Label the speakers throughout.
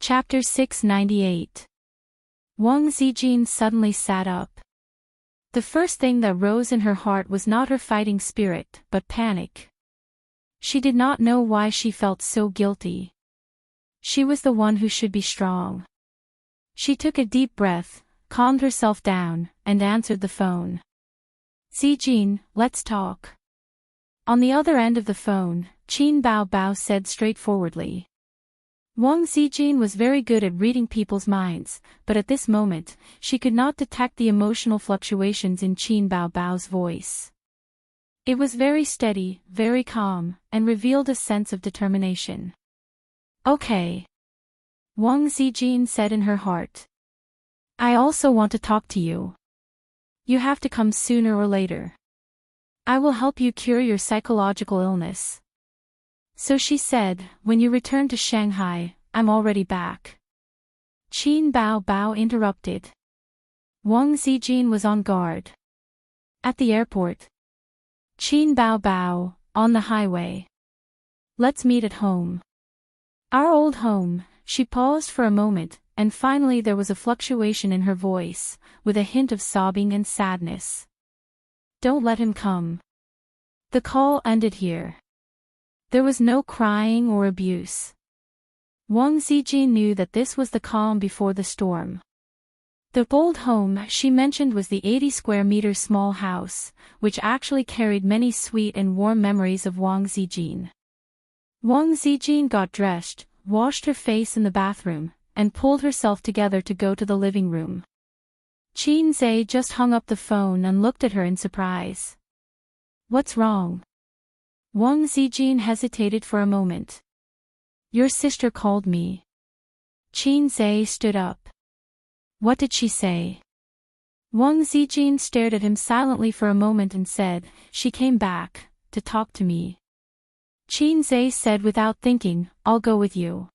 Speaker 1: Chapter 698. Wang Zijin suddenly sat up. The first thing that rose in her heart was not her fighting spirit, but panic. She did not know why she felt so guilty. She was the one who should be strong. She took a deep breath, calmed herself down, and answered the phone. Zijin, let's talk. On the other end of the phone, Qin Bao Bao said straightforwardly. Wang Zijin was very good at reading people's minds, but at this moment, she could not detect the emotional fluctuations in Qin Bao Bao's voice. It was very steady, very calm, and revealed a sense of determination. Okay. Wang Zijin said in her heart. I also want to talk to you. You have to come sooner or later. I will help you cure your psychological illness. So she said, when you return to Shanghai, I'm already back. Qin Bao Bao interrupted. Wang Zijin was on guard. At the airport. Qin Bao Bao, on the highway. Let's meet at home. Our old home. She paused for a moment, and finally there was a fluctuation in her voice, with a hint of sobbing and sadness. Don't let him come. The call ended here. There was no crying or abuse. Wang Zijin knew that this was the calm before the storm. The old home she mentioned was the 80 square meter small house, which actually carried many sweet and warm memories of Wang Zijin. Wang Zijin got dressed, washed her face in the bathroom, and pulled herself together to go to the living room. Qin Zhe just hung up the phone and looked at her in surprise. What's wrong? Wang Zijin hesitated for a moment. Your sister called me. Qin Zhe stood up. What did she say? Wang Zijin stared at him silently for a moment and said, she came back, to talk to me. Qin Zhe said without thinking, I'll go with you.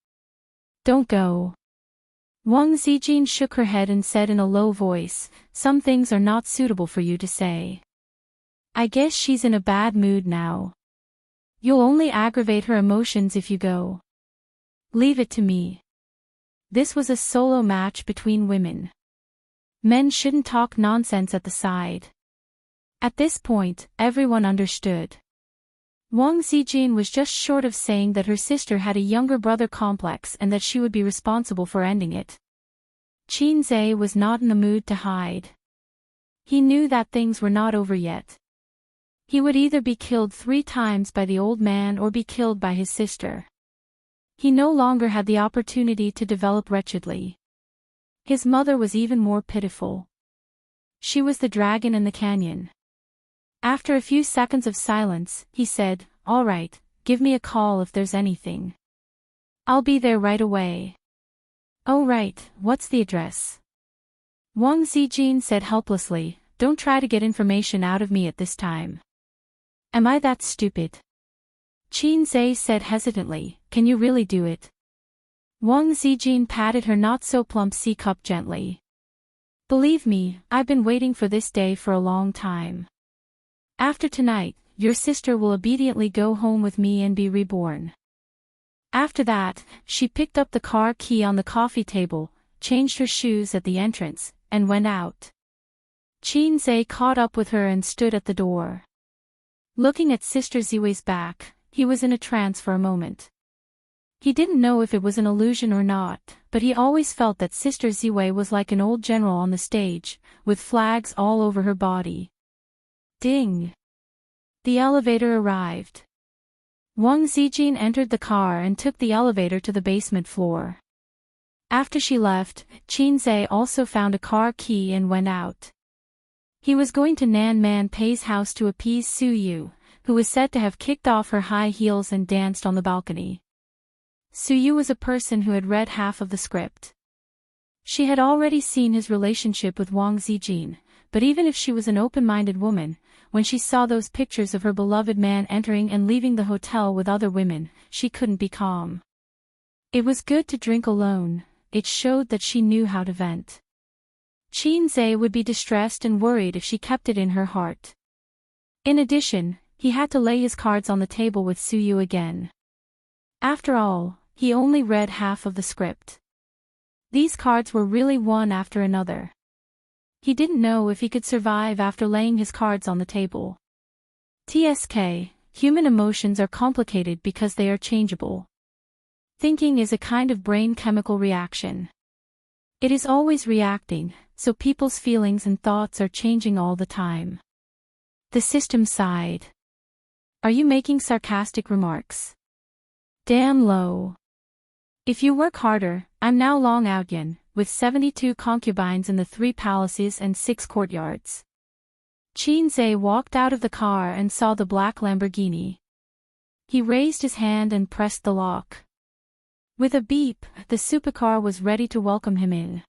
Speaker 1: Don't go. Wang Zijin shook her head and said in a low voice, some things are not suitable for you to say. I guess she's in a bad mood now. You'll only aggravate her emotions if you go. Leave it to me. This was a solo match between women. Men shouldn't talk nonsense at the side. At this point, everyone understood. Wang Zijin was just short of saying that her sister had a younger brother complex and that she would be responsible for ending it. Qin Zhe was not in the mood to hide. He knew that things were not over yet. He would either be killed 3 times by the old man or be killed by his sister. He no longer had the opportunity to develop wretchedly. His mother was even more pitiful. She was the dragon in the canyon. After a few seconds of silence, he said, all right, give me a call if there's anything. I'll be there right away. Oh right, what's the address? Wang Zijin said helplessly, don't try to get information out of me at this time. Am I that stupid? Qin Zhe said hesitantly, can you really do it? Wang Zijin patted her not-so-plump C-cup gently. Believe me, I've been waiting for this day for a long time. After tonight, your sister will obediently go home with me and be reborn. After that, she picked up the car key on the coffee table, changed her shoes at the entrance, and went out. Qin Zhe caught up with her and stood at the door. Looking at Sister Ziwei's back, he was in a trance for a moment. He didn't know if it was an illusion or not, but he always felt that Sister Ziwei was like an old general on the stage, with flags all over her body. Ding! The elevator arrived. Wang Zijin entered the car and took the elevator to the basement floor. After she left, Qin Zhe also found a car key and went out. He was going to Nan Man Pei's house to appease Su Yu, who was said to have kicked off her high heels and danced on the balcony. Su Yu was a person who had read half of the script. She had already seen his relationship with Wang Zijin, but even if she was an open-minded woman, when she saw those pictures of her beloved man entering and leaving the hotel with other women, she couldn't be calm. It was good to drink alone, it showed that she knew how to vent. Qin Zhe would be distressed and worried if she kept it in her heart. In addition, he had to lay his cards on the table with Su Yu again. After all, he only read half of the script. These cards were really one after another. He didn't know if he could survive after laying his cards on the table. TSK, human emotions are complicated because they are changeable. Thinking is a kind of brain chemical reaction. It is always reacting, so people's feelings and thoughts are changing all the time. The system sighed. Are you making sarcastic remarks? Damn low. If you work harder, I'm now Long Outyan, with 72 concubines in the 3 palaces and 6 courtyards. Qinze walked out of the car and saw the black Lamborghini. He raised his hand and pressed the lock. With a beep, the supercar was ready to welcome him in.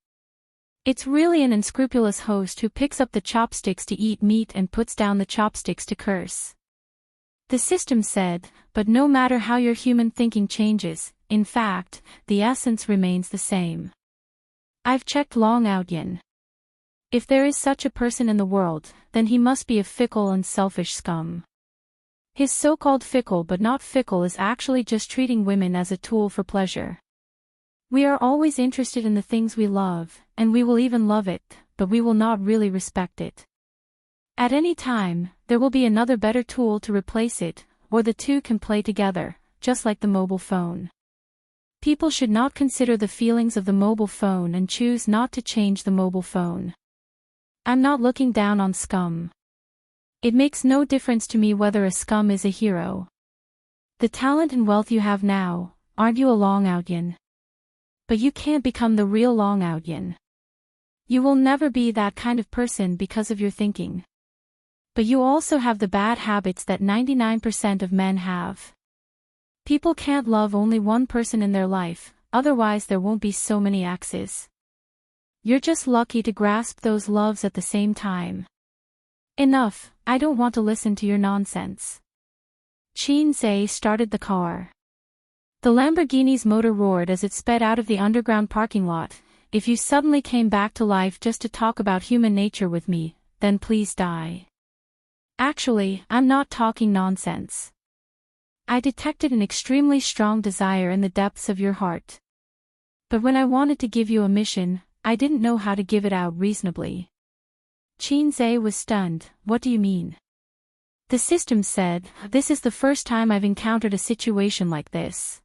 Speaker 1: It's really an unscrupulous host who picks up the chopsticks to eat meat and puts down the chopsticks to curse. The system said, but no matter how your human thinking changes, in fact, the essence remains the same. I've checked Long Outyan. If there is such a person in the world, then he must be a fickle and selfish scum. His so-called fickle but not fickle is actually just treating women as a tool for pleasure. We are always interested in the things we love, and we will even love it, but we will not really respect it. At any time, there will be another better tool to replace it, or the two can play together, just like the mobile phone. People should not consider the feelings of the mobile phone and choose not to change the mobile phone. I'm not looking down on scum. It makes no difference to me whether a scum is a hero. The talent and wealth you have now, aren't you a Long Outyan? But you can't become the real Long Outyan. You will never be that kind of person because of your thinking. But you also have the bad habits that 99% of men have. People can't love only one person in their life, otherwise there won't be so many exes. You're just lucky to grasp those loves at the same time. Enough, I don't want to listen to your nonsense. Qinze started the car. The Lamborghini's motor roared as it sped out of the underground parking lot. If you suddenly came back to life just to talk about human nature with me, then please die. Actually, I'm not talking nonsense. I detected an extremely strong desire in the depths of your heart. But when I wanted to give you a mission, I didn't know how to give it out reasonably. Qinze was stunned. What do you mean? The system said, this is the first time I've encountered a situation like this.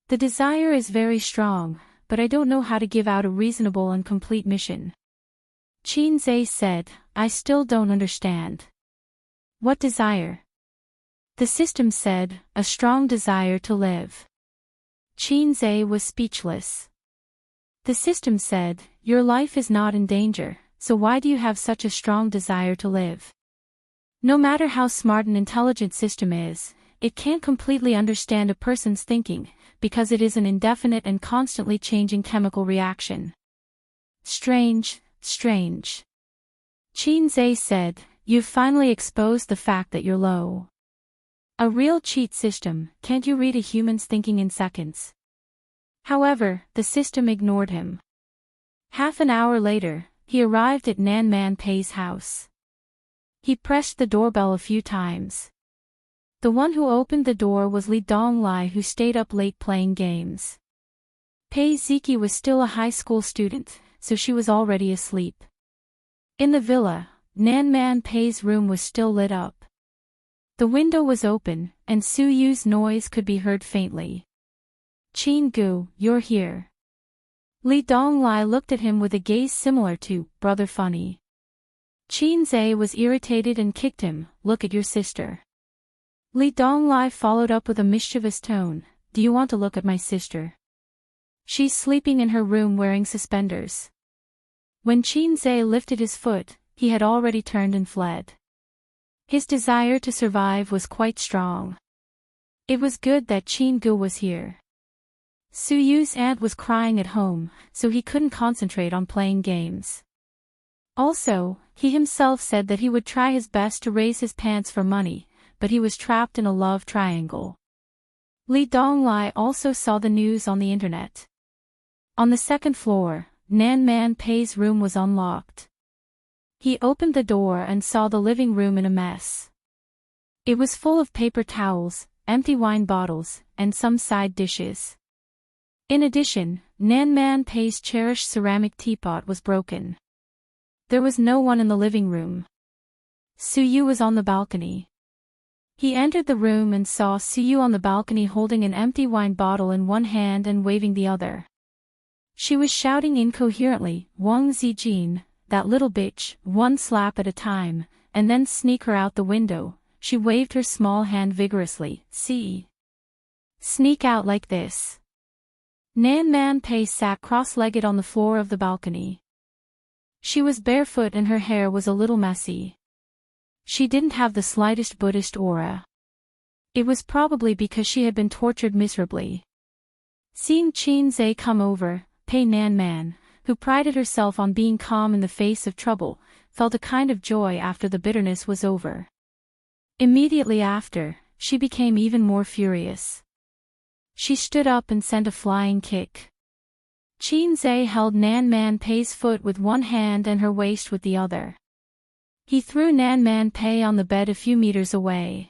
Speaker 1: The desire is very strong, but I don't know how to give out a reasonable and complete mission. Qinze said, I still don't understand. What desire? The system said, a strong desire to live. Qinze was speechless. The system said, your life is not in danger, so why do you have such a strong desire to live? No matter how smart an intelligent system is, it can't completely understand a person's thinking, because it is an indefinite and constantly changing chemical reaction. Strange, strange. Qinze said, you've finally exposed the fact that you're low. A real cheat system, can't you read a human's thinking in seconds? However, the system ignored him. Half an hour later, he arrived at Nan Man Pei's house. He pressed the doorbell a few times. The one who opened the door was Li Donglai, who stayed up late playing games. Pei Ziki was still a high school student, so she was already asleep. In the villa, Nan Man Pei's room was still lit up. The window was open, and Su Yu's noise could be heard faintly. Qin Gu, you're here. Li Donglai looked at him with a gaze similar to, brother funny. Qinze was irritated and kicked him, look at your sister. Li Donglai followed up with a mischievous tone, do you want to look at my sister? She's sleeping in her room wearing suspenders. When Qinze lifted his foot, he had already turned and fled. His desire to survive was quite strong. It was good that Qin Gu was here. Su Yu's aunt was crying at home, so he couldn't concentrate on playing games. Also, he himself said that he would try his best to raise his pants for money, but he was trapped in a love triangle. Li Donglai also saw the news on the internet. On the second floor, Nan Man Pei's room was unlocked. He opened the door and saw the living room in a mess. It was full of paper towels, empty wine bottles, and some side dishes. In addition, Nan Man Pei's cherished ceramic teapot was broken. There was no one in the living room. Su Yu was on the balcony. He entered the room and saw Su Yu on the balcony holding an empty wine bottle in one hand and waving the other. She was shouting incoherently, "Wang Zijin, that little bitch, one slap at a time, and then sneak her out the window." She waved her small hand vigorously. "See? Sneak out like this." Nan Man Pei sat cross-legged on the floor of the balcony. She was barefoot and her hair was a little messy. She didn't have the slightest Buddhist aura. It was probably because she had been tortured miserably. Seeing Qin Zhe come over, Pei Nan Man, who prided herself on being calm in the face of trouble, felt a kind of joy after the bitterness was over. Immediately after, she became even more furious. She stood up and sent a flying kick. Qin Zhe held Nan Man Pei's foot with one hand and her waist with the other. He threw Nan Man Pei on the bed a few meters away.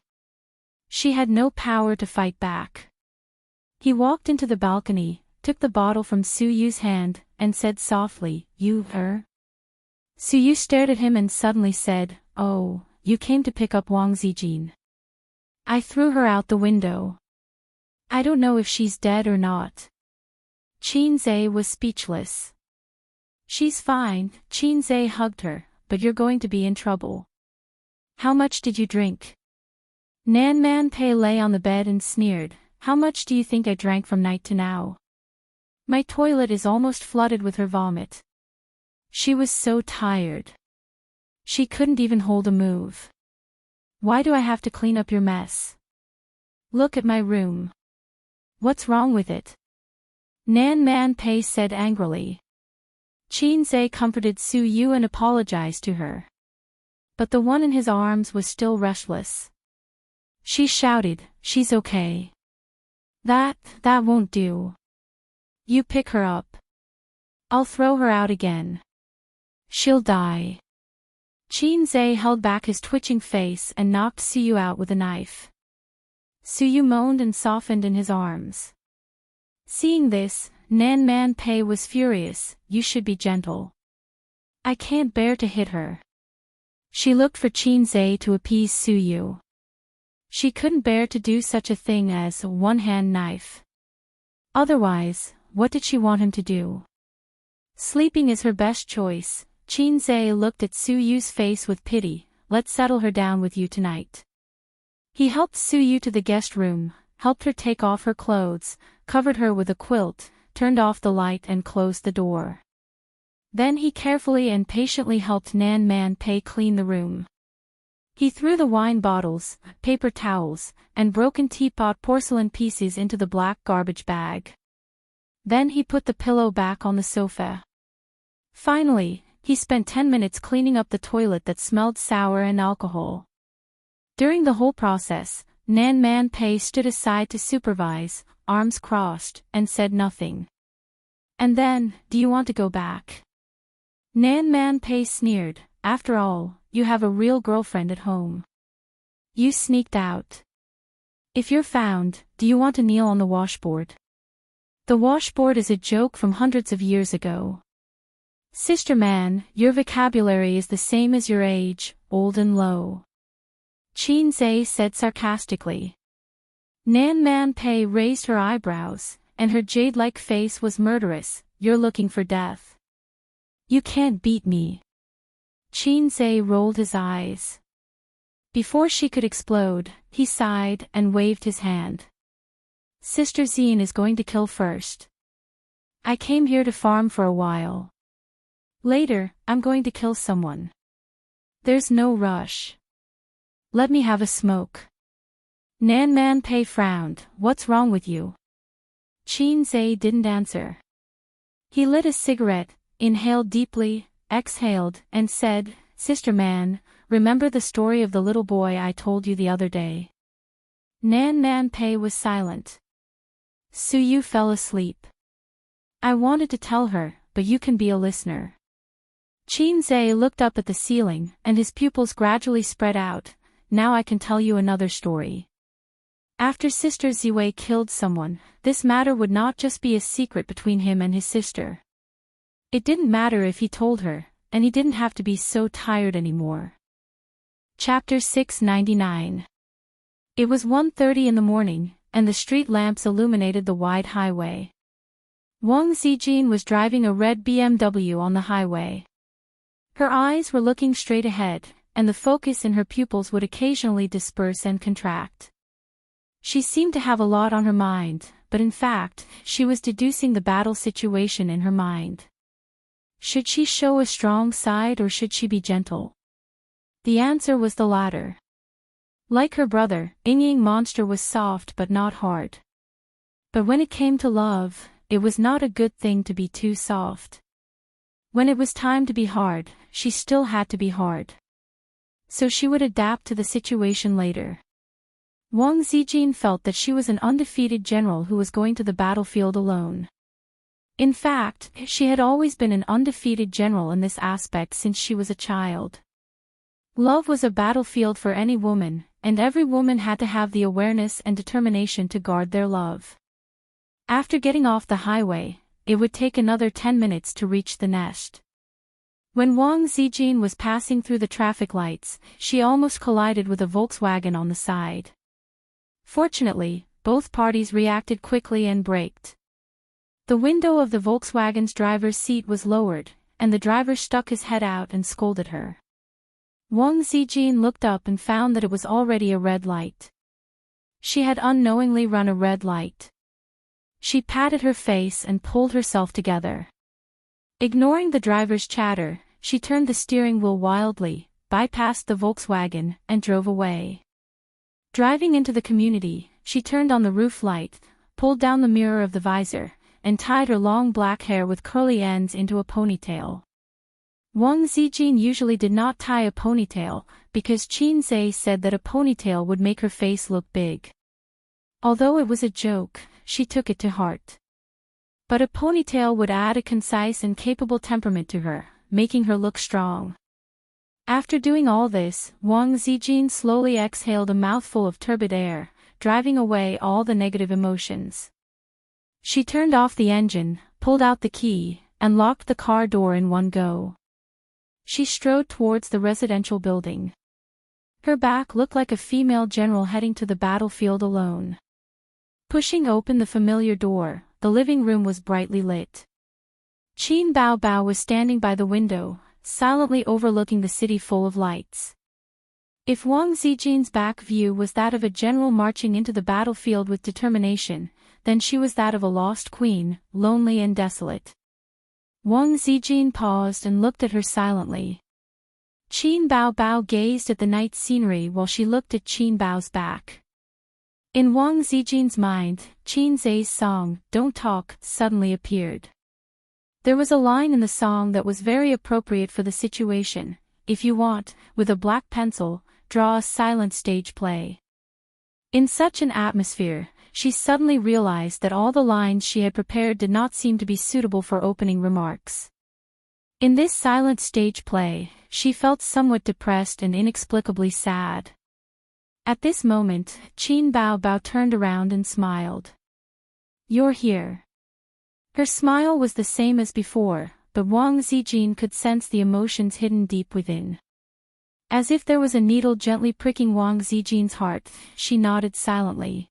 Speaker 1: She had no power to fight back. He walked into the balcony, took the bottle from Su Yu's hand, and said softly, "You, her?" Su Yu stared at him and suddenly said, "Oh, you came to pick up Wang Zijin. I threw her out the window. I don't know if she's dead or not." Qin Zhe was speechless. "She's fine," Qin Zhe hugged her, "but you're going to be in trouble." "How much did you drink?" Nan Man Pei lay on the bed and sneered, "How much do you think I drank from night to now? My toilet is almost flooded with her vomit." She was so tired. She couldn't even hold a move. "Why do I have to clean up your mess? Look at my room. What's wrong with it?" Nan Man Pei said angrily. Qin Zhe comforted Su Yu and apologized to her. But the one in his arms was still restless. She shouted, "She's okay. That won't do. You pick her up. I'll throw her out again. She'll die." Qin Zhe held back his twitching face and knocked Su Yu out with a knife. Su Yu moaned and softened in his arms. Seeing this, Nan Man Pei was furious. "You should be gentle. I can't bear to hit her." She looked for Qin Zhe to appease Su Yu. She couldn't bear to do such a thing as a one-hand knife. Otherwise, what did she want him to do? Sleeping is her best choice. Qin Zhe looked at Su Yu's face with pity. "Let's settle her down with you tonight." He helped Su Yu to the guest room, helped her take off her clothes, covered her with a quilt, turned off the light and closed the door. Then he carefully and patiently helped Nan Man Pei clean the room. He threw the wine bottles, paper towels, and broken teapot porcelain pieces into the black garbage bag. Then he put the pillow back on the sofa. Finally, he spent 10 minutes cleaning up the toilet that smelled sour and alcohol. During the whole process, Nan Man Pei stood aside to supervise, arms crossed, and said nothing. "And then, do you want to go back?" Nan Man Pei sneered. "After all, you have a real girlfriend at home. You sneaked out. If you're found, do you want to kneel on the washboard?" The washboard is a joke from hundreds of years ago. "Sister man, your vocabulary is the same as your age, old and low," Qin Zhe said sarcastically. Nan Man Pei raised her eyebrows, and her jade-like face was murderous. "You're looking for death. You can't beat me." Qin Zhe rolled his eyes. Before she could explode, he sighed and waved his hand. "Sister Zine is going to kill first. I came here to farm for a while. Later, I'm going to kill someone. There's no rush. Let me have a smoke." Nan Man Pei frowned. "What's wrong with you?" Qin Zhe didn't answer. He lit a cigarette, inhaled deeply, exhaled, and said, "Sister man, remember the story of the little boy I told you the other day?" Nan Man Pei was silent. Su Yu fell asleep. "I wanted to tell her, but you can be a listener." Qin Zhe looked up at the ceiling, and his pupils gradually spread out. "Now I can tell you another story. After Sister Ziwei killed someone, this matter would not just be a secret between him and his sister. It didn't matter if he told her, and he didn't have to be so tired anymore. Chapter 699. It was 1:30 in the morning, and the street lamps illuminated the wide highway. Wang Zijin was driving a red BMW on the highway. Her eyes were looking straight ahead, and the focus in her pupils would occasionally disperse and contract. She seemed to have a lot on her mind, but in fact, she was deducing the battle situation in her mind. Should she show a strong side or should she be gentle? The answer was the latter. Like her brother, Ying Monster was soft but not hard. But when it came to love, it was not a good thing to be too soft. When it was time to be hard, she still had to be hard. So she would adapt to the situation later. Wang Zijin felt that she was an undefeated general who was going to the battlefield alone. In fact, she had always been an undefeated general in this aspect since she was a child. Love was a battlefield for any woman, and every woman had to have the awareness and determination to guard their love. After getting off the highway, it would take another 10 minutes to reach the nest. When Wang Zijin was passing through the traffic lights, she almost collided with a Volkswagen on the side. Fortunately, both parties reacted quickly and braked. The window of the Volkswagen's driver's seat was lowered, and the driver stuck his head out and scolded her. Wang Zijin looked up and found that it was already a red light. She had unknowingly run a red light. She patted her face and pulled herself together. Ignoring the driver's chatter, she turned the steering wheel wildly, bypassed the Volkswagen, and drove away. Driving into the community, she turned on the roof light, pulled down the mirror of the visor, and tied her long black hair with curly ends into a ponytail. Wang Zijin usually did not tie a ponytail, because Qin Zhe said that a ponytail would make her face look big. Although it was a joke, she took it to heart. But a ponytail would add a concise and capable temperament to her, making her look strong. After doing all this, Wang Zijin slowly exhaled a mouthful of turbid air, driving away all the negative emotions. She turned off the engine, pulled out the key, and locked the car door in one go. She strode towards the residential building. Her back looked like a female general heading to the battlefield alone. Pushing open the familiar door, the living room was brightly lit. Qin Bao Bao was standing by the window, silently overlooking the city full of lights. If Wang Zijin's back view was that of a general marching into the battlefield with determination, then she was that of a lost queen, lonely and desolate. Wang Zijin paused and looked at her silently. Qin Bao Bao gazed at the night scenery while she looked at Qin Bao's back. In Wang Zijin's mind, Qin Zhe's song, "Don't Talk," suddenly appeared. There was a line in the song that was very appropriate for the situation: "If you want, with a black pencil, draw a silent stage play." In such an atmosphere, she suddenly realized that all the lines she had prepared did not seem to be suitable for opening remarks. In this silent stage play, she felt somewhat depressed and inexplicably sad. At this moment, Qin Bao Bao turned around and smiled. "You're here." Her smile was the same as before, but Wang Zijin could sense the emotions hidden deep within. As if there was a needle gently pricking Wang Zijin's heart, she nodded silently.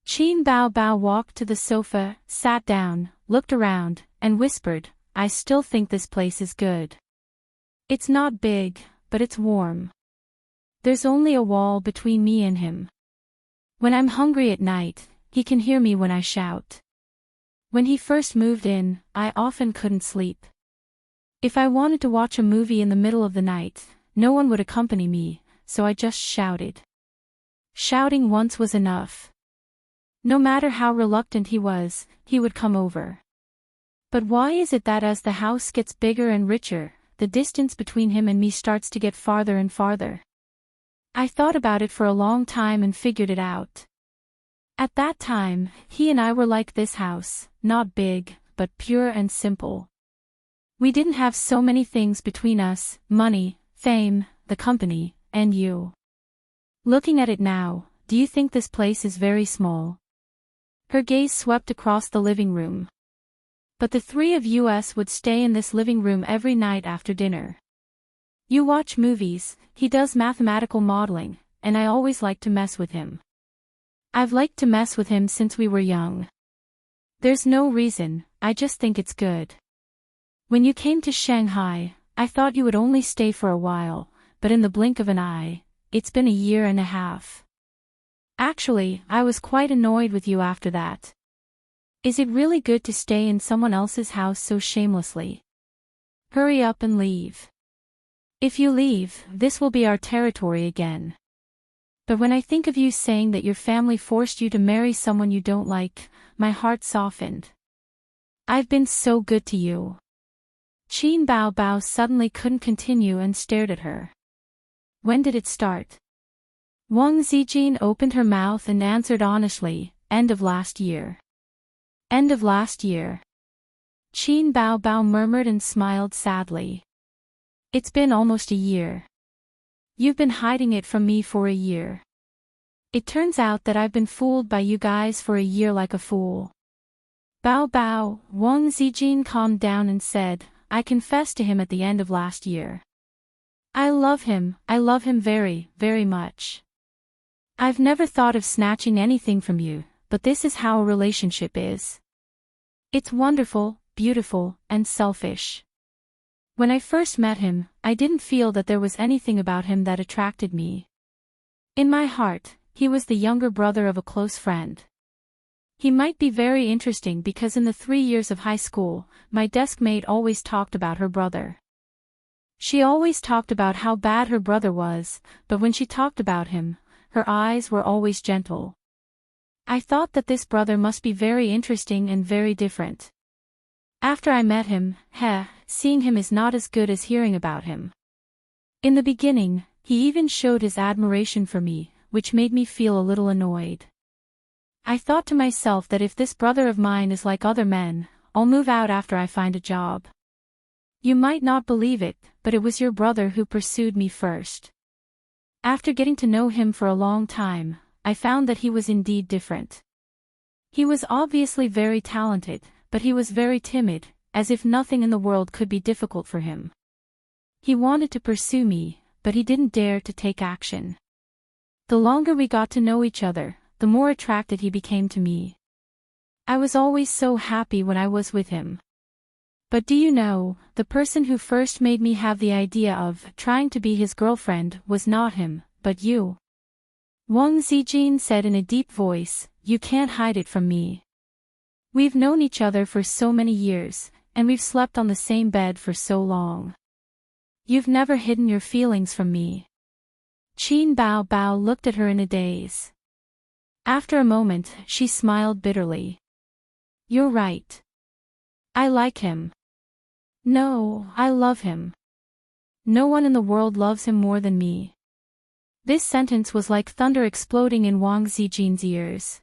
Speaker 1: Qin Bao Bao walked to the sofa, sat down, looked around, and whispered, "I still think this place is good. It's not big, but it's warm. There's only a wall between me and him. When I'm hungry at night, he can hear me when I shout. When he first moved in, I often couldn't sleep. If I wanted to watch a movie in the middle of the night, no one would accompany me, so I just shouted. Shouting once was enough. No matter how reluctant he would come over. But why is it that as the house gets bigger and richer, the distance between him and me starts to get farther and farther? I thought about it for a long time and figured it out. At that time, he and I were like this house, not big, but pure and simple. We didn't have so many things between us: money, fame, the company, and you. Looking at it now, do you think this place is very small? Her gaze swept across the living room. But the three of us would stay in this living room every night after dinner. You watch movies, he does mathematical modeling, and I always like to mess with him. I've liked to mess with him since we were young. There's no reason, I just think it's good. When you came to Shanghai, I thought you would only stay for a while, but in the blink of an eye, it's been a year and a half. Actually, I was quite annoyed with you after that. Is it really good to stay in someone else's house so shamelessly? Hurry up and leave. If you leave, this will be our territory again. But when I think of you saying that your family forced you to marry someone you don't like, my heart softened. I've been so good to you. Qin Bao Bao suddenly couldn't continue and stared at her. When did it start? Wang Zijin opened her mouth and answered honestly, end of last year. End of last year. Qin Bao Bao murmured and smiled sadly. It's been almost a year. You've been hiding it from me for a year. It turns out that I've been fooled by you guys for a year like a fool. Bao Bao, Wang Zijin calmed down and said, I confessed to him at the end of last year. I love him very, very much. I've never thought of snatching anything from you, but this is how a relationship is. It's wonderful, beautiful, and selfish. When I first met him, I didn't feel that there was anything about him that attracted me. In my heart, he was the younger brother of a close friend. He might be very interesting because in the 3 years of high school, my desk mate always talked about her brother. She always talked about how bad her brother was, but when she talked about him, her eyes were always gentle. I thought that this brother must be very interesting and very different. After I met him, seeing him is not as good as hearing about him. In the beginning, he even showed his admiration for me, which made me feel a little annoyed. I thought to myself that if this brother of mine is like other men, I'll move out after I find a job. You might not believe it, but it was your brother who pursued me first. After getting to know him for a long time, I found that he was indeed different. He was obviously very talented, but he was very timid, as if nothing in the world could be difficult for him. He wanted to pursue me, but he didn't dare to take action. The longer we got to know each other, the more attracted he became to me. I was always so happy when I was with him. But do you know, the person who first made me have the idea of trying to be his girlfriend was not him, but you. Wang Zijin said in a deep voice, you can't hide it from me. We've known each other for so many years, and we've slept on the same bed for so long. You've never hidden your feelings from me. Qin Bao Bao looked at her in a daze. After a moment, she smiled bitterly. You're right. I like him. No, I love him. No one in the world loves him more than me. This sentence was like thunder exploding in Wang Zijin's ears.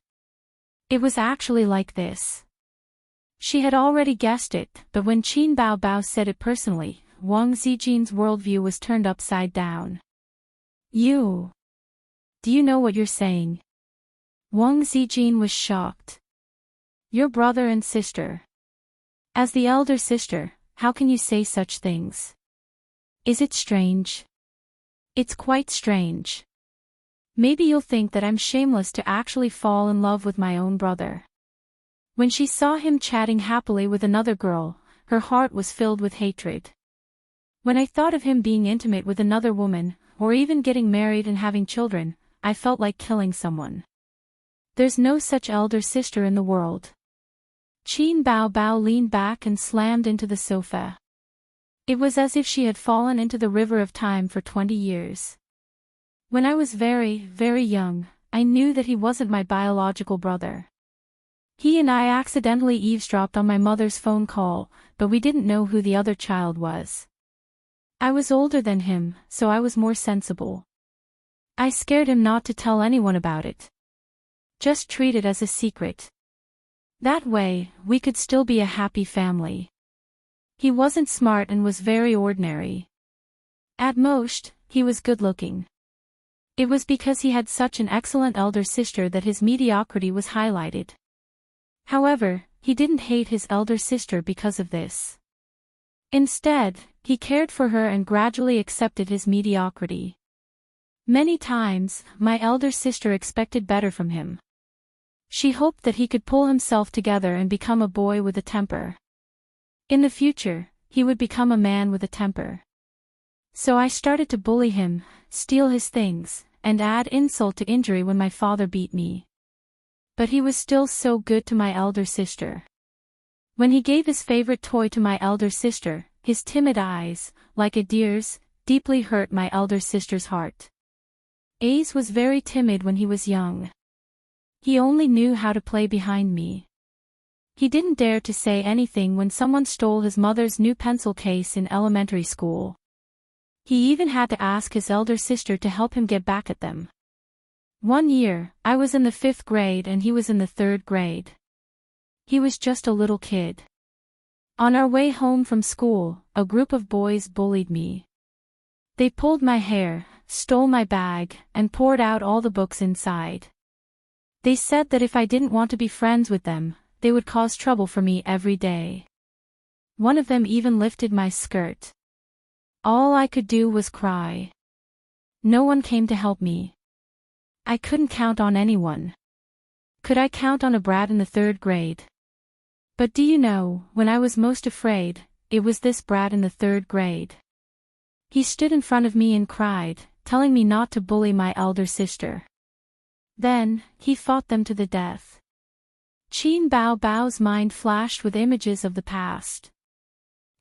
Speaker 1: It was actually like this. She had already guessed it, but when Qin Bao Bao said it personally, Wang Zijin's worldview was turned upside down. You. Do you know what you're saying? Wang Zijin was shocked. Your brother and sister. As the elder sister, how can you say such things? Is it strange? It's quite strange. Maybe you'll think that I'm shameless to actually fall in love with my own brother. When she saw him chatting happily with another girl, her heart was filled with hatred. When I thought of him being intimate with another woman, or even getting married and having children, I felt like killing someone. There's no such elder sister in the world. Qin Bao Bao leaned back and slammed into the sofa. It was as if she had fallen into the river of time for 20 years. When I was very, very young, I knew that he wasn't my biological brother. He and I accidentally eavesdropped on my mother's phone call, but we didn't know who the other child was. I was older than him, so I was more sensible. I scared him not to tell anyone about it. Just treat it as a secret. That way, we could still be a happy family. He wasn't smart and was very ordinary. At most, he was good-looking. It was because he had such an excellent elder sister that his mediocrity was highlighted. However, he didn't hate his elder sister because of this. Instead, he cared for her and gradually accepted his mediocrity. Many times, my elder sister expected better from him. She hoped that he could pull himself together and become a boy with a temper. In the future, he would become a man with a temper. So I started to bully him, steal his things, and add insult to injury when my father beat me. But he was still so good to my elder sister. When he gave his favorite toy to my elder sister, his timid eyes, like a deer's, deeply hurt my elder sister's heart. Ace was very timid when he was young. He only knew how to play behind me. He didn't dare to say anything when someone stole his mother's new pencil case in elementary school. He even had to ask his elder sister to help him get back at them. One year, I was in the 5th grade and he was in the 3rd grade. He was just a little kid. On our way home from school, a group of boys bullied me. They pulled my hair, stole my bag, and poured out all the books inside. They said that if I didn't want to be friends with them, they would cause trouble for me every day. One of them even lifted my skirt. All I could do was cry. No one came to help me. I couldn't count on anyone. Could I count on a brat in the 3rd grade? But do you know, when I was most afraid, it was this brat in the 3rd grade. He stood in front of me and cried, telling me not to bully my elder sister. Then, he fought them to the death. Qin Bao Bao's mind flashed with images of the past.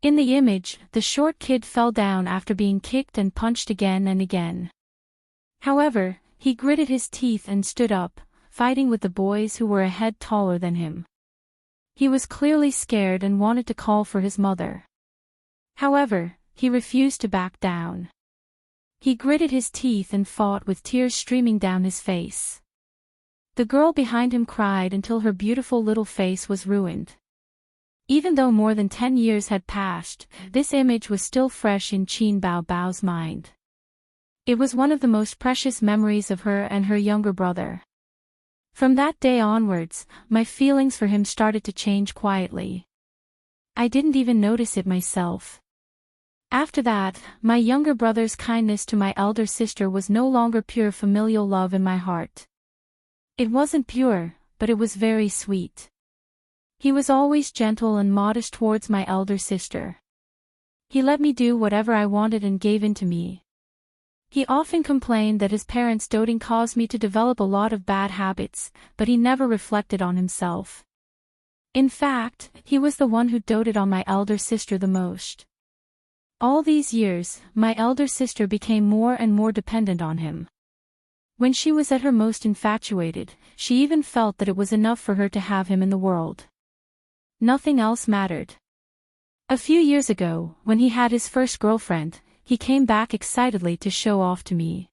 Speaker 1: In the image, the short kid fell down after being kicked and punched again and again. However, he gritted his teeth and stood up, fighting with the boys who were a head taller than him. He was clearly scared and wanted to call for his mother. However, he refused to back down. He gritted his teeth and fought with tears streaming down his face. The girl behind him cried until her beautiful little face was ruined. Even though more than 10 years had passed, this image was still fresh in Qin Bao Bao's mind. It was one of the most precious memories of her and her younger brother. From that day onwards, my feelings for him started to change quietly. I didn't even notice it myself. After that, my younger brother's kindness to my elder sister was no longer pure familial love in my heart. It wasn't pure, but it was very sweet. He was always gentle and modest towards my elder sister. He let me do whatever I wanted and gave in to me. He often complained that his parents' doting caused me to develop a lot of bad habits, but he never reflected on himself. In fact, he was the one who doted on my elder sister the most. All these years, my elder sister became more and more dependent on him. When she was at her most infatuated, she even felt that it was enough for her to have him in the world. Nothing else mattered. A few years ago, when he had his first girlfriend, he came back excitedly to show off to me.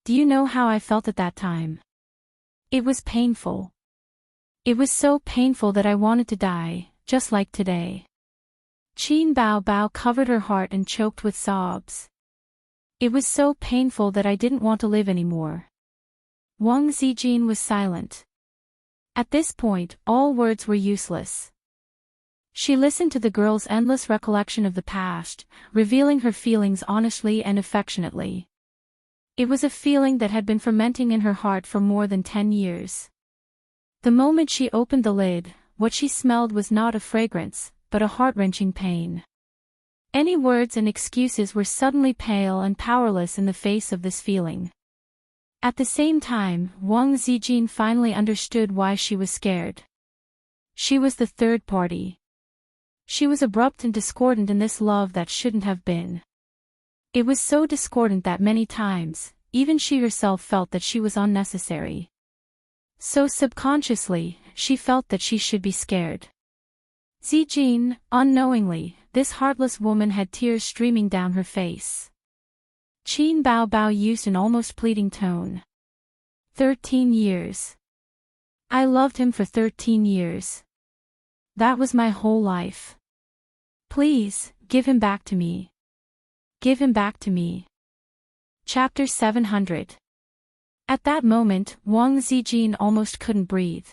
Speaker 1: Do you know how I felt at that time? It was painful. It was so painful that I wanted to die, just like today. Qin Bao Bao covered her heart and choked with sobs. It was so painful that I didn't want to live anymore. Wang Zijin was silent. At this point, all words were useless. She listened to the girl's endless recollection of the past, revealing her feelings honestly and affectionately. It was a feeling that had been fermenting in her heart for more than 10 years. The moment she opened the lid, what she smelled was not a fragrance, but a heart-wrenching pain. Any words and excuses were suddenly pale and powerless in the face of this feeling. At the same time, Wang Zijin finally understood why she was scared. She was the third party. She was abrupt and discordant in this love that shouldn't have been. It was so discordant that many times, even she herself felt that she was unnecessary. So subconsciously, she felt that she should be scared. Zijin, unknowingly, this heartless woman had tears streaming down her face. Qin Bao Bao used an almost pleading tone. 13 years. I loved him for 13 years. That was my whole life. Please, give him back to me. Give him back to me. Chapter 700. At that moment, Wang Zijin almost couldn't breathe.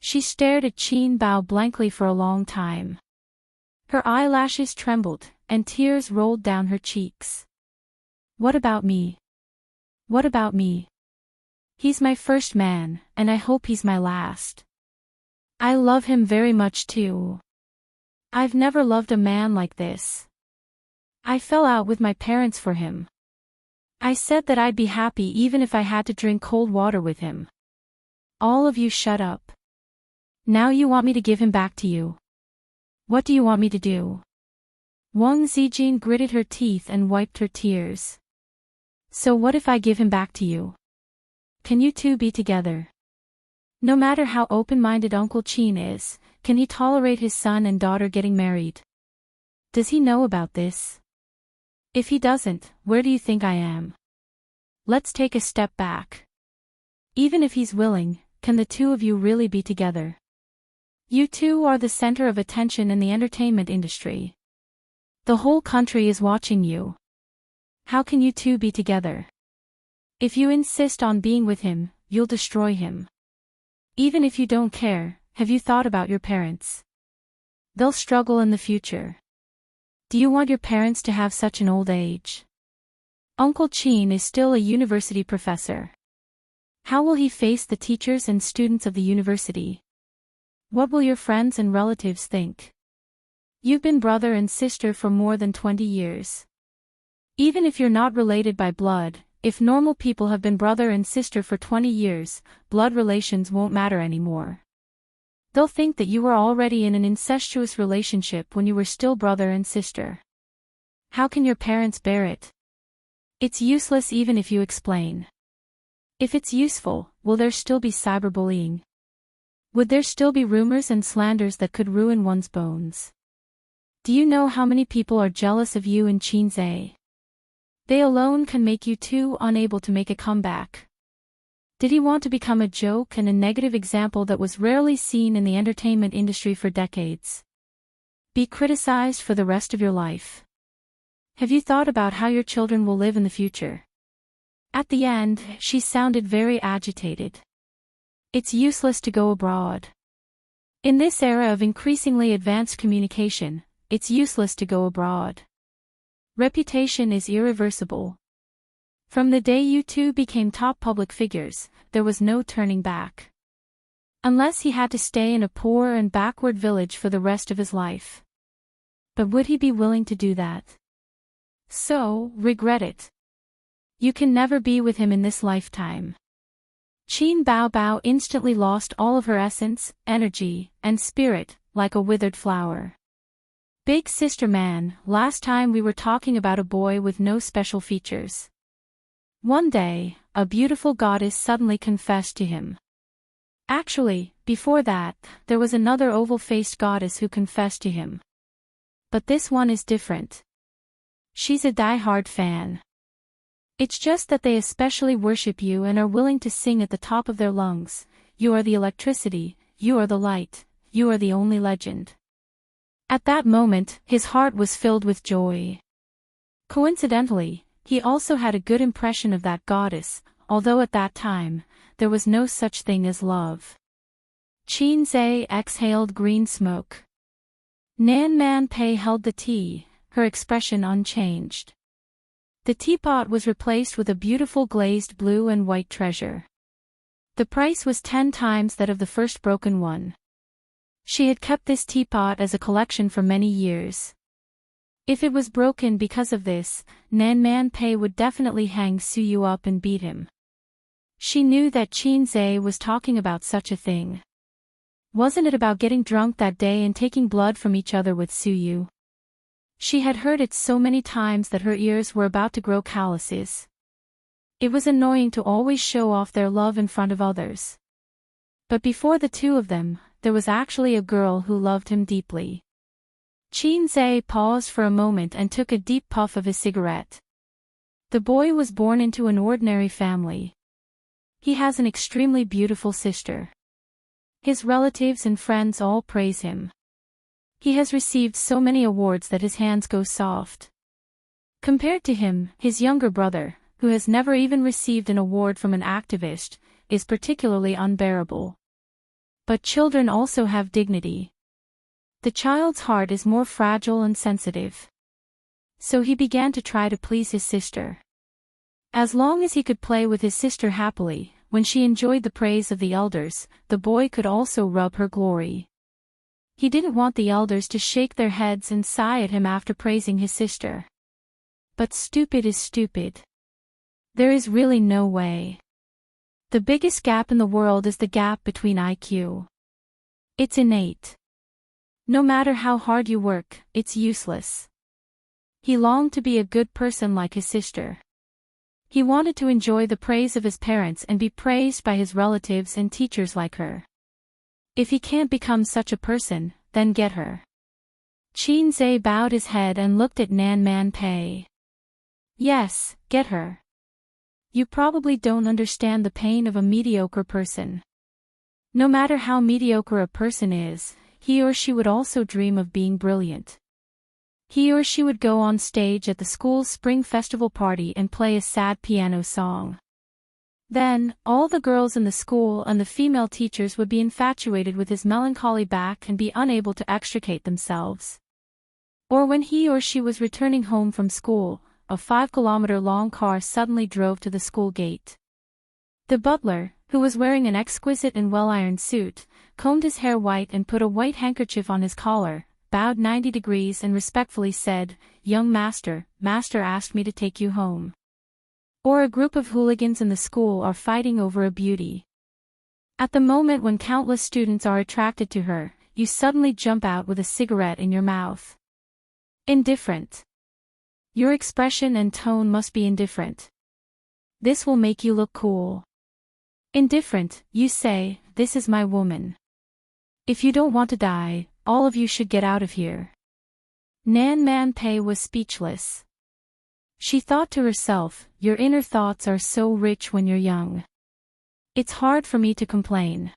Speaker 1: She stared at Qin Bao blankly for a long time. Her eyelashes trembled, and tears rolled down her cheeks. What about me? What about me? He's my first man, and I hope he's my last. I love him very much too. I've never loved a man like this. I fell out with my parents for him. I said that I'd be happy even if I had to drink cold water with him. All of you shut up. Now you want me to give him back to you. What do you want me to do? Wang Zijin gritted her teeth and wiped her tears. So what if I give him back to you? Can you two be together? No matter how open-minded Uncle Qin is, can he tolerate his son and daughter getting married? Does he know about this? If he doesn't, where do you think I am? Let's take a step back. Even if he's willing, can the two of you really be together? You two are the center of attention in the entertainment industry. The whole country is watching you. How can you two be together? If you insist on being with him, you'll destroy him. Even if you don't care, have you thought about your parents? They'll struggle in the future. Do you want your parents to have such an old age? Uncle Qin is still a university professor. How will he face the teachers and students of the university? What will your friends and relatives think? You've been brother and sister for more than 20 years. Even if you're not related by blood, if normal people have been brother and sister for 20 years, blood relations won't matter anymore. They'll think that you were already in an incestuous relationship when you were still brother and sister. How can your parents bear it? It's useless even if you explain. If it's useful, will there still be cyberbullying? Would there still be rumors and slanders that could ruin one's bones? Do you know how many people are jealous of you in Qinzhou? They alone can make you two unable to make a comeback. Did he want to become a joke and a negative example that was rarely seen in the entertainment industry for decades? Be criticized for the rest of your life. Have you thought about how your children will live in the future? At the end, she sounded very agitated. It's useless to go abroad. In this era of increasingly advanced communication, it's useless to go abroad. Reputation is irreversible. From the day you two became top public figures, there was no turning back. Unless he had to stay in a poor and backward village for the rest of his life. But would he be willing to do that? So, regret it. You can never be with him in this lifetime. Qin Bao Bao instantly lost all of her essence, energy, and spirit, like a withered flower. Big sister man, last time we were talking about a boy with no special features. One day, a beautiful goddess suddenly confessed to him. Actually, before that, there was another oval-faced goddess who confessed to him. But this one is different. She's a die-hard fan. It's just that they especially worship you and are willing to sing at the top of their lungs. You are the electricity, you are the light, you are the only legend. At that moment, his heart was filled with joy. Coincidentally, he also had a good impression of that goddess, although at that time, there was no such thing as love. Qinzhou exhaled green smoke. Nan Man Pei held the tea, her expression unchanged. The teapot was replaced with a beautiful glazed blue and white treasure. The price was 10 times that of the first broken one. She had kept this teapot as a collection for many years. If it was broken because of this, Nan Man Pei would definitely hang Su Yu up and beat him. She knew that Qinzhou was talking about such a thing. Wasn't it about getting drunk that day and taking blood from each other with Su Yu? She had heard it so many times that her ears were about to grow calluses. It was annoying to always show off their love in front of others. But before the two of them, there was actually a girl who loved him deeply. Qinzhou paused for a moment and took a deep puff of his cigarette. The boy was born into an ordinary family. He has an extremely beautiful sister. His relatives and friends all praise him. He has received so many awards that his hands go soft. Compared to him, his younger brother, who has never even received an award from an activist, is particularly unbearable. But children also have dignity. The child's heart is more fragile and sensitive. So he began to try to please his sister. As long as he could play with his sister happily, when she enjoyed the praise of the elders, the boy could also rub her glory. He didn't want the elders to shake their heads and sigh at him after praising his sister. But stupid is stupid. There is really no way. The biggest gap in the world is the gap between IQ. It's innate. No matter how hard you work, it's useless. He longed to be a good person like his sister. He wanted to enjoy the praise of his parents and be praised by his relatives and teachers like her. If he can't become such a person, then get her. Qin Zhe bowed his head and looked at Nan Man Pei. Yes, get her. You probably don't understand the pain of a mediocre person. No matter how mediocre a person is, he or she would also dream of being brilliant. He or she would go on stage at the school's spring festival party and play a sad piano song. Then, all the girls in the school and the female teachers would be infatuated with his melancholy back and be unable to extricate themselves. Or when he or she was returning home from school, a 5-kilometer-long car suddenly drove to the school gate. The butler, who was wearing an exquisite and well-ironed suit, combed his hair white and put a white handkerchief on his collar, bowed 90 degrees and respectfully said, "Young master, master asked me to take you home." Or a group of hooligans in the school are fighting over a beauty. At the moment when countless students are attracted to her, you suddenly jump out with a cigarette in your mouth. Indifferent. Your expression and tone must be indifferent. This will make you look cool. Indifferent, you say, "This is my woman. If you don't want to die, all of you should get out of here." Nan Man Pei was speechless. She thought to herself, your inner thoughts are so rich when you're young. It's hard for me to complain.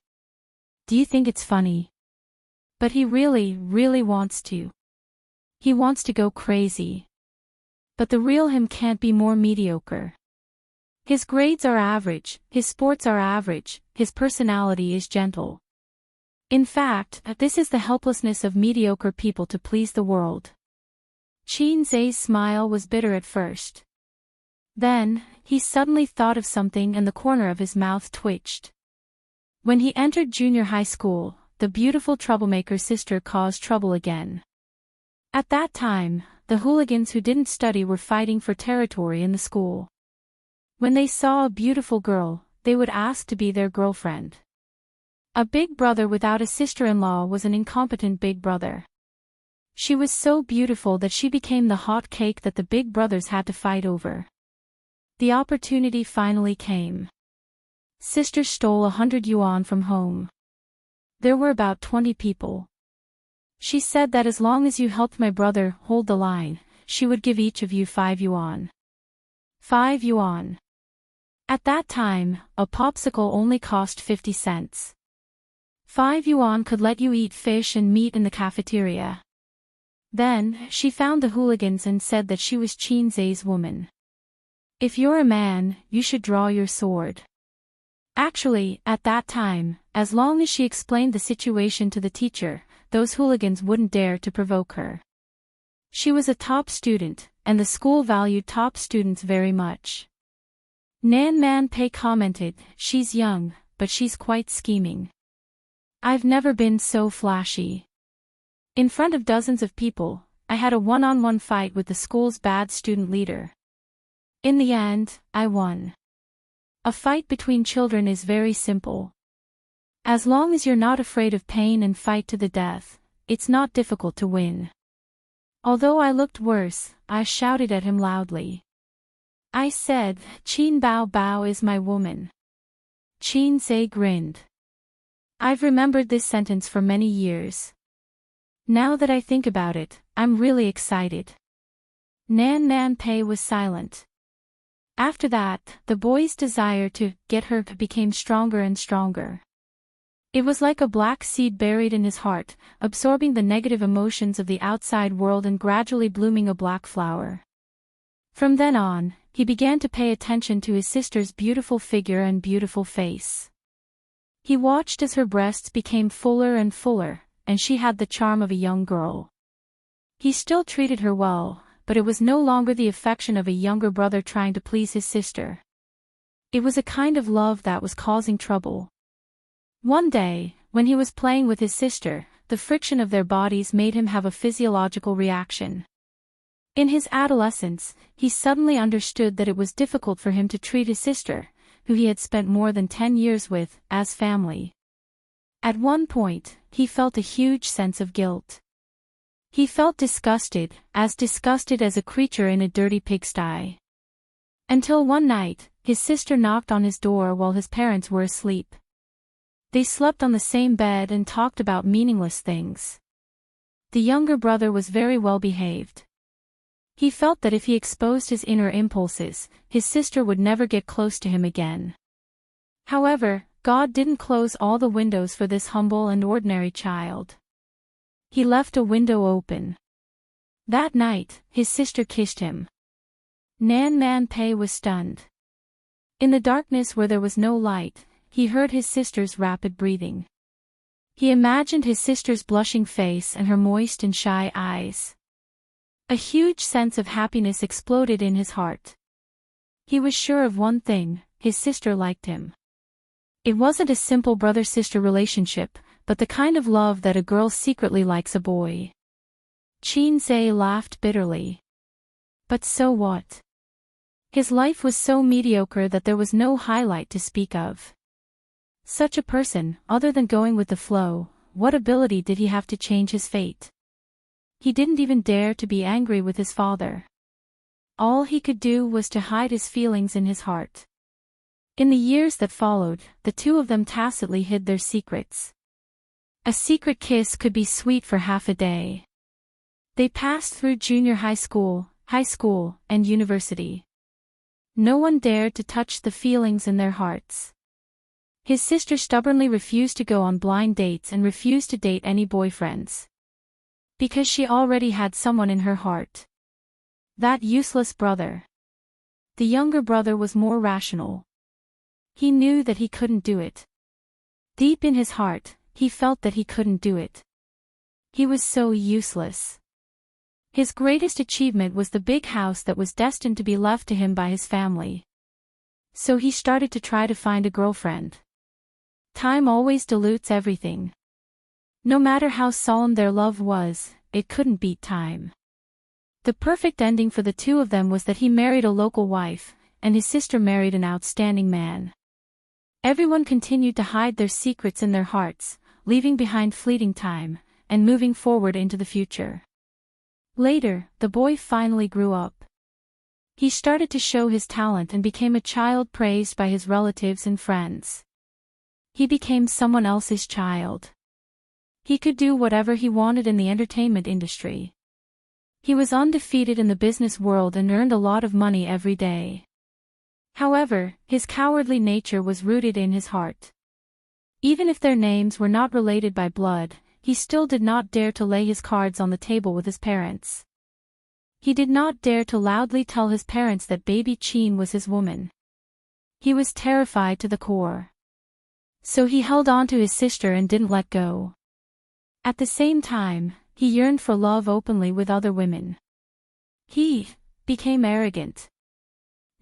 Speaker 1: Do you think it's funny? But he really, really wants to. He wants to go crazy. But the real him can't be more mediocre. His grades are average, his sports are average, his personality is gentle. In fact, this is the helplessness of mediocre people to please the world. Qin Zhe's smile was bitter at first. Then, he suddenly thought of something and the corner of his mouth twitched. When he entered junior high school, the beautiful troublemaker's sister caused trouble again. At that time, the hooligans who didn't study were fighting for territory in the school. When they saw a beautiful girl, they would ask to be their girlfriend. A big brother without a sister-in-law was an incompetent big brother. She was so beautiful that she became the hot cake that the big brothers had to fight over. The opportunity finally came. Sister stole 100 yuan from home. There were about 20 people. She said that as long as you helped my brother hold the line, she would give each of you 5 yuan. 5 yuan. At that time, a popsicle only cost 50 cents. 5 yuan could let you eat fish and meat in the cafeteria. Then, she found the hooligans and said that she was Qin Zhe's woman. If you're a man, you should draw your sword. Actually, at that time, as long as she explained the situation to the teacher, those hooligans wouldn't dare to provoke her. She was a top student, and the school valued top students very much. Nan Man Pei commented, "She's young, but she's quite scheming. I've never been so flashy. In front of dozens of people, I had a one-on-one fight with the school's bad student leader. In the end, I won. A fight between children is very simple. As long as you're not afraid of pain and fight to the death, it's not difficult to win." Although I looked worse, I shouted at him loudly. I said, "Qin Bao Bao is my woman." Qin Zhe grinned. I've remembered this sentence for many years. Now that I think about it, I'm really excited. Nan Man Pei was silent. After that, the boy's desire to get her became stronger and stronger. It was like a black seed buried in his heart, absorbing the negative emotions of the outside world and gradually blooming a black flower. From then on, he began to pay attention to his sister's beautiful figure and beautiful face. He watched as her breasts became fuller and fuller, and she had the charm of a young girl. He still treated her well, but it was no longer the affection of a younger brother trying to please his sister. It was a kind of love that was causing trouble. One day, when he was playing with his sister, the friction of their bodies made him have a physiological reaction. In his adolescence, he suddenly understood that it was difficult for him to treat his sister, who he had spent more than 10 years with, as family. At one point, he felt a huge sense of guilt. He felt disgusted as a creature in a dirty pigsty. Until one night, his sister knocked on his door while his parents were asleep. They slept on the same bed and talked about meaningless things. The younger brother was very well behaved. He felt that if he exposed his inner impulses, his sister would never get close to him again. However, God didn't close all the windows for this humble and ordinary child. He left a window open. That night, his sister kissed him. Nan Man Pei was stunned. In the darkness where there was no light, he heard his sister's rapid breathing. He imagined his sister's blushing face and her moist and shy eyes. A huge sense of happiness exploded in his heart. He was sure of one thing: his sister liked him. It wasn't a simple brother-sister relationship, but the kind of love that a girl secretly likes a boy. Qin Zhe laughed bitterly. But so what? His life was so mediocre that there was no highlight to speak of. Such a person, other than going with the flow, what ability did he have to change his fate? He didn't even dare to be angry with his father. All he could do was to hide his feelings in his heart. In the years that followed, the two of them tacitly hid their secrets. A secret kiss could be sweet for half a day. They passed through junior high school, and university. No one dared to touch the feelings in their hearts. His sister stubbornly refused to go on blind dates and refused to date any boyfriends. Because she already had someone in her heart. That useless brother. The younger brother was more rational. He knew that he couldn't do it. Deep in his heart, he felt that he couldn't do it. He was so useless. His greatest achievement was the big house that was destined to be left to him by his family. So he started to try to find a girlfriend. Time always dilutes everything. No matter how solemn their love was, it couldn't beat time. The perfect ending for the two of them was that he married a local wife, and his sister married an outstanding man. Everyone continued to hide their secrets in their hearts, leaving behind fleeting time, and moving forward into the future. Later, the boy finally grew up. He started to show his talent and became a child praised by his relatives and friends. He became someone else's child. He could do whatever he wanted in the entertainment industry. He was undefeated in the business world and earned a lot of money every day. However, his cowardly nature was rooted in his heart. Even if their names were not related by blood, he still did not dare to lay his cards on the table with his parents. He did not dare to loudly tell his parents that baby Qin was his woman. He was terrified to the core. So he held on to his sister and didn't let go. At the same time, he yearned for love openly with other women. He became arrogant.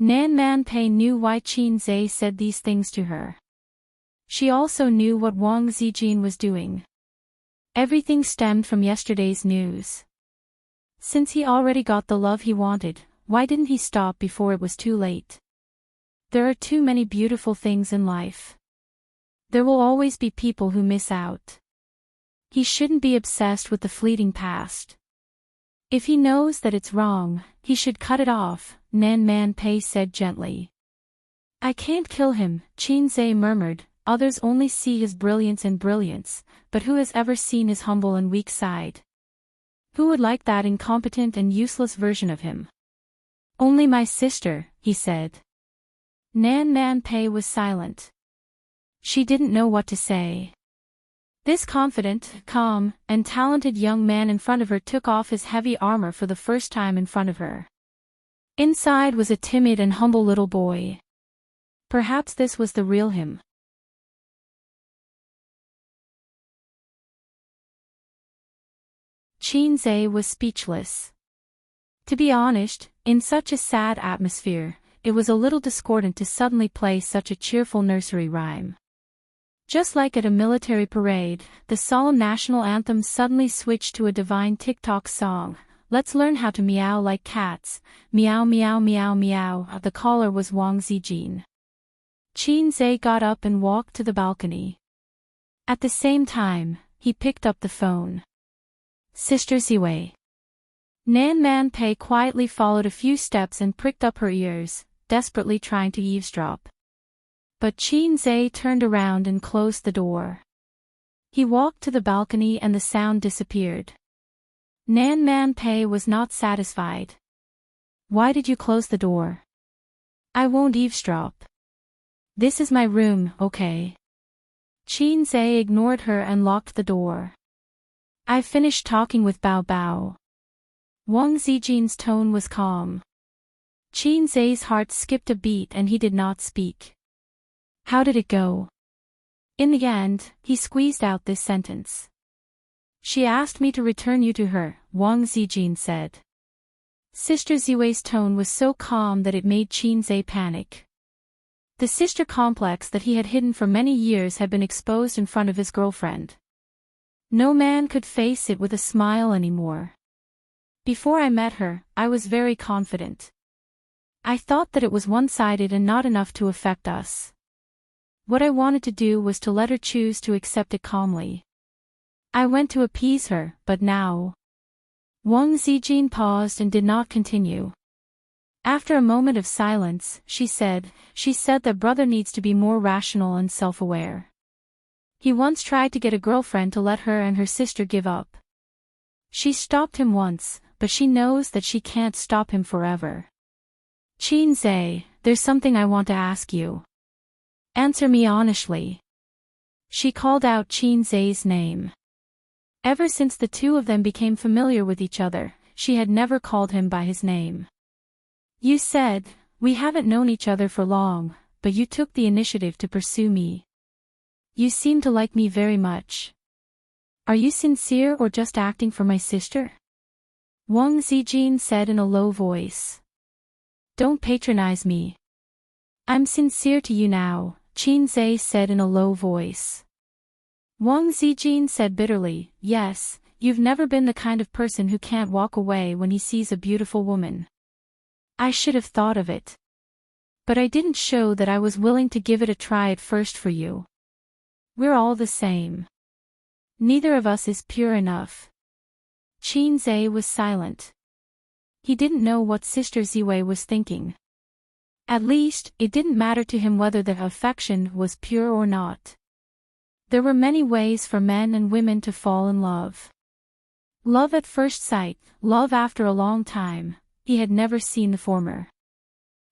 Speaker 1: Nan Man Pei knew why Qin Zhe said these things to her. She also knew what Wang Zijin was doing. Everything stemmed from yesterday's news. Since he already got the love he wanted, why didn't he stop before it was too late? There are too many beautiful things in life. There will always be people who miss out. He shouldn't be obsessed with the fleeting past. If he knows that it's wrong, he should cut it off, Nan Man Pei said gently. I can't kill him, Qin Zhe murmured. Others only see his brilliance and brilliance, but who has ever seen his humble and weak side? Who would like that incompetent and useless version of him? Only my sister, he said. Nan Man Pei was silent. She didn't know what to say. This confident, calm, and talented young man in front of her took off his heavy armor for the first time in front of her. Inside was a timid and humble little boy. Perhaps this was the real him. Qinze was speechless. To be honest, in such a sad atmosphere, it was a little discordant to suddenly play such a cheerful nursery rhyme. Just like at a military parade, the solemn national anthem suddenly switched to a divine TikTok song. Let's learn how to meow like cats. Meow meow meow meow. The caller was Wang Zijin. Qinze got up and walked to the balcony. At the same time, he picked up the phone. Sister Ziwei. Nan Man Pei quietly followed a few steps and pricked up her ears, desperately trying to eavesdrop. But Qinze turned around and closed the door. He walked to the balcony and the sound disappeared. Nan Man Pei was not satisfied. Why did you close the door? I won't eavesdrop. This is my room, okay? Qinze ignored her and locked the door. I finished talking with Bao Bao. Wang Zijin's tone was calm. Qinze's heart skipped a beat and he did not speak. How did it go? In the end, he squeezed out this sentence. She asked me to return you to her, Wang Zijin said. Sister Ziwei's tone was so calm that it made Qinze panic. The sister complex that he had hidden for many years had been exposed in front of his girlfriend. No man could face it with a smile anymore. Before I met her, I was very confident. I thought that it was one-sided and not enough to affect us. What I wanted to do was to let her choose to accept it calmly. I went to appease her, but now... Wang Zijin paused and did not continue. After a moment of silence, she said that brother needs to be more rational and self-aware. He once tried to get a girlfriend to let her and her sister give up. She stopped him once, but she knows that she can't stop him forever. Qinze, there's something I want to ask you. Answer me honestly. She called out Qinze's name. Ever since the two of them became familiar with each other, she had never called him by his name. You said, we haven't known each other for long, but you took the initiative to pursue me. You seem to like me very much. Are you sincere or just acting for my sister? Wang Zijin said in a low voice. Don't patronize me. I'm sincere to you now, Qinze said in a low voice. Wang Zijin said bitterly, yes, you've never been the kind of person who can't walk away when he sees a beautiful woman. I should have thought of it. But I didn't show that I was willing to give it a try at first for you. We're all the same. Neither of us is pure enough. Qinze was silent. He didn't know what Sister Ziwei was thinking. At least, it didn't matter to him whether the affection was pure or not. There were many ways for men and women to fall in love. Love at first sight, love after a long time, he had never seen the former.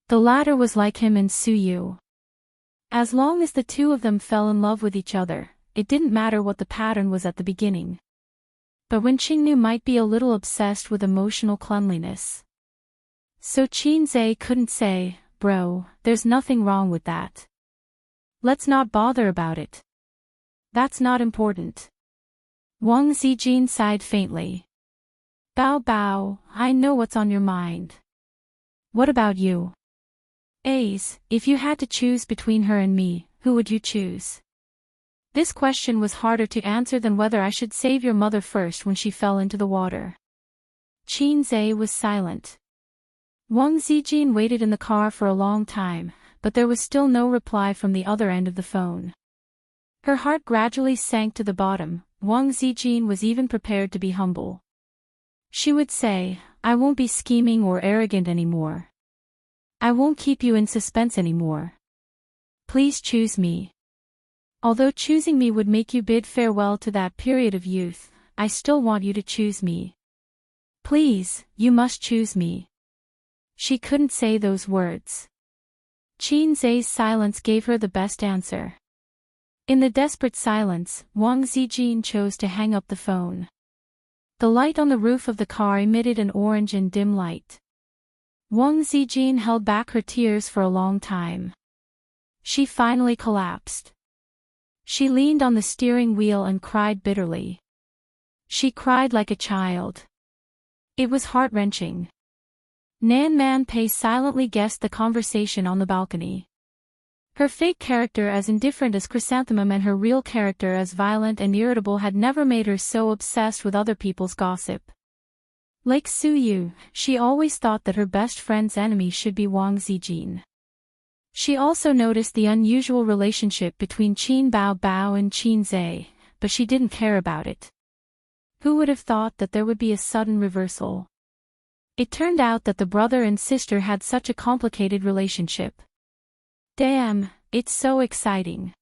Speaker 1: The latter was like him and Suyu. As long as the two of them fell in love with each other, it didn't matter what the pattern was at the beginning. But when Qingnu might be a little obsessed with emotional cleanliness. So Qinze couldn't say, bro, there's nothing wrong with that. Let's not bother about it. That's not important. Wang Zijin sighed faintly. Bao Bao, I know what's on your mind. What about you? Ace, if you had to choose between her and me, who would you choose? This question was harder to answer than whether I should save your mother first when she fell into the water. Qinze was silent. Wang Zijin waited in the car for a long time, but there was still no reply from the other end of the phone. Her heart gradually sank to the bottom. Wang Zijin was even prepared to be humble. She would say, I won't be scheming or arrogant anymore. I won't keep you in suspense anymore. Please choose me. Although choosing me would make you bid farewell to that period of youth, I still want you to choose me. Please, you must choose me. She couldn't say those words. Qinze's silence gave her the best answer. In the desperate silence, Wang Zijin chose to hang up the phone. The light on the roof of the car emitted an orange and dim light. Wang Zijin held back her tears for a long time. She finally collapsed. She leaned on the steering wheel and cried bitterly. She cried like a child. It was heart-wrenching. Nan Man Pei silently guessed the conversation on the balcony. Her fake character as indifferent as Chrysanthemum and her real character as violent and irritable had never made her so obsessed with other people's gossip. Like Su Yu, she always thought that her best friend's enemy should be Wang Zijin. She also noticed the unusual relationship between Qin Bao Bao and Qin Zhe, but she didn't care about it. Who would have thought that there would be a sudden reversal? It turned out that the brother and sister had such a complicated relationship. Damn, it's so exciting.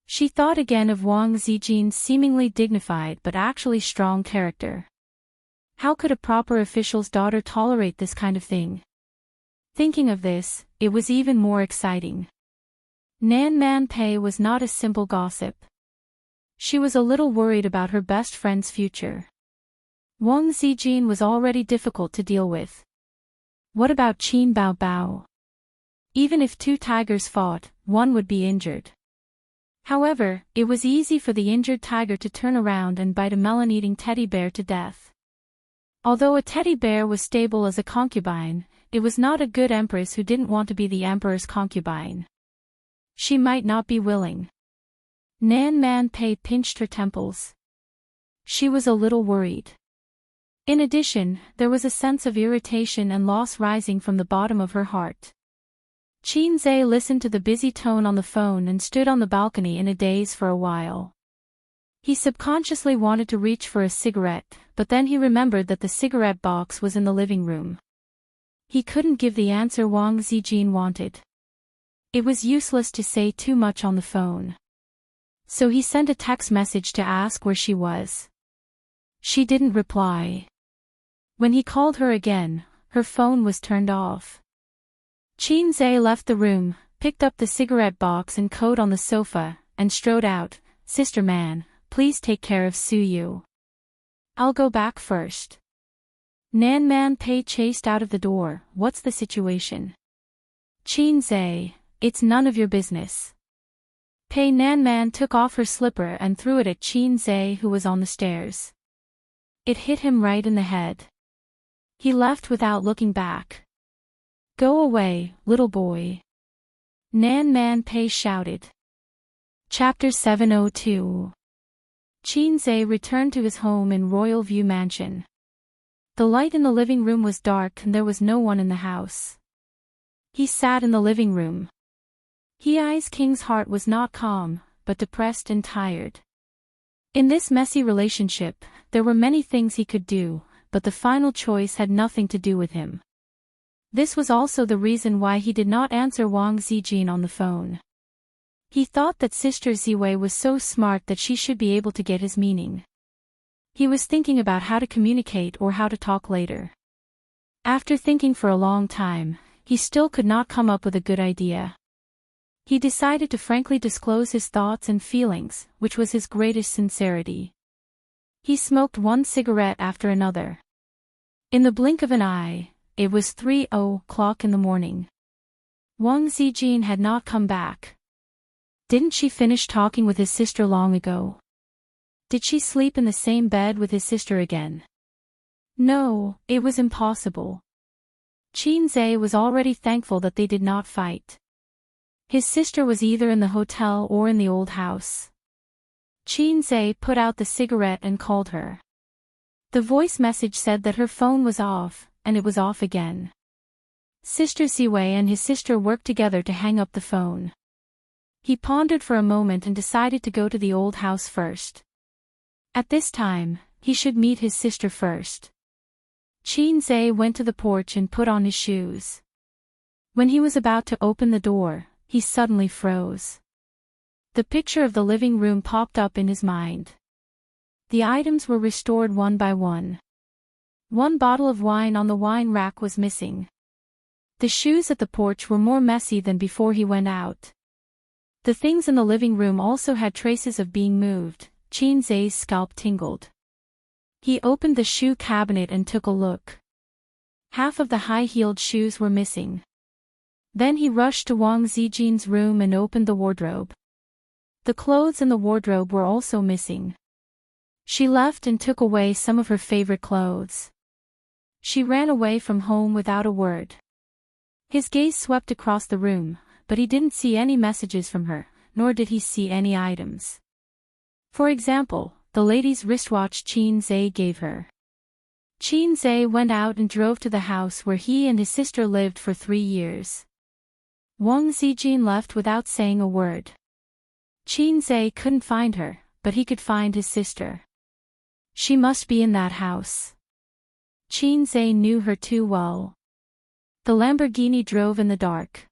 Speaker 1: She thought again of Wang Zijin's seemingly dignified but actually strong character. How could a proper official's daughter tolerate this kind of thing? Thinking of this, it was even more exciting. Nan Man Pei was not a simple gossip. She was a little worried about her best friend's future. Wang Zijin was already difficult to deal with. What about Qin Bao Bao? Even if two tigers fought, one would be injured. However, it was easy for the injured tiger to turn around and bite a melon-eating teddy bear to death. Although a teddy bear was stable as a concubine, it was not a good empress who didn't want to be the emperor's concubine. She might not be willing. Nan Man Pei pinched her temples. She was a little worried. In addition, there was a sense of irritation and loss rising from the bottom of her heart. Qin Zhe listened to the busy tone on the phone and stood on the balcony in a daze for a while. He subconsciously wanted to reach for a cigarette, but then he remembered that the cigarette box was in the living room. He couldn't give the answer Wang Zijin wanted. It was useless to say too much on the phone. So he sent a text message to ask where she was. She didn't reply. When he called her again, her phone was turned off. Qin Zhe left the room, picked up the cigarette box and coat on the sofa, and strode out. "Sister Man, please take care of Su Yu. I'll go back first." Nan Man Pei chased out of the door. "What's the situation?" "Qin Zhe, it's none of your business." Pei Nan Man took off her slipper and threw it at Qin Zhe, who was on the stairs. It hit him right in the head. He left without looking back. "Go away, little boy," Nan Man Pei shouted. Chapter 702. Qin Zhe returned to his home in Royal View Mansion. The light in the living room was dark and there was no one in the house. He sat in the living room. Hei's king's heart was not calm, but depressed and tired. In this messy relationship, there were many things he could do, but the final choice had nothing to do with him. This was also the reason why he did not answer Wang Zijin on the phone. He thought that Sister Ziwei was so smart that she should be able to get his meaning. He was thinking about how to communicate or how to talk later. After thinking for a long time, he still could not come up with a good idea. He decided to frankly disclose his thoughts and feelings, which was his greatest sincerity. He smoked one cigarette after another. In the blink of an eye, it was 3:00 in the morning. Wang Zijin had not come back. Didn't she finish talking with his sister long ago? Did she sleep in the same bed with his sister again? No, it was impossible. Qin Zhe was already thankful that they did not fight. His sister was either in the hotel or in the old house. Qin Zhe put out the cigarette and called her. The voice message said that her phone was off, and it was off again. Sister Ziwei and his sister worked together to hang up the phone. He pondered for a moment and decided to go to the old house first. At this time, he should meet his sister first. Qin Zhe went to the porch and put on his shoes. When he was about to open the door, he suddenly froze. The picture of the living room popped up in his mind. The items were restored one by one. One bottle of wine on the wine rack was missing. The shoes at the porch were more messy than before he went out. The things in the living room also had traces of being moved. Qin Zhe's scalp tingled. He opened the shoe cabinet and took a look. Half of the high-heeled shoes were missing. Then he rushed to Wang Zijin's room and opened the wardrobe. The clothes in the wardrobe were also missing. She left and took away some of her favorite clothes. She ran away from home without a word. His gaze swept across the room, but he didn't see any messages from her, nor did he see any items. For example, the lady's wristwatch Qin Zhe gave her. Qin Zhe went out and drove to the house where he and his sister lived for 3 years. Wang Zijin left without saying a word. Qin Zhe couldn't find her, but he could find his sister. She must be in that house. Qin Zhe knew her too well. The Lamborghini drove in the dark.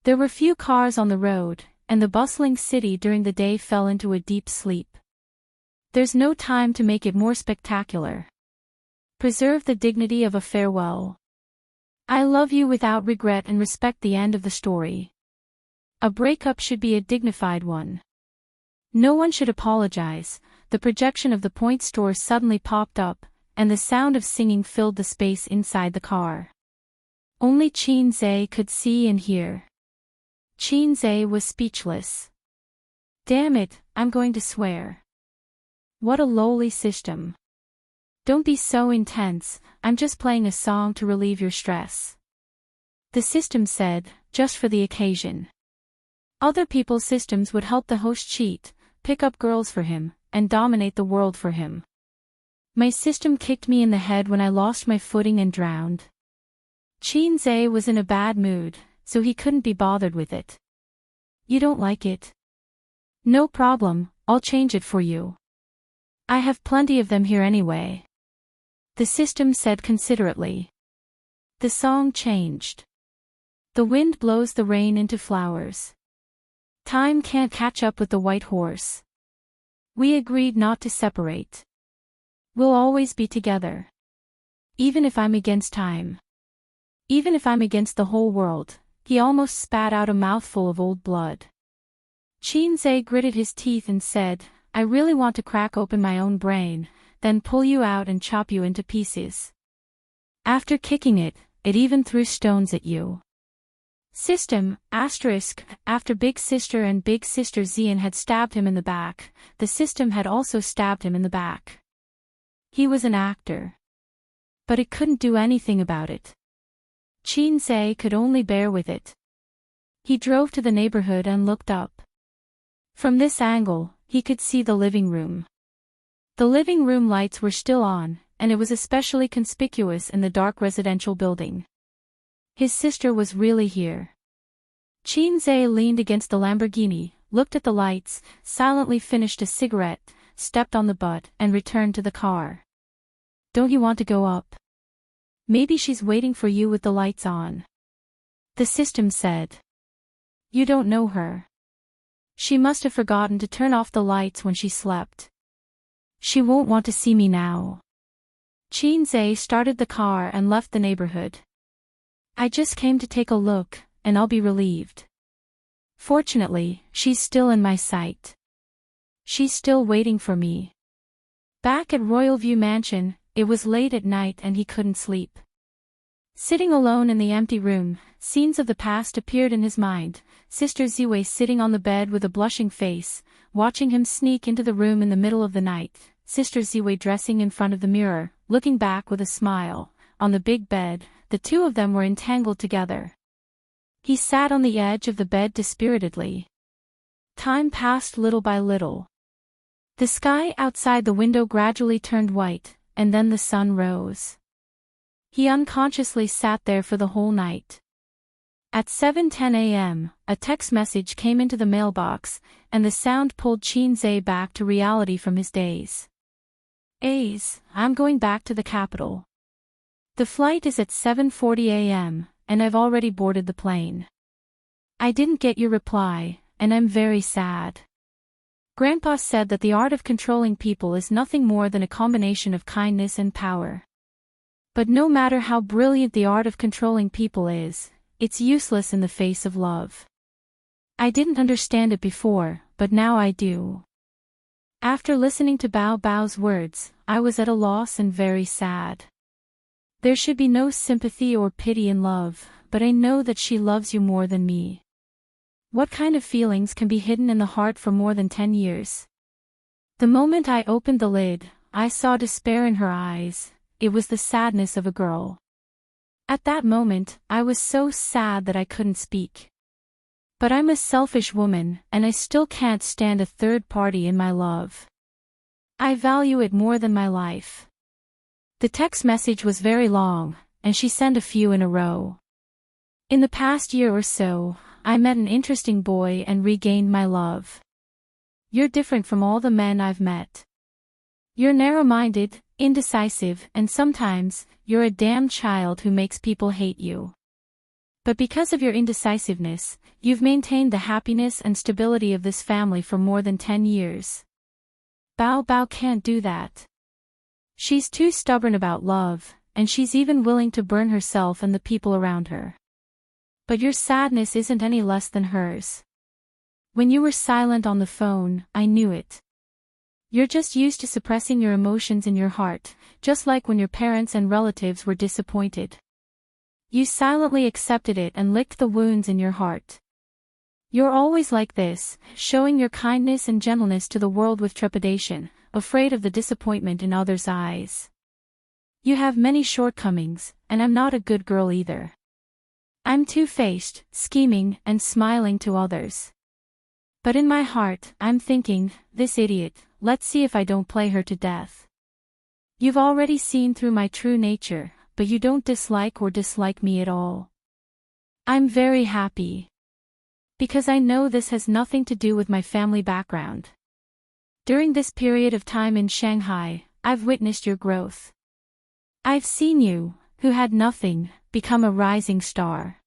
Speaker 1: There were few cars on the road, and the bustling city during the day fell into a deep sleep. There's no time to make it more spectacular. Preserve the dignity of a farewell. I love you without regret and respect the end of the story. A breakup should be a dignified one. No one should apologize. The projection of the point store suddenly popped up, and the sound of singing filled the space inside the car. Only Qin Zhe could see and hear. Qin Zhe was speechless. Damn it, I'm going to swear. What a lowly system. Don't be so intense, I'm just playing a song to relieve your stress. The system said, just for the occasion. Other people's systems would help the host cheat, pick up girls for him, and dominate the world for him. My system kicked me in the head when I lost my footing and drowned. Qin Zhe was in a bad mood, so he couldn't be bothered with it. You don't like it? No problem, I'll change it for you. I have plenty of them here anyway. The system said considerately. The song changed. The wind blows the rain into flowers. Time can't catch up with the white horse. We agreed not to separate. We'll always be together. Even if I'm against time. Even if I'm against the whole world. He almost spat out a mouthful of old blood. Qin Zhe gritted his teeth and said, I really want to crack open my own brain, then pull you out and chop you into pieces. After kicking it, it even threw stones at you. System, asterisk, after Big Sister and Big Sister Xian had stabbed him in the back, the system had also stabbed him in the back. He was an actor. But it couldn't do anything about it. Qin Zhe could only bear with it. He drove to the neighborhood and looked up. From this angle, he could see the living room. The living room lights were still on, and it was especially conspicuous in the dark residential building. His sister was really here. Qin Zhe leaned against the Lamborghini, looked at the lights, silently finished a cigarette, stepped on the butt, and returned to the car. Don't you want to go up? Maybe she's waiting for you with the lights on. The system said. You don't know her. She must have forgotten to turn off the lights when she slept. She won't want to see me now. Qin Zhe started the car and left the neighborhood. I just came to take a look, and I'll be relieved. Fortunately, she's still in my sight. She's still waiting for me. Back at Royal View Mansion, it was late at night and he couldn't sleep. Sitting alone in the empty room, scenes of the past appeared in his mind, Sister Ziwei sitting on the bed with a blushing face, watching him sneak into the room in the middle of the night, Sister Ziwei dressing in front of the mirror, looking back with a smile. On the big bed, the two of them were entangled together. He sat on the edge of the bed dispiritedly. Time passed little by little. The sky outside the window gradually turned white, and then the sun rose. He unconsciously sat there for the whole night. At 7:10 a.m., a text message came into the mailbox, and the sound pulled Qin Zhe back to reality from his daze. I'm going back to the capital. The flight is at 7:40 a.m., and I've already boarded the plane. I didn't get your reply, and I'm very sad. Grandpa said that the art of controlling people is nothing more than a combination of kindness and power. But no matter how brilliant the art of controlling people is, it's useless in the face of love. I didn't understand it before, but now I do. After listening to Bao Bao's words, I was at a loss and very sad. There should be no sympathy or pity in love, but I know that she loves you more than me. What kind of feelings can be hidden in the heart for more than 10 years? The moment I opened the lid, I saw despair in her eyes. It was the sadness of a girl. At that moment, I was so sad that I couldn't speak. But I'm a selfish woman, and I still can't stand a third party in my love. I value it more than my life. The text message was very long, and she sent a few in a row. In the past year or so, I met an interesting boy and regained my love. You're different from all the men I've met. You're narrow-minded, indecisive, and sometimes, you're a damn child who makes people hate you. But because of your indecisiveness, you've maintained the happiness and stability of this family for more than 10 years. Bao Bao can't do that. She's too stubborn about love, and she's even willing to burn herself and the people around her. But your sadness isn't any less than hers. When you were silent on the phone, I knew it. You're just used to suppressing your emotions in your heart, just like when your parents and relatives were disappointed. You silently accepted it and licked the wounds in your heart. You're always like this, showing your kindness and gentleness to the world with trepidation, afraid of the disappointment in others' eyes. You have many shortcomings, and I'm not a good girl either. I'm two-faced, scheming, and smiling to others. But in my heart, I'm thinking, this idiot, let's see if I don't play her to death. You've already seen through my true nature, but you don't dislike me at all. I'm very happy. Because I know this has nothing to do with my family background. During this period of time in Shanghai, I've witnessed your growth. I've seen you, who had nothing, become a rising star.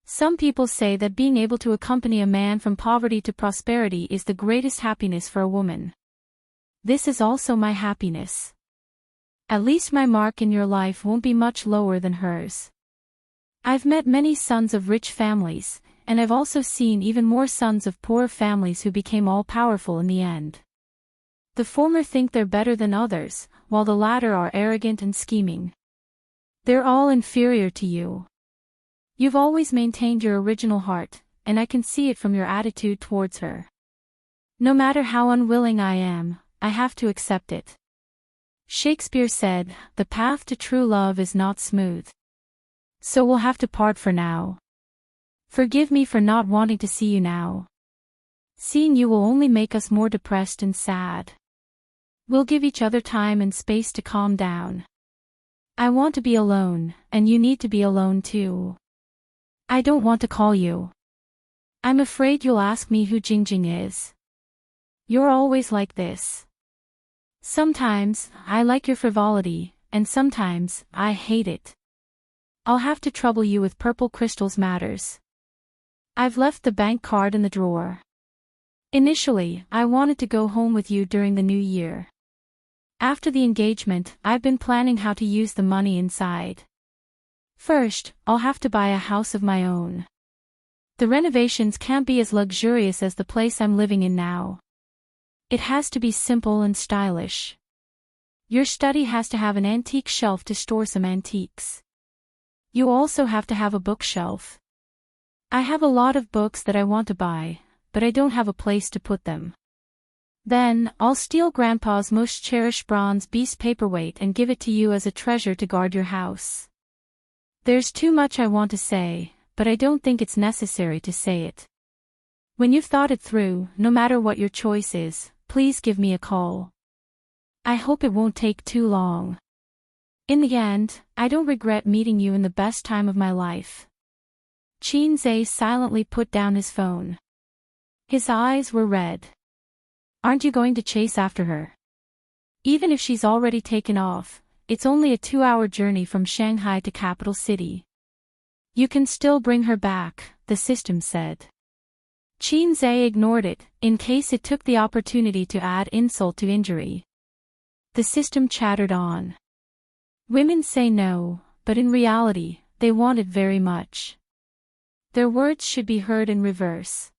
Speaker 1: Some people say that being able to accompany a man from poverty to prosperity is the greatest happiness for a woman. This is also my happiness. At least my mark in your life won't be much lower than hers. I've met many sons of rich families, and I've also seen even more sons of poor families who became all-powerful in the end. The former think they're better than others, while the latter are arrogant and scheming. They're all inferior to you. You've always maintained your original heart, and I can see it from your attitude towards her. No matter how unwilling I am, I have to accept it. Shakespeare said, "The path to true love is not smooth. So we'll have to part for now. Forgive me for not wanting to see you now. Seeing you will only make us more depressed and sad. We'll give each other time and space to calm down. I want to be alone, and you need to be alone too. I don't want to call you. I'm afraid you'll ask me who Jingjing is. You're always like this. Sometimes, I like your frivolity, and sometimes, I hate it. I'll have to trouble you with purple crystals matters. I've left the bank card in the drawer. Initially, I wanted to go home with you during the new year. After the engagement, I've been planning how to use the money inside. First, I'll have to buy a house of my own. The renovations can't be as luxurious as the place I'm living in now. It has to be simple and stylish. Your study has to have an antique shelf to store some antiques. You also have to have a bookshelf. I have a lot of books that I want to buy, but I don't have a place to put them. Then, I'll steal Grandpa's most cherished bronze beast paperweight and give it to you as a treasure to guard your house. There's too much I want to say, but I don't think it's necessary to say it. When you've thought it through, no matter what your choice is, please give me a call. I hope it won't take too long. In the end, I don't regret meeting you in the best time of my life. Qin Zhe silently put down his phone. His eyes were red. Aren't you going to chase after her? Even if she's already taken off, it's only a 2-hour journey from Shanghai to capital city. You can still bring her back, the system said. Qin Zhe ignored it, in case it took the opportunity to add insult to injury. The system chattered on. Women say no, but in reality, they want it very much. Their words should be heard in reverse.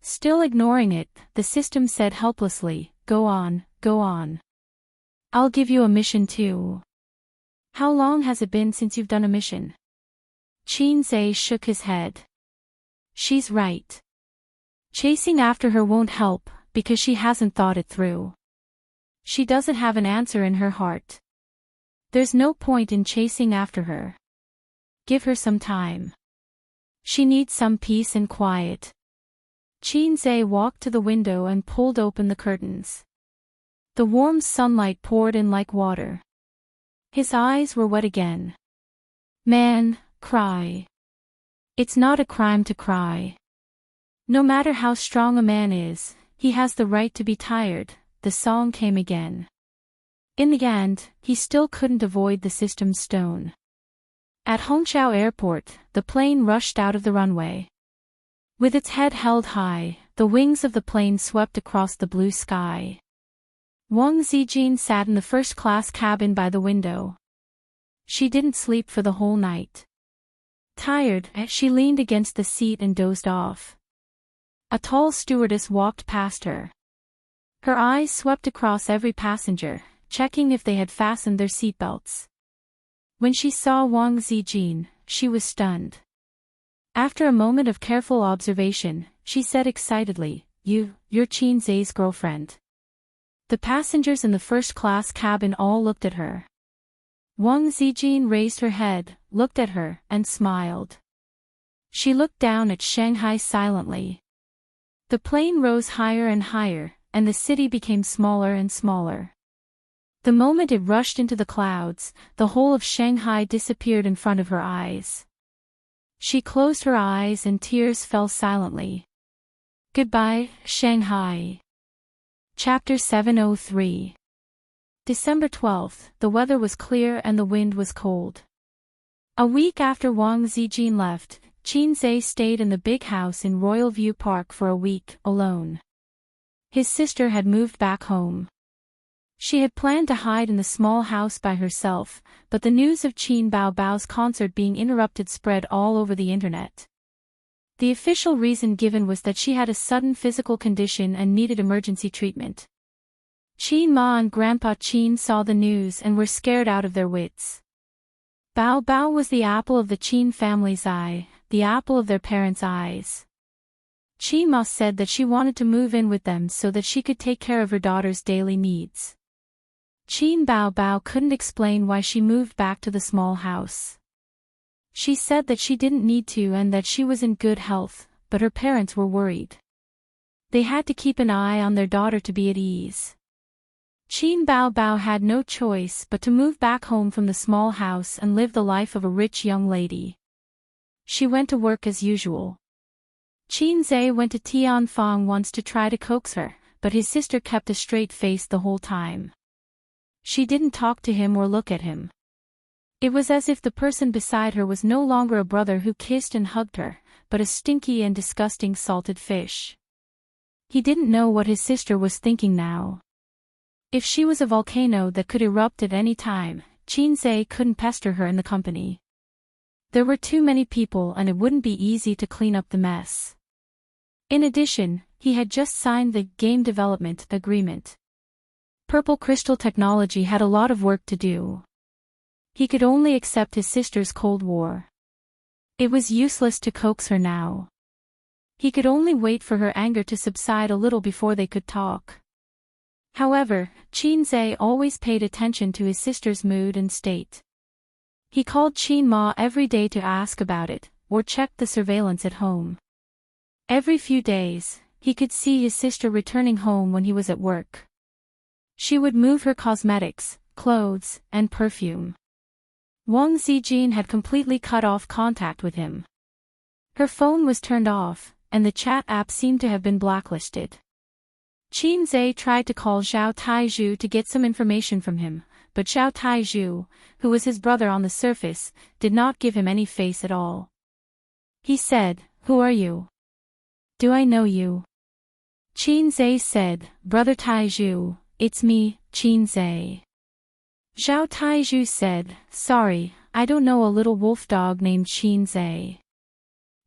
Speaker 1: Still ignoring it, the system said helplessly, go on, go on. I'll give you a mission too. How long has it been since you've done a mission? Qin Zhe shook his head. She's right. Chasing after her won't help, because she hasn't thought it through. She doesn't have an answer in her heart. There's no point in chasing after her. Give her some time. She needs some peace and quiet. Qin Zhe walked to the window and pulled open the curtains. The warm sunlight poured in like water. His eyes were wet again. Man, cry. It's not a crime to cry. No matter how strong a man is, he has the right to be tired, the song came again. In the end, he still couldn't avoid the system's stone. At Hongqiao Airport, the plane rushed out of the runway. With its head held high, the wings of the plane swept across the blue sky. Wang Zijin sat in the first-class cabin by the window. She didn't sleep for the whole night. Tired, she leaned against the seat and dozed off. A tall stewardess walked past her. Her eyes swept across every passenger, checking if they had fastened their seatbelts. When she saw Wang Zijin, she was stunned. After a moment of careful observation, she said excitedly, You're Qin Zhe's girlfriend. The passengers in the first-class cabin all looked at her. Wang Zijin raised her head, looked at her, and smiled. She looked down at Shanghai silently. The plane rose higher and higher, and the city became smaller and smaller. The moment it rushed into the clouds, the whole of Shanghai disappeared in front of her eyes. She closed her eyes and tears fell silently. Goodbye, Shanghai. Chapter 703. December 12th, the weather was clear and the wind was cold. A week after Wang Zijin left, Qin Zhe stayed in the big house in Royal View Park for a week, alone. His sister had moved back home. She had planned to hide in the small house by herself, but the news of Qin Baobao's concert being interrupted spread all over the internet. The official reason given was that she had a sudden physical condition and needed emergency treatment. Qin Ma and Grandpa Qin saw the news and were scared out of their wits. Bao Bao was the apple of the Qin family's eye, the apple of their parents' eyes. Qin Ma said that she wanted to move in with them so that she could take care of her daughter's daily needs. Qin Bao Bao couldn't explain why she moved back to the small house. She said that she didn't need to and that she was in good health, but her parents were worried. They had to keep an eye on their daughter to be at ease. Qin Bao Bao had no choice but to move back home from the small house and live the life of a rich young lady. She went to work as usual. Qin Zhe went to Tianfang once to try to coax her, but his sister kept a straight face the whole time. She didn't talk to him or look at him. It was as if the person beside her was no longer a brother who kissed and hugged her, but a stinky and disgusting salted fish. He didn't know what his sister was thinking now. If she was a volcano that could erupt at any time, Qin Zhe couldn't pester her in the company. There were too many people and it wouldn't be easy to clean up the mess. In addition, he had just signed the game development agreement. Purple Crystal Technology had a lot of work to do. He could only accept his sister's Cold War. It was useless to coax her now. He could only wait for her anger to subside a little before they could talk. However, Qin Zhe always paid attention to his sister's mood and state. He called Qin Ma every day to ask about it, or checked the surveillance at home. Every few days, he could see his sister returning home when he was at work. She would move her cosmetics, clothes, and perfume. Wang Zijin had completely cut off contact with him. Her phone was turned off, and the chat app seemed to have been blacklisted. Qin Zhe tried to call Zhao Taizhu to get some information from him, but Zhao Taizhu, who was his brother on the surface, did not give him any face at all. He said, "Who are you? Do I know you?" Qin Zhe said, "Brother Taizhu, it's me, Qin Zhe." Zhao Taizhu said, "Sorry, I don't know a little wolf dog named Qin Zhe."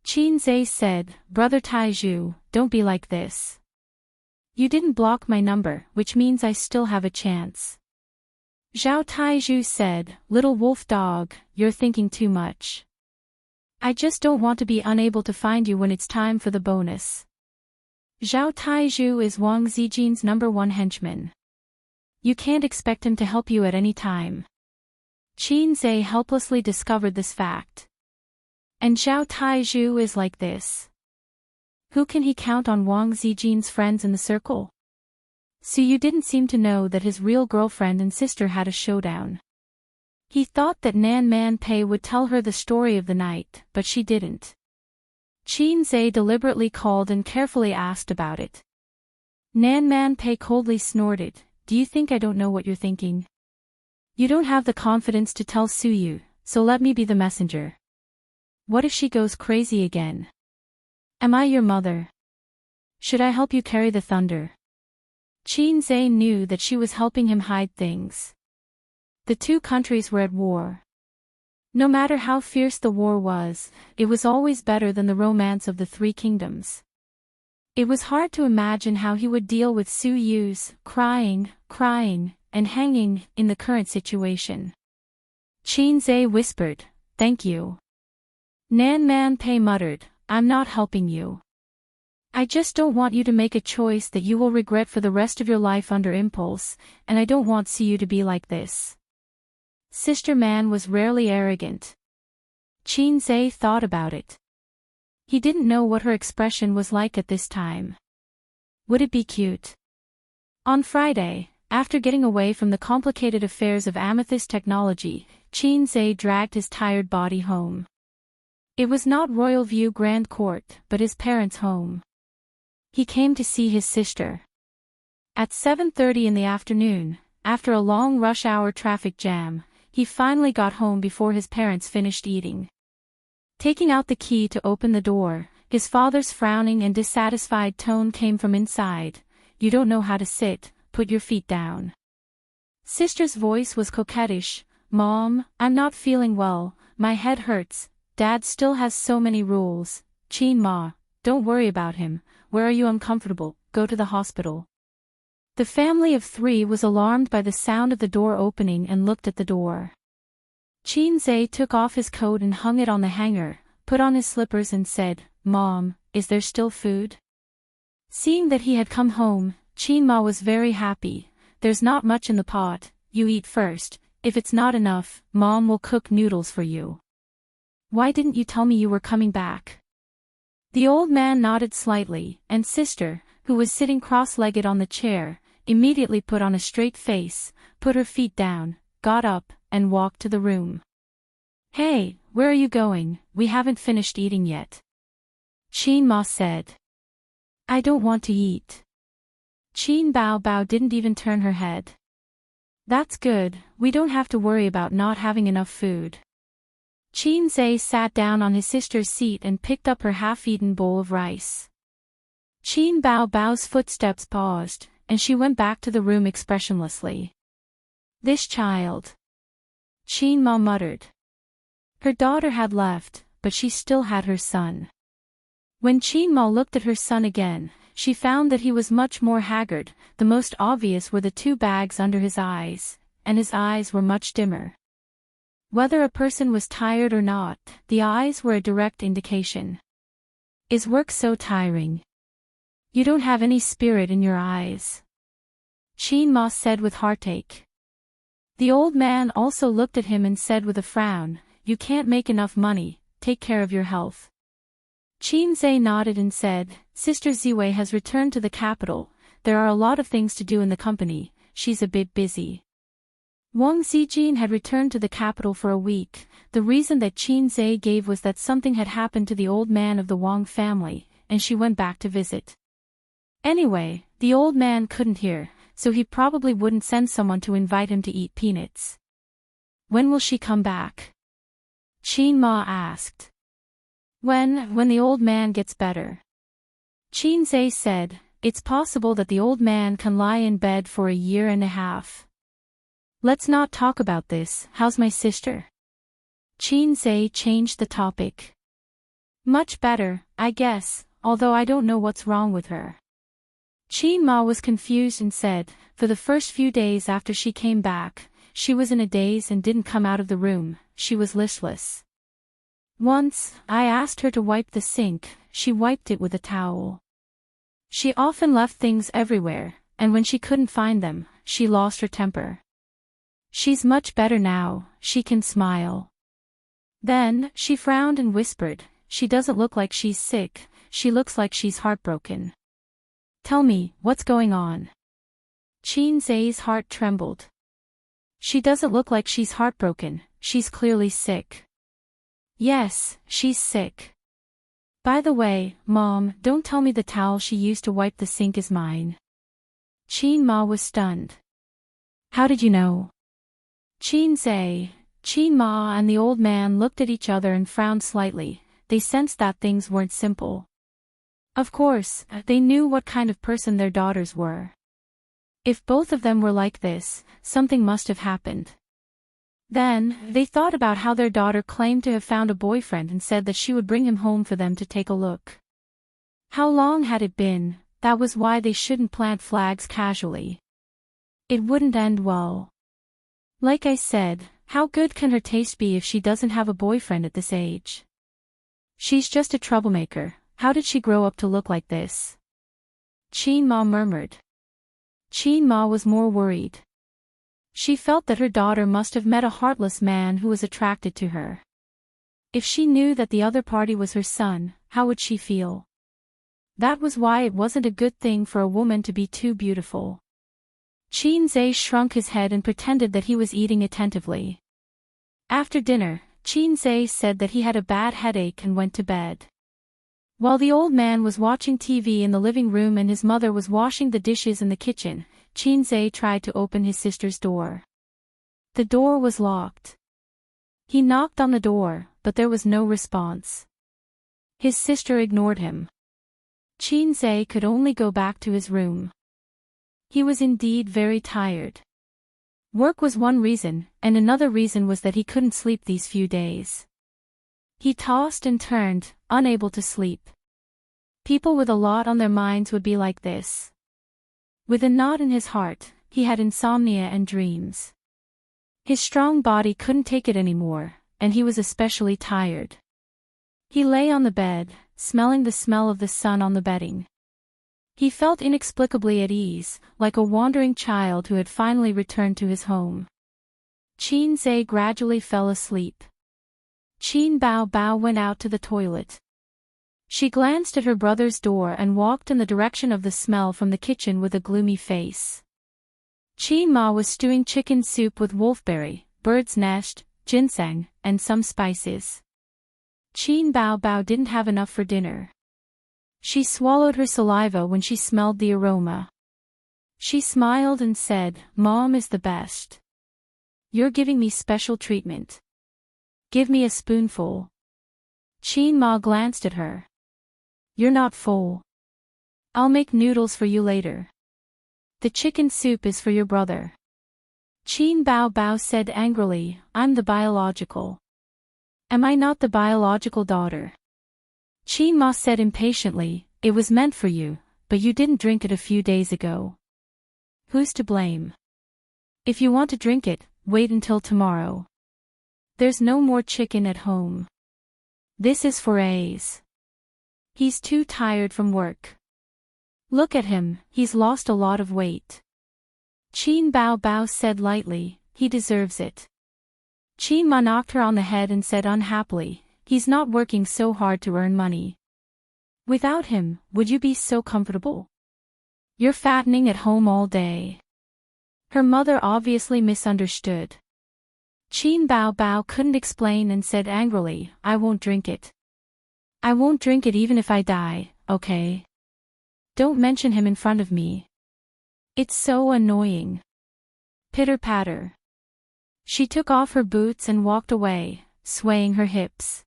Speaker 1: Qin Zhe said, "Brother Taizhu, don't be like this. You didn't block my number, which means I still have a chance." Zhao Taizhu said, "Little wolf dog, you're thinking too much. I just don't want to be unable to find you when it's time for the bonus." Zhao Taizhu is Wang Zijin's #1 henchman. You can't expect him to help you at any time. Qin Zhe helplessly discovered this fact. And Zhao Taizhu is like this. Who can he count on Wang Zijin's friends in the circle? So you didn't seem to know that his real girlfriend and sister had a showdown. He thought that Nan Man Pei would tell her the story of the night, but she didn't. Qin Zhe deliberately called and carefully asked about it. Nan Man Pei coldly snorted, "Do you think I don't know what you're thinking? You don't have the confidence to tell Suyu, so let me be the messenger. What if she goes crazy again? Am I your mother? Should I help you carry the thunder?" Qin Zhe knew that she was helping him hide things. The two countries were at war. No matter how fierce the war was, it was always better than the romance of the Three Kingdoms. It was hard to imagine how he would deal with Su Yu's crying, and hanging in the current situation. Qin Zhe whispered, "Thank you." Nan Man Pei muttered, "I'm not helping you. I just don't want you to make a choice that you will regret for the rest of your life under impulse, and I don't want Siyu to be like this." Sister Man was rarely arrogant. Qin Zhe thought about it. He didn't know what her expression was like at this time. Would it be cute? On Friday, after getting away from the complicated affairs of Amethyst technology, Qin Zhe dragged his tired body home. It was not Royal View Grand Court, but his parents' home. He came to see his sister. At 7:30 in the afternoon, after a long rush-hour traffic jam, he finally got home before his parents finished eating. Taking out the key to open the door, his father's frowning and dissatisfied tone came from inside. "You don't know how to sit, put your feet down." Sister's voice was coquettish. "Mom, I'm not feeling well, my head hurts, Dad still has so many rules." "Qin Ma, don't worry about him. Where are you uncomfortable? Go to the hospital." The family of three was alarmed by the sound of the door opening and looked at the door. Qin Zhe took off his coat and hung it on the hanger, put on his slippers and said, "Mom, is there still food?" Seeing that he had come home, Qin Ma was very happy. "There's not much in the pot, you eat first. If it's not enough, Mom will cook noodles for you." "Why didn't you tell me you were coming back?" The old man nodded slightly, and sister, who was sitting cross-legged on the chair, immediately put on a straight face, put her feet down, got up, and walked to the room. "Hey, where are you going? We haven't finished eating yet." Qin Ma said. "I don't want to eat." Qin Bao Bao didn't even turn her head. "That's good, we don't have to worry about not having enough food." Qin Zhe sat down on his sister's seat and picked up her half-eaten bowl of rice. Qin Bao Bao's footsteps paused, and she went back to the room expressionlessly. "This child," Qin Ma muttered. Her daughter had left, but she still had her son. When Qin Ma looked at her son again, she found that he was much more haggard. The most obvious were the two bags under his eyes, and his eyes were much dimmer. Whether a person was tired or not, the eyes were a direct indication. "Is work so tiring? You don't have any spirit in your eyes," Qin Ma said with heartache. The old man also looked at him and said with a frown, "You can't make enough money, take care of your health." Qin Zhe nodded and said, "Sister Ziwei has returned to the capital. There are a lot of things to do in the company, she's a bit busy." Wang Zijin had returned to the capital for a week. The reason that Qin Zhe gave was that something had happened to the old man of the Wang family, and she went back to visit. Anyway, the old man couldn't hear, so he probably wouldn't send someone to invite him to eat peanuts. "When will she come back?" Qin Ma asked. When the old man gets better." Qin Zhe said, "It's possible that the old man can lie in bed for a year and a half. Let's not talk about this. How's my sister?" Qin Zhe changed the topic. "Much better, I guess, although I don't know what's wrong with her." Qin Ma was confused and said, "For the first few days after she came back, she was in a daze and didn't come out of the room. She was listless. Once, I asked her to wipe the sink. She wiped it with a towel. She often left things everywhere, and when she couldn't find them, she lost her temper. She's much better now, she can smile. Then, she frowned and whispered, she doesn't look like she's sick, she looks like she's heartbroken. Tell me, what's going on? Qin Zai's heart trembled. She doesn't look like she's heartbroken, she's clearly sick. Yes, she's sick. By the way, Mom, don't tell me the towel she used to wipe the sink is mine. Qin Ma was stunned. How did you know? Qin Zai, Qin Ma and the old man looked at each other and frowned slightly. They sensed that things weren't simple. Of course, they knew what kind of person their daughters were. If both of them were like this, something must have happened. Then, they thought about how their daughter claimed to have found a boyfriend and said that she would bring him home for them to take a look. How long had it been? That was why they shouldn't plant flags casually. It wouldn't end well. Like I said, how good can her taste be if she doesn't have a boyfriend at this age? She's just a troublemaker. How did she grow up to look like this? Qin Ma murmured. Qin Ma was more worried. She felt that her daughter must have met a heartless man who was attracted to her. If she knew that the other party was her son, how would she feel? That was why it wasn't a good thing for a woman to be too beautiful. Qin Zai shrunk his head and pretended that he was eating attentively. After dinner, Qin Zai said that he had a bad headache and went to bed. While the old man was watching TV in the living room and his mother was washing the dishes in the kitchen, Qin Zai tried to open his sister's door. The door was locked. He knocked on the door, but there was no response. His sister ignored him. Qin Zai could only go back to his room. He was indeed very tired. Work was one reason, and another reason was that he couldn't sleep these few days. He tossed and turned, unable to sleep. People with a lot on their minds would be like this. With a knot in his heart, he had insomnia and dreams. His strong body couldn't take it anymore, and he was especially tired. He lay on the bed, smelling the smell of the sun on the bedding. He felt inexplicably at ease, like a wandering child who had finally returned to his home. Qin Zai gradually fell asleep. Qin Bao Bao went out to the toilet. She glanced at her brother's door and walked in the direction of the smell from the kitchen with a gloomy face. Qin Ma was stewing chicken soup with wolfberry, bird's nest, ginseng, and some spices. Qin Bao Bao didn't have enough for dinner. She swallowed her saliva when she smelled the aroma. She smiled and said, "Mom is the best. You're giving me special treatment. Give me a spoonful." Qin Ma glanced at her. "You're not full. I'll make noodles for you later. The chicken soup is for your brother." Qin Bao Bao said angrily, "I'm the biological. Am I not the biological daughter?" Qin Ma said impatiently, "It was meant for you, but you didn't drink it a few days ago. Who's to blame? If you want to drink it, wait until tomorrow. There's no more chicken at home. This is for Ace. He's too tired from work. Look at him, he's lost a lot of weight." Qin Bao Bao said lightly, "He deserves it." Qin Ma knocked her on the head and said unhappily, "He's not working so hard to earn money. Without him, would you be so comfortable? You're fattening at home all day." Her mother obviously misunderstood. Qin Bao Bao couldn't explain and said angrily, "I won't drink it. I won't drink it even if I die, okay? Don't mention him in front of me. It's so annoying." Pitter-patter. She took off her boots and walked away, swaying her hips.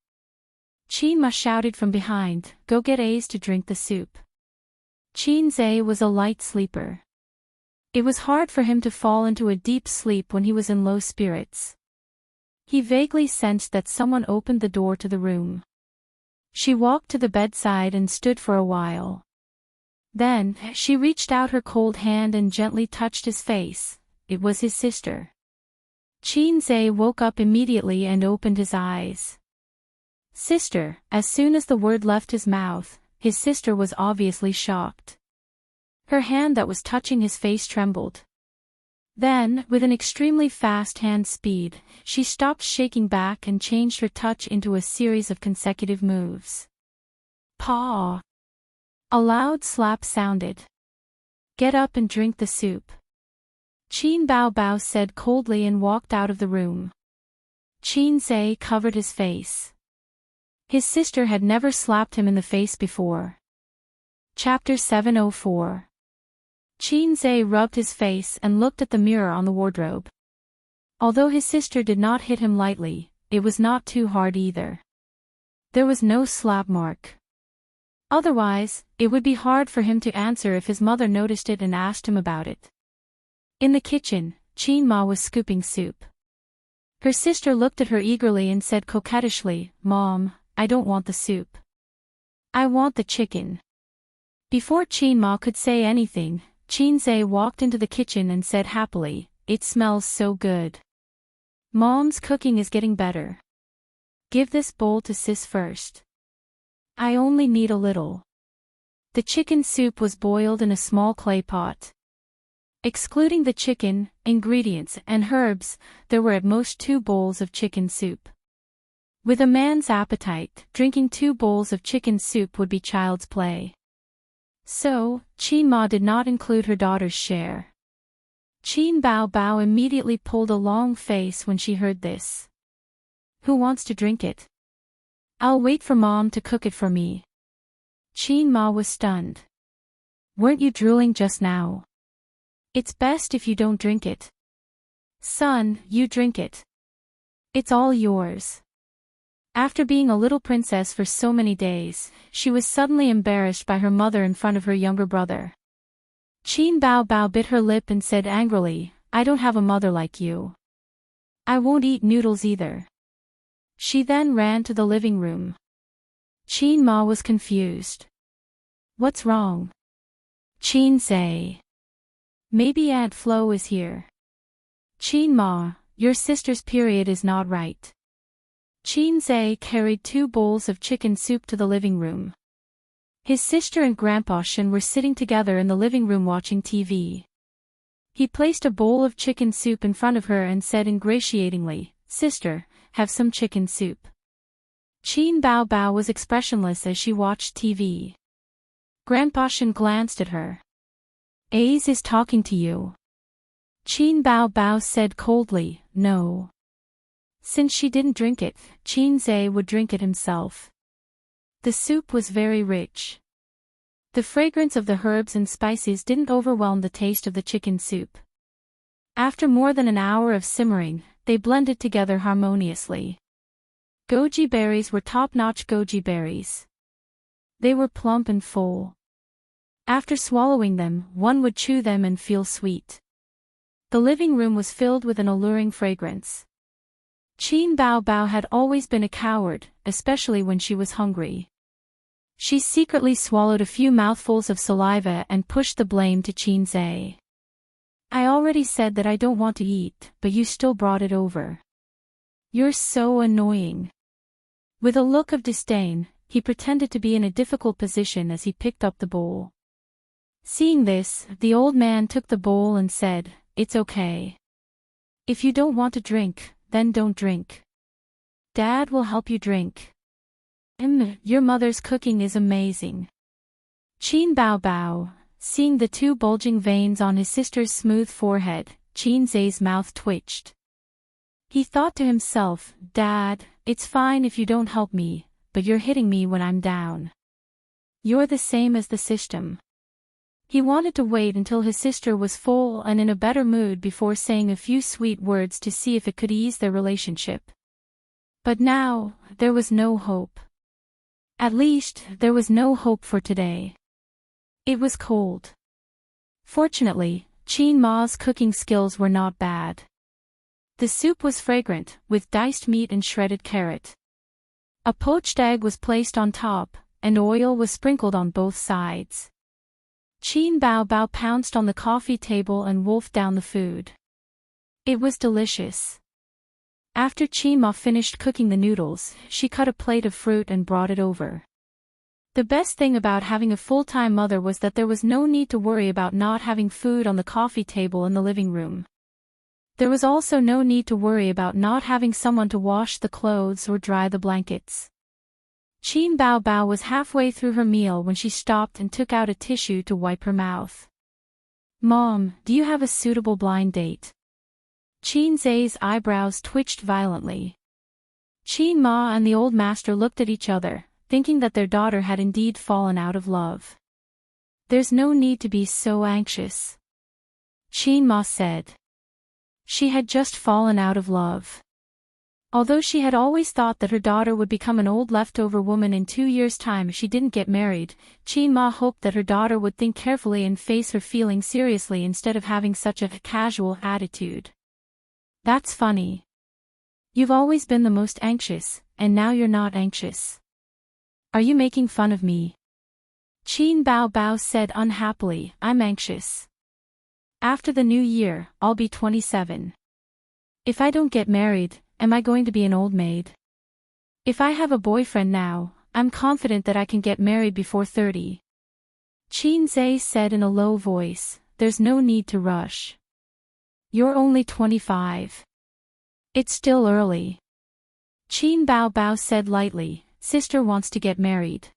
Speaker 1: Qin Ma shouted from behind, "Go get Ace to drink the soup." Qin Zai was a light sleeper. It was hard for him to fall into a deep sleep when he was in low spirits. He vaguely sensed that someone opened the door to the room. She walked to the bedside and stood for a while. Then, she reached out her cold hand and gently touched his face. It was his sister. Qinze woke up immediately and opened his eyes. Sister, as soon as the word left his mouth, his sister was obviously shocked. Her hand that was touching his face trembled. Then, with an extremely fast hand speed, she stopped shaking back and changed her touch into a series of consecutive moves. Paw! A loud slap sounded. Get up and drink the soup. Qin Bao Bao said coldly and walked out of the room. Qinze covered his face. His sister had never slapped him in the face before. Chapter 704. Qinze rubbed his face and looked at the mirror on the wardrobe. Although his sister did not hit him lightly, it was not too hard either. There was no slap mark. Otherwise, it would be hard for him to answer if his mother noticed it and asked him about it. In the kitchen, Qin Ma was scooping soup. Her sister looked at her eagerly and said coquettishly, "Mom, I don't want the soup. I want the chicken." Before Qin Ma could say anything, Qinze walked into the kitchen and said happily, "It smells so good. Mom's cooking is getting better. Give this bowl to sis first. I only need a little." The chicken soup was boiled in a small clay pot. Excluding the chicken, ingredients, and herbs, there were at most 2 bowls of chicken soup. With a man's appetite, drinking 2 bowls of chicken soup would be child's play. So, Qin Ma did not include her daughter's share. Qin Bao Bao immediately pulled a long face when she heard this. Who wants to drink it? I'll wait for Mom to cook it for me. Qin Ma was stunned. Weren't you drooling just now? It's best if you don't drink it. Son, you drink it. It's all yours. After being a little princess for so many days, she was suddenly embarrassed by her mother in front of her younger brother. Qin Bao Bao bit her lip and said angrily, "I don't have a mother like you. I won't eat noodles either." She then ran to the living room. Qin Ma was confused. What's wrong? Qinze. Maybe Aunt Flo is here. Qin Ma, your sister's period is not right. Qinze carried 2 bowls of chicken soup to the living room. His sister and Grandpa Shen were sitting together in the living room watching TV. He placed a bowl of chicken soup in front of her and said ingratiatingly, "Sister, have some chicken soup." Qin Bao Bao was expressionless as she watched TV. Grandpa Shen glanced at her. Ace is talking to you. Qin Bao Bao said coldly, "No." Since she didn't drink it, Qinze would drink it himself. The soup was very rich. The fragrance of the herbs and spices didn't overwhelm the taste of the chicken soup. After more than an hour of simmering, they blended together harmoniously. Goji berries were top-notch goji berries. They were plump and full. After swallowing them, one would chew them and feel sweet. The living room was filled with an alluring fragrance. Qin Bao Bao had always been a coward, especially when she was hungry. She secretly swallowed a few mouthfuls of saliva and pushed the blame to Qinze. I already said that I don't want to eat, but you still brought it over. You're so annoying. With a look of disdain, he pretended to be in a difficult position as he picked up the bowl. Seeing this, the old man took the bowl and said, "It's okay. If you don't want to drink, then don't drink. Dad will help you drink. Your mother's cooking is amazing." Qin Bao Bao, seeing the 2 bulging veins on his sister's smooth forehead, Qinze's mouth twitched. He thought to himself, "Dad, it's fine if you don't help me, but you're hitting me when I'm down. You're the same as the system." He wanted to wait until his sister was full and in a better mood before saying a few sweet words to see if it could ease their relationship. But now, there was no hope. At least, there was no hope for today. It was cold. Fortunately, Qin Ma's cooking skills were not bad. The soup was fragrant, with diced meat and shredded carrot. A poached egg was placed on top, and oil was sprinkled on both sides. Qin Bao Bao pounced on the coffee table and wolfed down the food. It was delicious. After Qin Ma finished cooking the noodles, she cut a plate of fruit and brought it over. The best thing about having a full-time mother was that there was no need to worry about not having food on the coffee table in the living room. There was also no need to worry about not having someone to wash the clothes or dry the blankets. Qin Bao Bao was halfway through her meal when she stopped and took out a tissue to wipe her mouth. "Mom, do you have a suitable blind date?" Qin Zai's eyebrows twitched violently. Qin Ma and the old master looked at each other, thinking that their daughter had indeed fallen out of love. "There's no need to be so anxious," Qin Ma said. She had just fallen out of love. Although she had always thought that her daughter would become an old leftover woman in 2 years' time if she didn't get married, Qin Ma hoped that her daughter would think carefully and face her feelings seriously instead of having such a casual attitude. "That's funny. You've always been the most anxious, and now you're not anxious. Are you making fun of me?" Qin Bao Bao said unhappily, "I'm anxious. After the new year, I'll be 27. If I don't get married, am I going to be an old maid? If I have a boyfriend now, I'm confident that I can get married before 30. Qin Zai said in a low voice, "There's no need to rush. You're only 25. It's still early." Qin Bao Bao said lightly, "Sister wants to get married.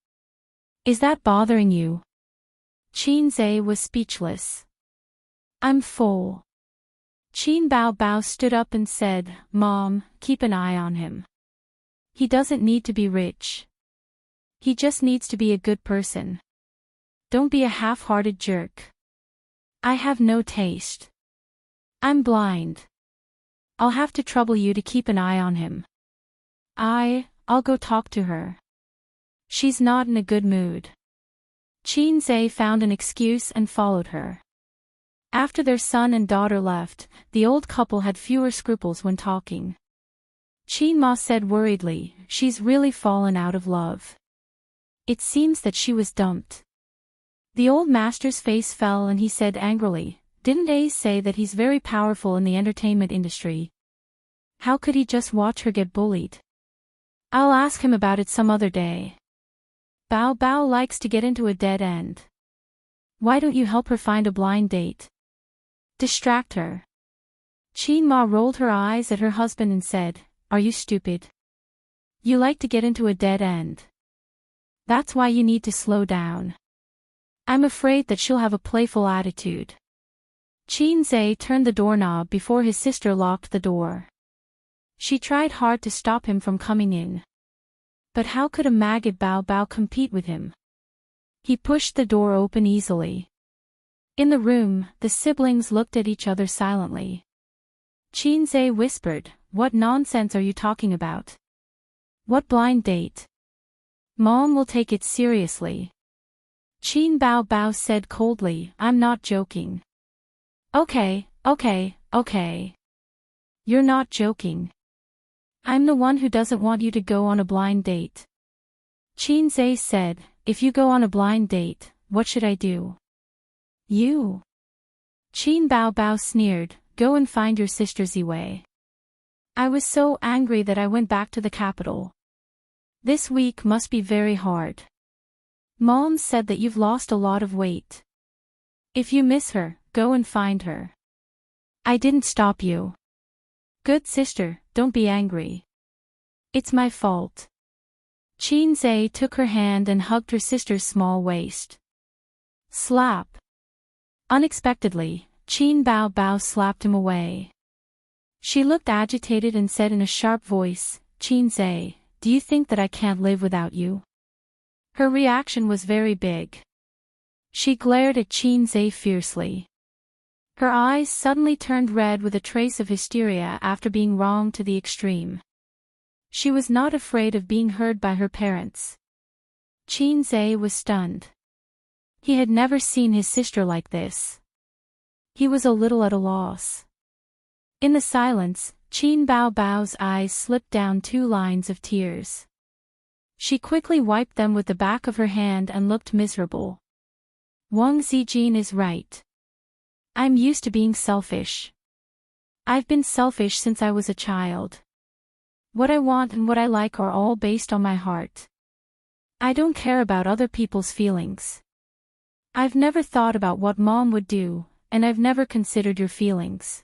Speaker 1: Is that bothering you?" Qin Zai was speechless. "I'm full." Qin Bao Bao stood up and said, "Mom, keep an eye on him. He doesn't need to be rich. He just needs to be a good person. Don't be a half-hearted jerk. I have no taste. I'm blind. I'll have to trouble you to keep an eye on him. I'll go talk to her. She's not in a good mood." Qin Zai found an excuse and followed her. After their son and daughter left, the old couple had fewer scruples when talking. Qin Ma said worriedly, "She's really fallen out of love. It seems that she was dumped." The old master's face fell and he said angrily, "Didn't Ace say that he's very powerful in the entertainment industry? How could he just watch her get bullied? I'll ask him about it some other day. Bao Bao likes to get into a dead end. Why don't you help her find a blind date? Distract her." Qin Ma rolled her eyes at her husband and said, "Are you stupid? You like to get into a dead end. That's why you need to slow down. I'm afraid that she'll have a playful attitude." Qin Zai turned the doorknob before his sister locked the door. She tried hard to stop him from coming in. But how could a maggot Bao Bao compete with him? He pushed the door open easily. In the room, the siblings looked at each other silently. Qin Zai whispered, "What nonsense are you talking about? What blind date? Mom will take it seriously." Qin Bao Bao said coldly, "I'm not joking." Okay. You're not joking. I'm the one who doesn't want you to go on a blind date. Qin Zai said, "If you go on a blind date, what should I do?" "You." Qin Bao Bao sneered, "Go and find your sister Ziwei." I was so angry that I went back to the capital. This week must be very hard. Mom said that you've lost a lot of weight. If you miss her, go and find her. I didn't stop you. Good sister, don't be angry. It's my fault. Qin Zai took her hand and hugged her sister's small waist. Slap. Unexpectedly, Qin Bao Bao slapped him away. She looked agitated and said in a sharp voice, "Qin Zai, do you think that I can't live without you?" Her reaction was very big. She glared at Qin Zai fiercely. Her eyes suddenly turned red with a trace of hysteria after being wronged to the extreme. She was not afraid of being heard by her parents. Qin Zai was stunned. He had never seen his sister like this. He was a little at a loss. In the silence, Qin Bao Bao's eyes slipped down 2 lines of tears. She quickly wiped them with the back of her hand and looked miserable. Wang Zijin is right. I'm used to being selfish. I've been selfish since I was a child. What I want and what I like are all based on my heart. I don't care about other people's feelings. I've never thought about what Mom would do, and I've never considered your feelings.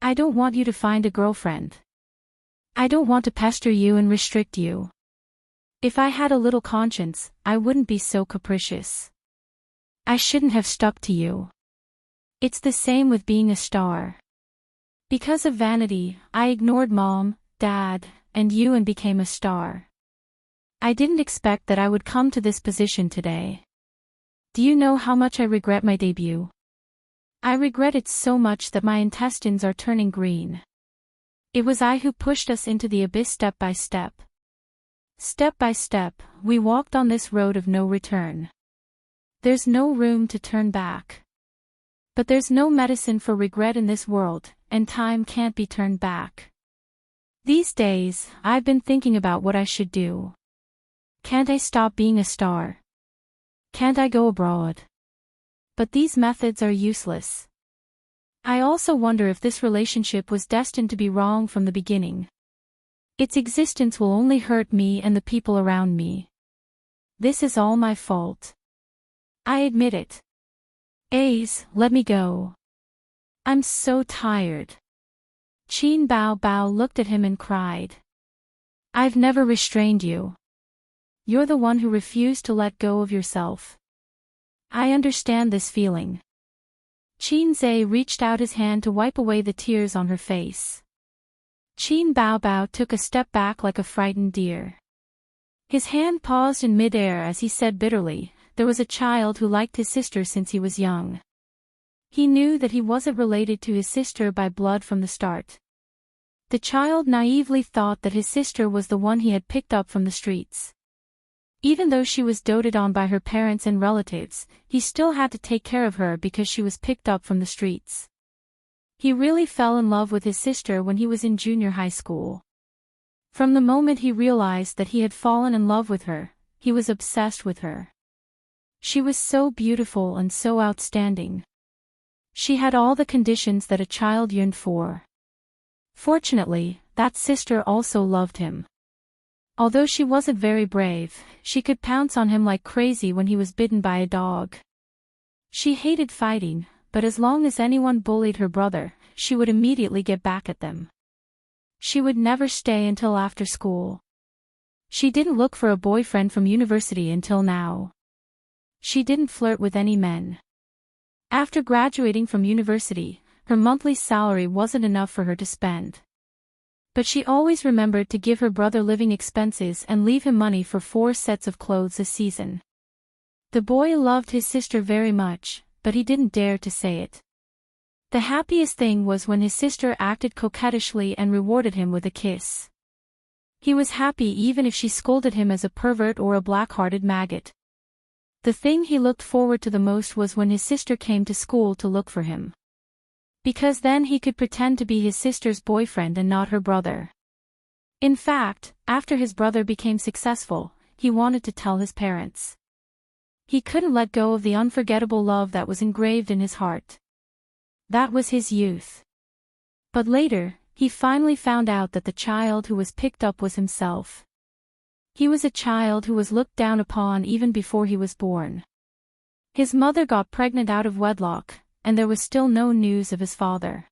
Speaker 1: I don't want you to find a girlfriend. I don't want to pester you and restrict you. If I had a little conscience, I wouldn't be so capricious. I shouldn't have stuck to you. It's the same with being a star. Because of vanity, I ignored Mom, Dad, and you and became a star. I didn't expect that I would come to this position today. Do you know how much I regret my debut? I regret it so much that my intestines are turning green. It was I who pushed us into the abyss step by step. Step by step, we walked on this road of no return. There's no room to turn back. But there's no medicine for regret in this world, and time can't be turned back. These days, I've been thinking about what I should do. Can't I stop being a star? Can't I go abroad? But these methods are useless. I also wonder if this relationship was destined to be wrong from the beginning. Its existence will only hurt me and the people around me. This is all my fault. I admit it. Ace, let me go. I'm so tired. Qin Bao Bao looked at him and cried. I've never restrained you. You're the one who refused to let go of yourself. I understand this feeling. Qin Zhe reached out his hand to wipe away the tears on her face. Qin Bao Bao took a step back like a frightened deer. His hand paused in midair as he said bitterly, there was a child who liked his sister since he was young. He knew that he wasn't related to his sister by blood from the start. The child naively thought that his sister was the one he had picked up from the streets. Even though she was doted on by her parents and relatives, he still had to take care of her because she was picked up from the streets. He really fell in love with his sister when he was in junior high school. From the moment he realized that he had fallen in love with her, he was obsessed with her. She was so beautiful and so outstanding. She had all the conditions that a child yearned for. Fortunately, that sister also loved him. Although she wasn't very brave, she could pounce on him like crazy when he was bitten by a dog. She hated fighting, but as long as anyone bullied her brother, she would immediately get back at them. She would never stay until after school. She didn't look for a boyfriend from university until now. She didn't flirt with any men. After graduating from university, her monthly salary wasn't enough for her to spend. But she always remembered to give her brother living expenses and leave him money for 4 sets of clothes a season. The boy loved his sister very much, but he didn't dare to say it. The happiest thing was when his sister acted coquettishly and rewarded him with a kiss. He was happy even if she scolded him as a pervert or a black-hearted maggot. The thing he looked forward to the most was when his sister came to school to look for him. Because then he could pretend to be his sister's boyfriend and not her brother. In fact, after his brother became successful, he wanted to tell his parents. He couldn't let go of the unforgettable love that was engraved in his heart. That was his youth. But later, he finally found out that the child who was picked up was himself. He was a child who was looked down upon even before he was born. His mother got pregnant out of wedlock, and there was still no news of his father.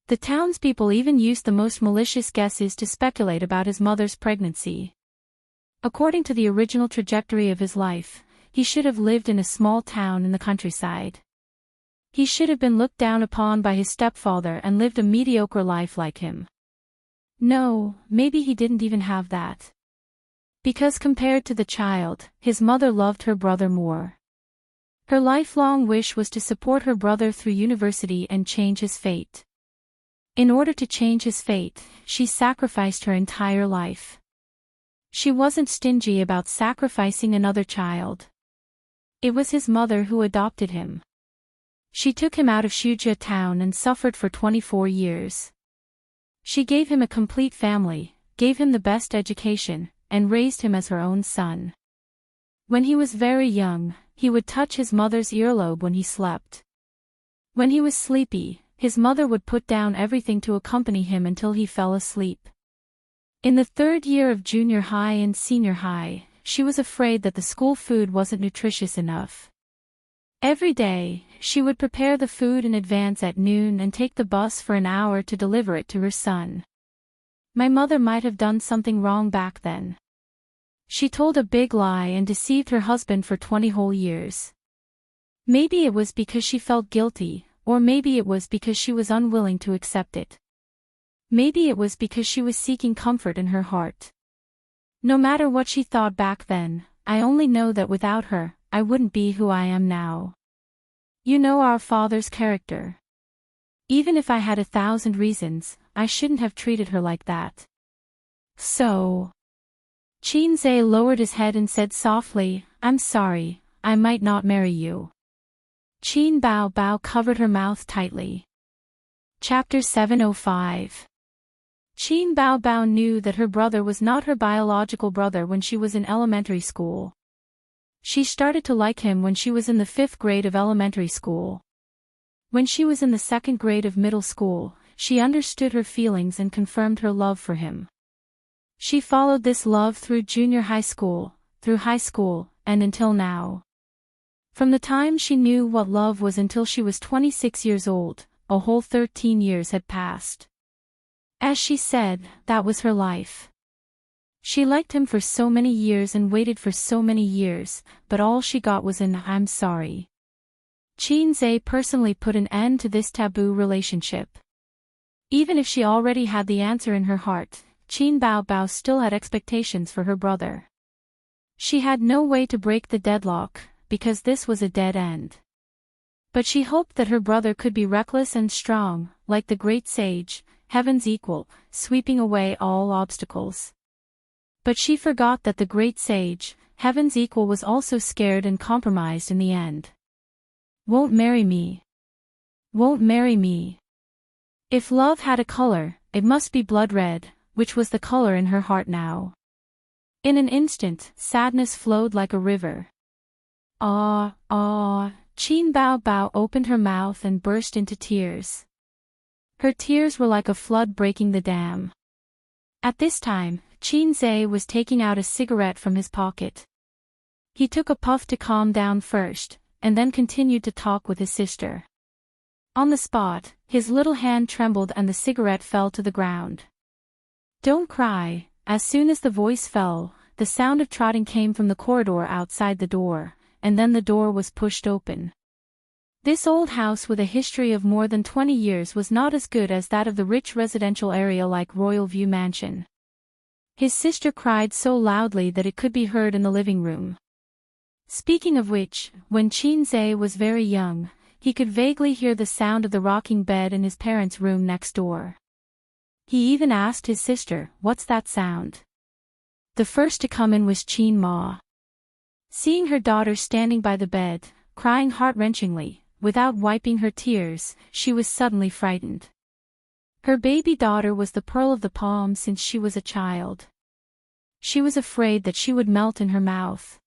Speaker 1: The townspeople even used the most malicious guesses to speculate about his mother's pregnancy. According to the original trajectory of his life, he should have lived in a small town in the countryside. He should have been looked down upon by his stepfather and lived a mediocre life like him. No, maybe he didn't even have that. Because compared to the child, his mother loved her brother more. Her lifelong wish was to support her brother through university and change his fate. In order to change his fate, she sacrificed her entire life. She wasn't stingy about sacrificing another child. It was his mother who adopted him. She took him out of Wuxia town and suffered for 24 years. She gave him a complete family, gave him the best education, and raised him as her own son. When he was very young, he would touch his mother's earlobe when he slept. When he was sleepy, his mother would put down everything to accompany him until he fell asleep. In the third year of junior high and senior high, she was afraid that the school food wasn't nutritious enough. Every day, she would prepare the food in advance at noon and take the bus for an hour to deliver it to her son. My mother might have done something wrong back then. She told a big lie and deceived her husband for 20 whole years. Maybe it was because she felt guilty, or maybe it was because she was unwilling to accept it. Maybe it was because she was seeking comfort in her heart. No matter what she thought back then, I only know that without her, I wouldn't be who I am now. You know our father's character. Even if I had 1,000 reasons, I shouldn't have treated her like that. So. Qinze lowered his head and said softly, "I'm sorry, I might not marry you." Qin Bao Bao covered her mouth tightly. Chapter 705. Qin Bao Bao knew that her brother was not her biological brother when she was in elementary school. She started to like him when she was in the 5th grade of elementary school. When she was in the 2nd grade of middle school, she understood her feelings and confirmed her love for him. She followed this love through junior high school, through high school, and until now. From the time she knew what love was until she was 26 years old, a whole 13 years had passed. As she said, that was her life. She liked him for so many years and waited for so many years, but all she got was an "I'm sorry." Qinze personally put an end to this taboo relationship. Even if she already had the answer in her heart, Qin Bao Bao still had expectations for her brother. She had no way to break the deadlock, because this was a dead end. But she hoped that her brother could be reckless and strong, like the great sage, heaven's equal, sweeping away all obstacles. But she forgot that the great sage, heaven's equal, was also scared and compromised in the end. Won't marry me. Won't marry me. If love had a color, it must be blood red, which was the color in her heart now. In an instant, sadness flowed like a river. Ah, ah, Qin Bao Bao opened her mouth and burst into tears. Her tears were like a flood breaking the dam. At this time, Qinze was taking out a cigarette from his pocket. He took a puff to calm down first, and then continued to talk with his sister. On the spot, his little hand trembled and the cigarette fell to the ground. "Don't cry." As soon as the voice fell, the sound of trotting came from the corridor outside the door, and then the door was pushed open. This old house with a history of more than 20 years was not as good as that of the rich residential area like Royal View Mansion. His sister cried so loudly that it could be heard in the living room. Speaking of which, when Qinze was very young, he could vaguely hear the sound of the rocking bed in his parents' room next door. He even asked his sister, "What's that sound?" The first to come in was Qin Ma. Seeing her daughter standing by the bed, crying heart-wrenchingly, without wiping her tears, she was suddenly frightened. Her baby daughter was the pearl of the palm since she was a child. She was afraid that she would melt in her mouth.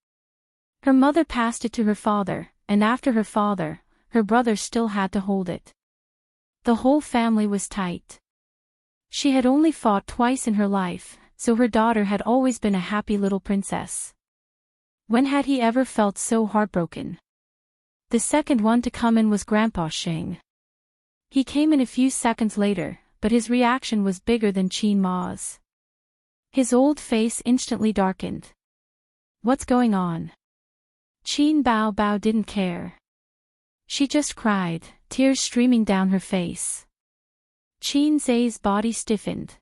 Speaker 1: Her mother passed it to her father, and after her father, her brother still had to hold it. The whole family was tight. She had only fought twice in her life, so her daughter had always been a happy little princess. When had he ever felt so heartbroken? The second one to come in was Grandpa Xing. He came in a few seconds later, but his reaction was bigger than Qin Ma's. His old face instantly darkened. "What's going on?" Qin Bao Bao didn't care. She just cried, tears streaming down her face. Qinze's body stiffened.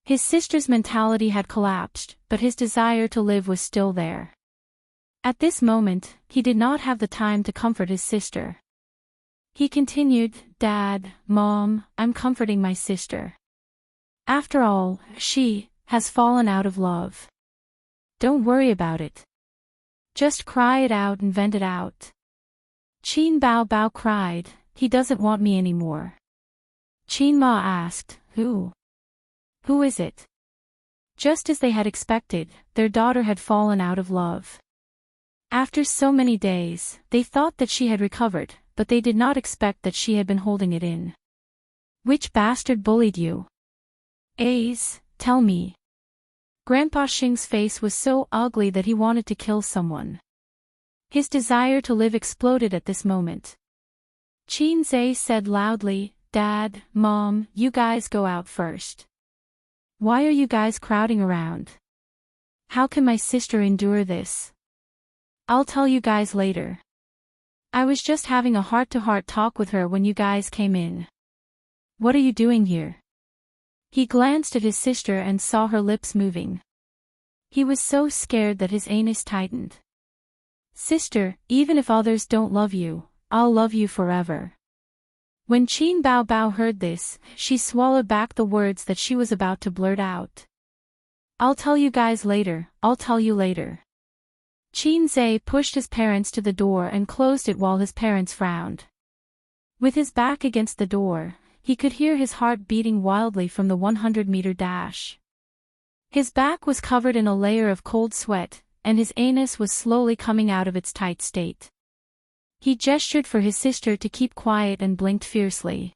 Speaker 1: His sister's mentality had collapsed, but his desire to live was still there. At this moment, he did not have the time to comfort his sister. He continued, "Dad, Mom, I'm comforting my sister. After all, she has fallen out of love. Don't worry about it. Just cry it out and vent it out." Qin Bao Bao cried, "He doesn't want me anymore." Qin Ma asked, "Who? Who is it?" Just as they had expected, their daughter had fallen out of love. After so many days, they thought that she had recovered, but they did not expect that she had been holding it in. "Which bastard bullied you?" A's, Tell me. Grandpa Xing's face was so ugly that he wanted to kill someone. His desire to live exploded at this moment. Qin Zhe said loudly, Dad, Mom, you guys go out first. Why are you guys crowding around? How can my sister endure this? I'll tell you guys later. I was just having a heart-to-heart talk with her when you guys came in. What are you doing here? He glanced at his sister and saw her lips moving. He was so scared that his anus tightened. Sister, even if others don't love you, I'll love you forever. When Qin Bao Bao heard this, she swallowed back the words that she was about to blurt out. I'll tell you guys later, I'll tell you later. Qin Zhe pushed his parents to the door and closed it while his parents frowned. With his back against the door, he could hear his heart beating wildly from the 100-meter dash. His back was covered in a layer of cold sweat, and his anus was slowly coming out of its tight state. He gestured for his sister to keep quiet and blinked fiercely.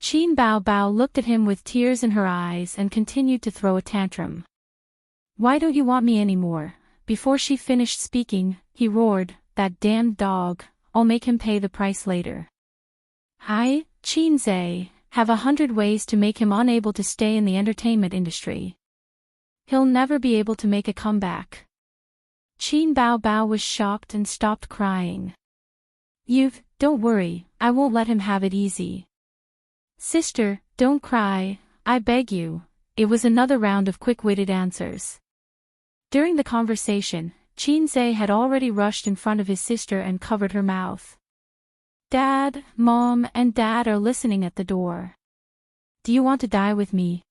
Speaker 1: Qin Bao Bao looked at him with tears in her eyes and continued to throw a tantrum. Why don't you want me anymore? Before she finished speaking, he roared, that damned dog, I'll make him pay the price later. I, Qin Zhe, have 100 ways to make him unable to stay in the entertainment industry. He'll never be able to make a comeback. Qin Bao Bao was shocked and stopped crying. Don't worry, I won't let him have it easy. Sister, don't cry, I beg you. It was another round of quick-witted answers. During the conversation, Qin Zhe had already rushed in front of his sister and covered her mouth. Dad, Mom, and Dad are listening at the door. Do you want to die with me?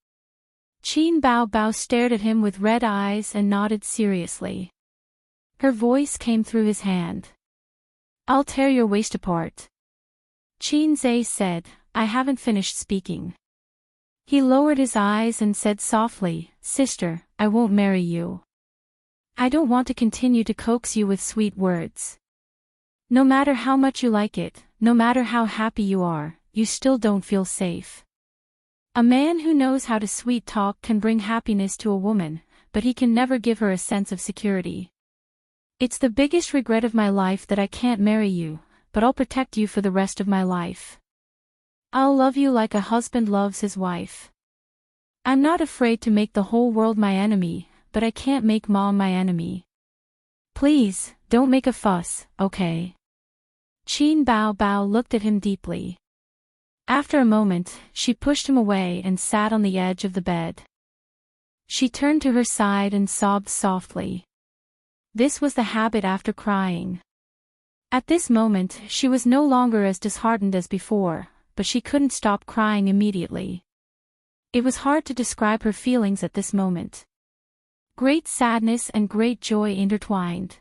Speaker 1: Qin Bao Bao stared at him with red eyes and nodded seriously. Her voice came through his hand. I'll tear your waist apart. Qin Zhe said, I haven't finished speaking. He lowered his eyes and said softly, Sister, I won't marry you. I don't want to continue to coax you with sweet words. No matter how much you like it, no matter how happy you are, you still don't feel safe. A man who knows how to sweet talk can bring happiness to a woman, but he can never give her a sense of security. It's the biggest regret of my life that I can't marry you, but I'll protect you for the rest of my life. I'll love you like a husband loves his wife. I'm not afraid to make the whole world my enemy, but I can't make Mom my enemy. Please, don't make a fuss, okay? Qin Bao Bao looked at him deeply. After a moment, she pushed him away and sat on the edge of the bed. She turned to her side and sobbed softly. This was the habit after crying. At this moment, she was no longer as disheartened as before, but she couldn't stop crying immediately. It was hard to describe her feelings at this moment. Great sadness and great joy intertwined.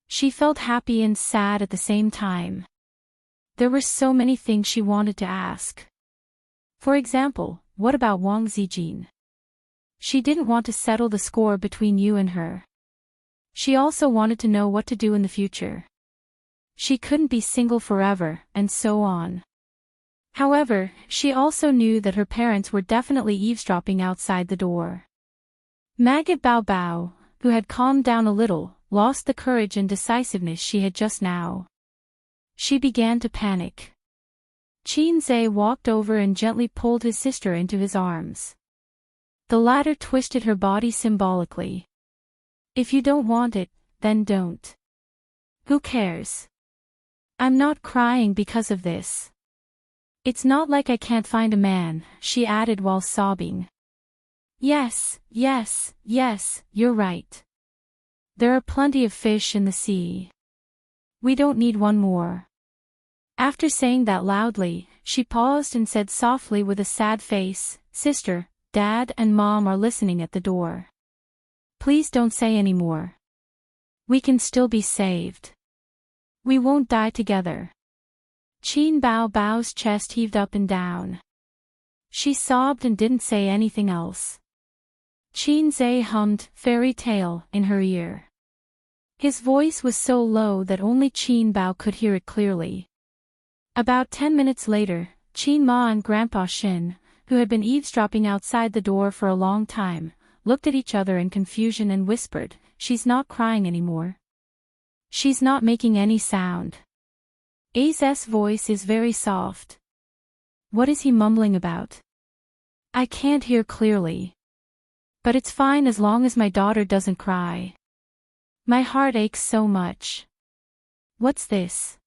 Speaker 1: She felt happy and sad at the same time. There were so many things she wanted to ask. For example, what about Wang Zijin? She didn't want to settle the score between you and her. She also wanted to know what to do in the future. She couldn't be single forever, and so on. However, she also knew that her parents were definitely eavesdropping outside the door. Maggot Bao Bao, who had calmed down a little, lost the courage and decisiveness she had just now. She began to panic. Qin Zhe walked over and gently pulled his sister into his arms. The latter twisted her body symbolically. If you don't want it, then don't. Who cares? I'm not crying because of this. It's not like I can't find a man, she added while sobbing. Yes, you're right. There are plenty of fish in the sea. We don't need one more. After saying that loudly, she paused and said softly with a sad face, Sister, Dad and Mom are listening at the door. Please don't say any more. We can still be saved. We won't die together. Qin Bao Bao's chest heaved up and down. She sobbed and didn't say anything else. Qin Zhe hummed fairy tale in her ear. His voice was so low that only Qin Bao could hear it clearly. About 10 minutes later, Qin Ma and Grandpa Shin, who had been eavesdropping outside the door for a long time, looked at each other in confusion and whispered, "She's not crying anymore. She's not making any sound." A's voice is very soft. What is he mumbling about? I can't hear clearly. But it's fine as long as my daughter doesn't cry. My heart aches so much. What's this?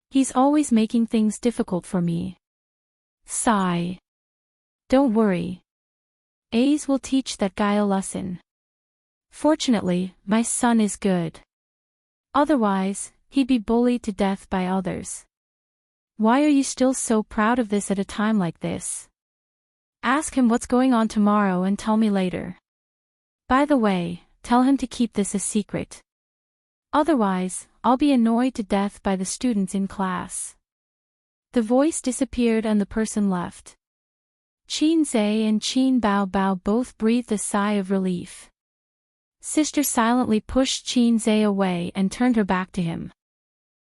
Speaker 1: He's always making things difficult for me. Sigh. Don't worry. A's will teach that guy a lesson. Fortunately, my son is good. Otherwise, he'd be bullied to death by others. Why are you still so proud of this at a time like this? Ask him what's going on tomorrow and tell me later. By the way, tell him to keep this a secret. Otherwise, I'll be annoyed to death by the students in class. The voice disappeared and the person left. Qin Zhe and Qin Bao Bao both breathed a sigh of relief. Sister silently pushed Qin Zhe away and turned her back to him.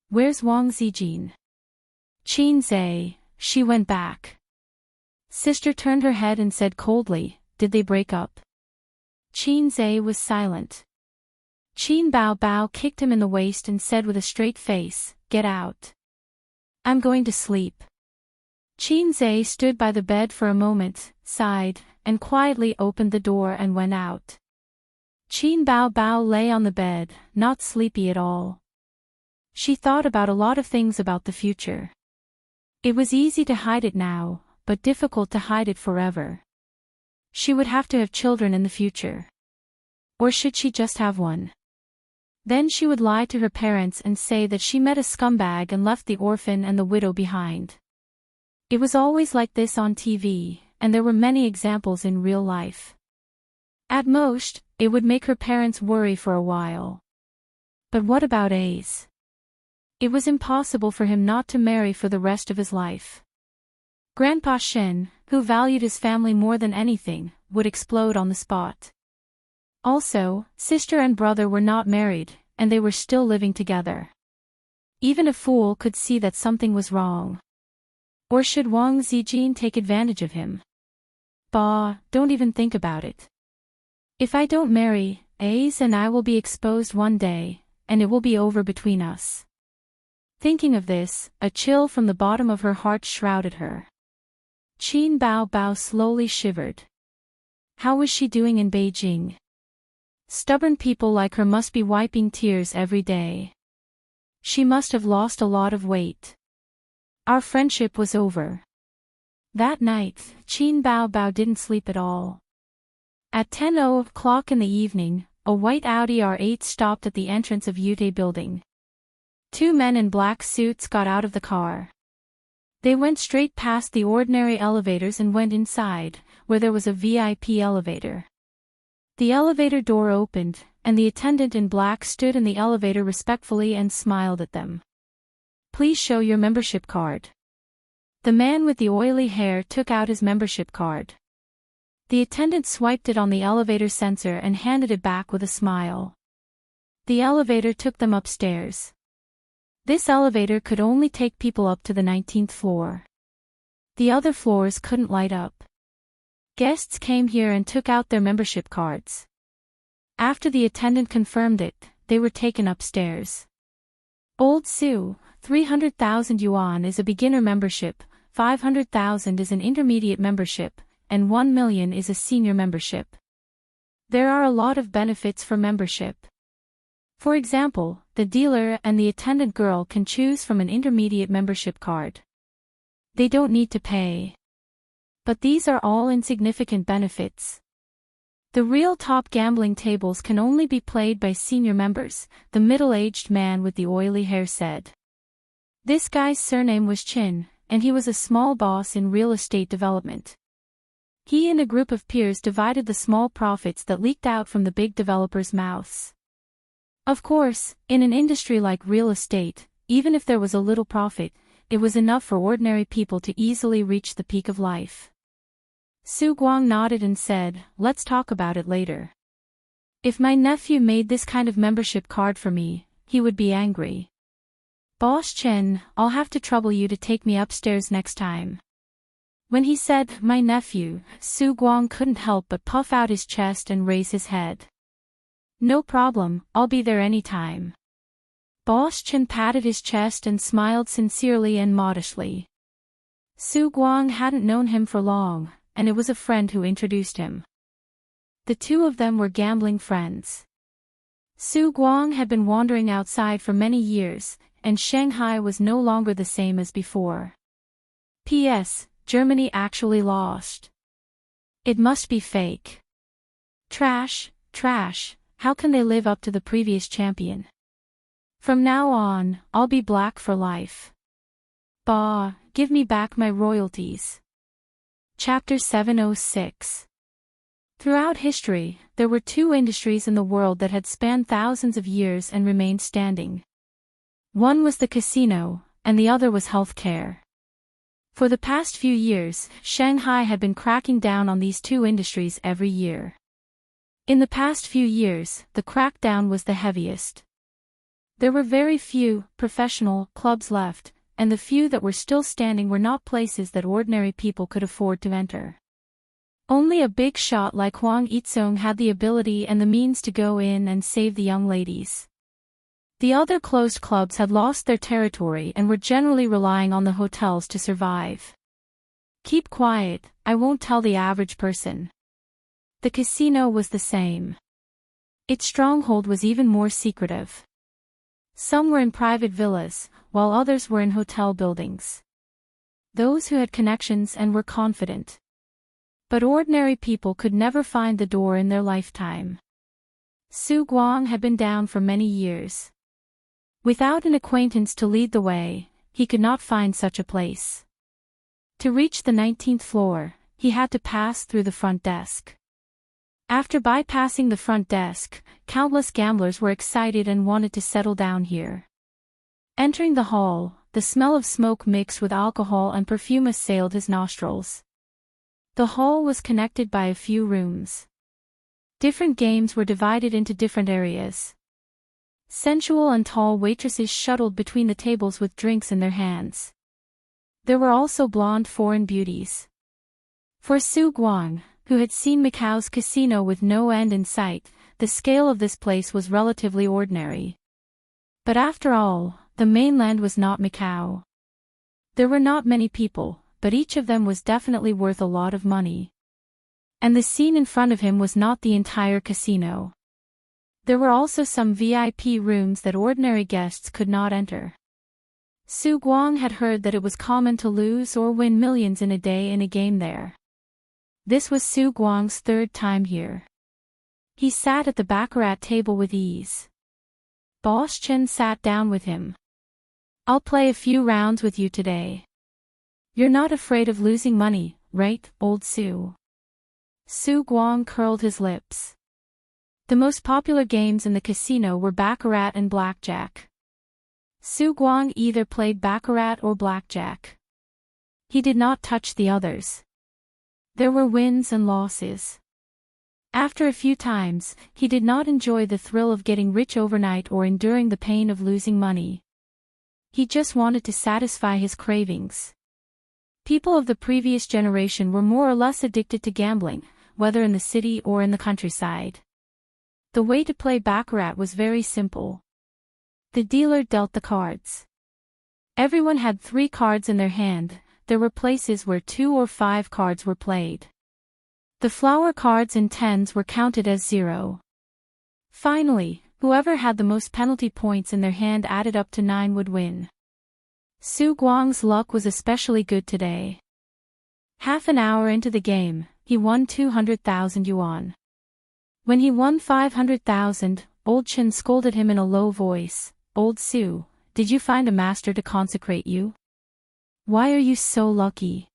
Speaker 1: Where's Wang Zijin? Qin Zhe, she went back. Sister turned her head and said coldly, did they break up? Qin Zhe was silent. Qin Bao Bao kicked him in the waist and said with a straight face, get out. I'm going to sleep. Qin Zhe stood by the bed for a moment, sighed, and quietly opened the door and went out. Qin Bao Bao lay on the bed, not sleepy at all. She thought about a lot of things about the future. It was easy to hide it now, but difficult to hide it forever. She would have to have children in the future. Or should she just have one? Then she would lie to her parents and say that she met a scumbag and left the orphan and the widow behind. It was always like this on TV, and there were many examples in real life. At most, it would make her parents worry for a while. But what about A's? It was impossible for him not to marry for the rest of his life. Grandpa Shen, who valued his family more than anything, would explode on the spot. Also, sister and brother were not married, and they were still living together. Even a fool could see that something was wrong. Or should Wang Zijin take advantage of him? Bah, don't even think about it. If I don't marry, A's and I will be exposed one day, and it will be over between us. Thinking of this, a chill from the bottom of her heart shrouded her. Qin Bao Bao slowly shivered. How was she doing in Beijing? Stubborn people like her must be wiping tears every day. She must have lost a lot of weight. Our friendship was over. That night, Qin Bao Bao didn't sleep at all. At 10:00 in the evening, a white Audi R8 stopped at the entrance of Yute building. Two men in black suits got out of the car. They went straight past the ordinary elevators and went inside, where there was a VIP elevator. The elevator door opened, and the attendant in black stood in the elevator respectfully and smiled at them. Please show your membership card. The man with the oily hair took out his membership card. The attendant swiped it on the elevator sensor and handed it back with a smile. The elevator took them upstairs. This elevator could only take people up to the 19th floor. The other floors couldn't light up. Guests came here and took out their membership cards. After the attendant confirmed it, they were taken upstairs. Old Sue, 300,000 yuan is a beginner membership, 500,000 is an intermediate membership, and 1 million is a senior membership. There are a lot of benefits for membership. For example, the dealer and the attendant girl can choose from an intermediate membership card. They don't need to pay. But these are all insignificant benefits. The real top gambling tables can only be played by senior members, the middle-aged man with the oily hair said. This guy's surname was Chin, and he was a small boss in real estate development. He and a group of peers divided the small profits that leaked out from the big developers' mouths. Of course, in an industry like real estate, even if there was a little profit, it was enough for ordinary people to easily reach the peak of life. Su Guang nodded and said, let's talk about it later. If my nephew made this kind of membership card for me, he would be angry. Boss Chen, I'll have to trouble you to take me upstairs next time. When he said, "my nephew," Su Guang couldn't help but puff out his chest and raise his head. "No problem, I'll be there any time." Boss Chen patted his chest and smiled sincerely and modestly. Su Guang hadn't known him for long, and it was a friend who introduced him. The two of them were gambling friends. Su Guang had been wandering outside for many years, and Shanghai was no longer the same as before. P.S. Germany actually lost. It must be fake. Trash, trash, how can they live up to the previous champion? From now on, I'll be black for life. Bah, give me back my royalties. Chapter 706. Throughout history, there were two industries in the world that had spanned thousands of years and remained standing. One was the casino, and the other was healthcare. For the past few years, Shanghai had been cracking down on these two industries every year. In the past few years, the crackdown was the heaviest. There were very few professional clubs left, and the few that were still standing were not places that ordinary people could afford to enter. Only a big shot like Huang Yizong had the ability and the means to go in and save the young ladies. The other closed clubs had lost their territory and were generally relying on the hotels to survive. Keep quiet, I won't tell the average person. The casino was the same. Its stronghold was even more secretive. Some were in private villas, while others were in hotel buildings. Those who had connections and were confident. But ordinary people could never find the door in their lifetime. Su Guang had been down for many years. Without an acquaintance to lead the way, he could not find such a place. To reach the 19th floor, he had to pass through the front desk. After bypassing the front desk, countless gamblers were excited and wanted to settle down here. Entering the hall, the smell of smoke mixed with alcohol and perfume assailed his nostrils. The hall was connected by a few rooms. Different games were divided into different areas. Sensual and tall waitresses shuttled between the tables with drinks in their hands. There were also blonde foreign beauties. For Su Guang, who had seen Macau's casino with no end in sight, the scale of this place was relatively ordinary. But after all, the mainland was not Macau. There were not many people, but each of them was definitely worth a lot of money. And the scene in front of him was not the entire casino. There were also some VIP rooms that ordinary guests could not enter. Su Guang had heard that it was common to lose or win millions in a day in a game there. This was Su Guang's third time here. He sat at the baccarat table with ease. Boss Chen sat down with him. "I'll play a few rounds with you today. You're not afraid of losing money, right, old Su?" Su Guang curled his lips. The most popular games in the casino were baccarat and blackjack. Su Guang either played baccarat or blackjack. He did not touch the others. There were wins and losses. After a few times, he did not enjoy the thrill of getting rich overnight or enduring the pain of losing money. He just wanted to satisfy his cravings. People of the previous generation were more or less addicted to gambling, whether in the city or in the countryside. The way to play baccarat was very simple. The dealer dealt the cards. Everyone had 3 cards in their hand. There were places where 2 or 5 cards were played. The flower cards and tens were counted as 0. Finally, whoever had the most penalty points in their hand added up to 9 would win. Su Guang's luck was especially good today. Half an hour into the game, he won 200,000 yuan. When he won 500,000, Old Chen scolded him in a low voice. "Old Su, did you find a master to consecrate you? Why are you so lucky?"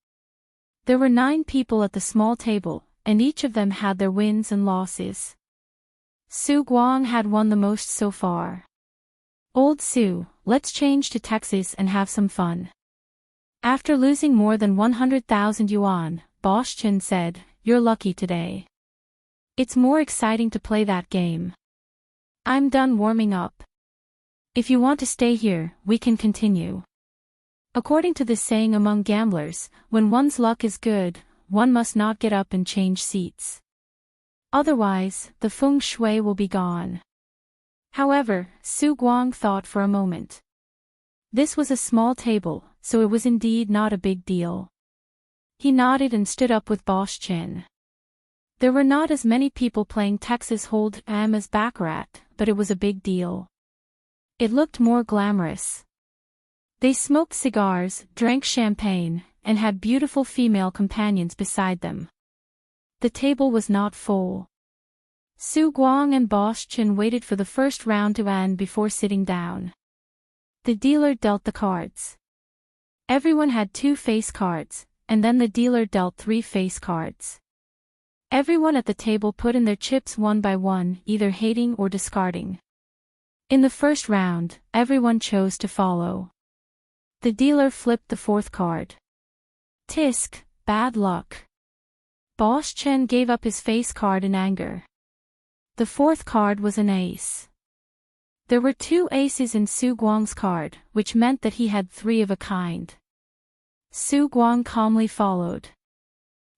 Speaker 1: There were 9 people at the small table, and each of them had their wins and losses. Su Guang had won the most so far. "Old Su, let's change to Texas and have some fun." After losing more than 100,000 yuan, Boss Chen said, "You're lucky today. It's more exciting to play that game. I'm done warming up. If you want to stay here, we can continue." According to the saying among gamblers, when one's luck is good, one must not get up and change seats. Otherwise, the feng shui will be gone. However, Su Guang thought for a moment. This was a small table, so it was indeed not a big deal. He nodded and stood up with Boss Chin. There were not as many people playing Texas Hold'em as Baccarat, but it was a big deal. It looked more glamorous. They smoked cigars, drank champagne, and had beautiful female companions beside them. The table was not full. Su Guang and Boss Chin waited for the first round to end before sitting down. The dealer dealt the cards. Everyone had 2 face cards, and then the dealer dealt 3 face cards. Everyone at the table put in their chips one by one, either hating or discarding. In the first round, everyone chose to follow. The dealer flipped the 4th card. Tisk, bad luck. Boss Chen gave up his face card in anger. The 4th card was an ace. There were 2 aces in Su Guang's card, which meant that he had 3 of a kind. Su Guang calmly followed.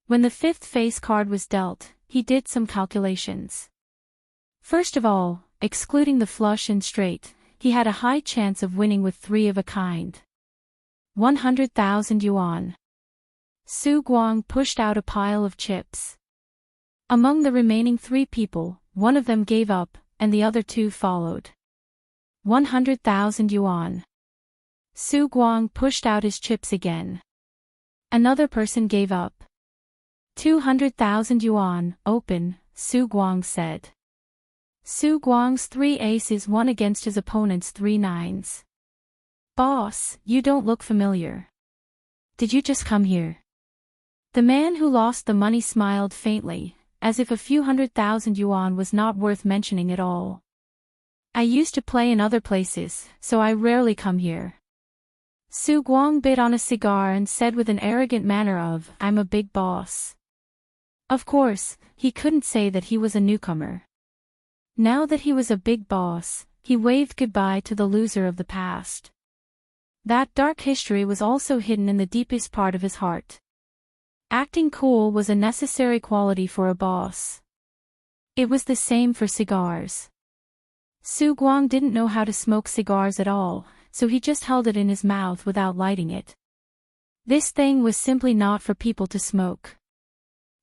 Speaker 1: When the 5th face card was dealt, he did some calculations. First of all, excluding the flush and straight, he had a high chance of winning with 3 of a kind. 100,000 yuan. Su Guang pushed out a pile of chips. Among the remaining 3 people, one of them gave up, and the other 2 followed. 100,000 yuan. Su Guang pushed out his chips again. Another person gave up. 200,000 yuan, open, Su Guang said. Su Guang's 3 aces won against his opponent's 3 nines. Boss, you don't look familiar. Did you just come here? The man who lost the money smiled faintly, as if a few 100,000 yuan was not worth mentioning at all. I used to play in other places, so I rarely come here. Su Guang bit on a cigar and said with an arrogant manner of, I'm a big boss. Of course, he couldn't say that he was a newcomer. Now that he was a big boss, he waved goodbye to the loser of the past. That dark history was also hidden in the deepest part of his heart. Acting cool was a necessary quality for a boss. It was the same for cigars. Su Guang didn't know how to smoke cigars at all, so he just held it in his mouth without lighting it. This thing was simply not for people to smoke.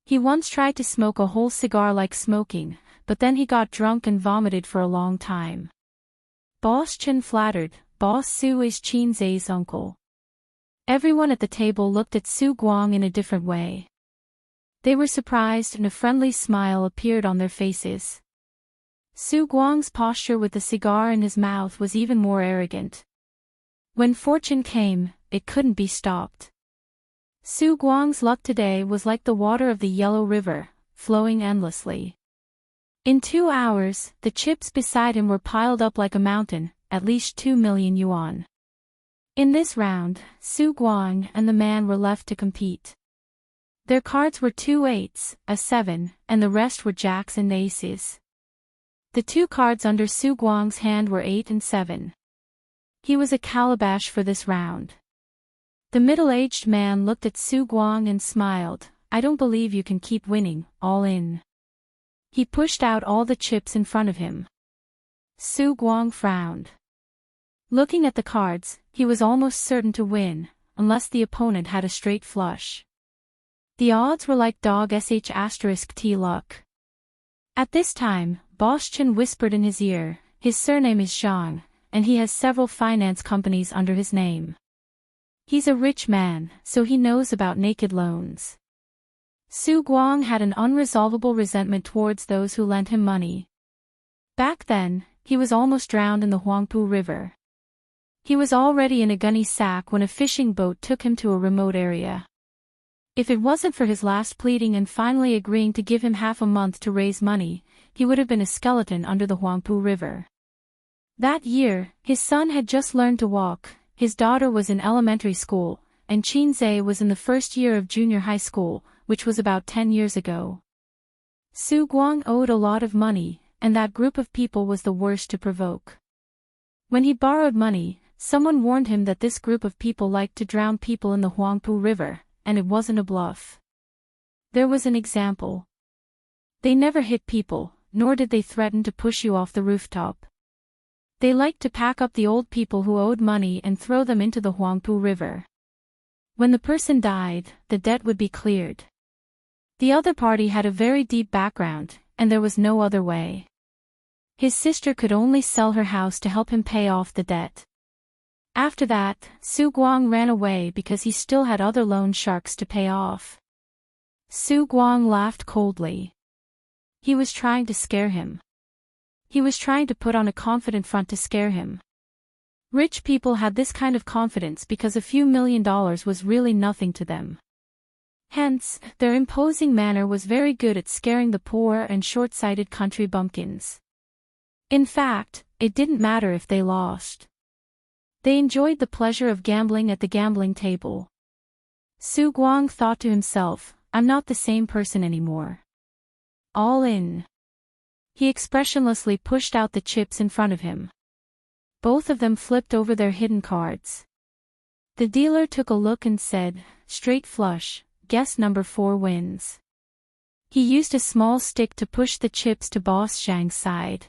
Speaker 1: He once tried to smoke a whole cigar like smoking, but then he got drunk and vomited for a long time. Boss Chen flattered, Boss Su is Qin Zai's uncle. Everyone at the table looked at Su Guang in a different way. They were surprised and a friendly smile appeared on their faces. Su Guang's posture with the cigar in his mouth was even more arrogant. When fortune came, it couldn't be stopped. Su Guang's luck today was like the water of the Yellow River, flowing endlessly. In 2 hours, the chips beside him were piled up like a mountain, at least 2 million yuan. In this round, Su Guang and the man were left to compete. Their cards were 2 8s, a 7, and the rest were jacks and aces. The 2 cards under Su Guang's hand were 8 and 7. He was a calabash for this round. The middle-aged man looked at Su Guang and smiled, I don't believe you can keep winning, all in. He pushed out all the chips in front of him. Su Guang frowned. Looking at the cards, he was almost certain to win, unless the opponent had a straight flush. The odds were like dog *T luck. At this time, Boss Chen whispered in his ear, his surname is Zhang, and he has several finance companies under his name. He's a rich man, so he knows about naked loans. Su Guang had an unresolvable resentment towards those who lent him money. Back then, he was almost drowned in the Huangpu River. He was already in a gunny sack when a fishing boat took him to a remote area. If it wasn't for his last pleading and finally agreeing to give him half a month to raise money, he would have been a skeleton under the Huangpu River. That year, his son had just learned to walk, his daughter was in elementary school, and Qin Zai was in the first year of junior high school, which was about 10 years ago. Su Guang owed a lot of money, and that group of people was the worst to provoke. When he borrowed money, Someone warned him that this group of people liked to drown people in the Huangpu River, and it wasn't a bluff. There was an example. They never hit people, nor did they threaten to push you off the rooftop. They liked to pack up the old people who owed money and throw them into the Huangpu River. When the person died, the debt would be cleared. The other party had a very deep background, and there was no other way. His sister could only sell her house to help him pay off the debt. After that, Su Guang ran away because he still had other loan sharks to pay off. Su Guang laughed coldly. He was trying to scare him. He was trying to put on a confident front to scare him. Rich people had this kind of confidence because a few $1,000,000 was really nothing to them. Hence, their imposing manner was very good at scaring the poor and short-sighted country bumpkins. In fact, it didn't matter if they lost. They enjoyed the pleasure of gambling at the gambling table. Su Guang thought to himself, I'm not the same person anymore. All in. He expressionlessly pushed out the chips in front of him. Both of them flipped over their hidden cards. The dealer took a look and said, straight flush, guess number 4 wins. He used a small stick to push the chips to Boss Zhang's side.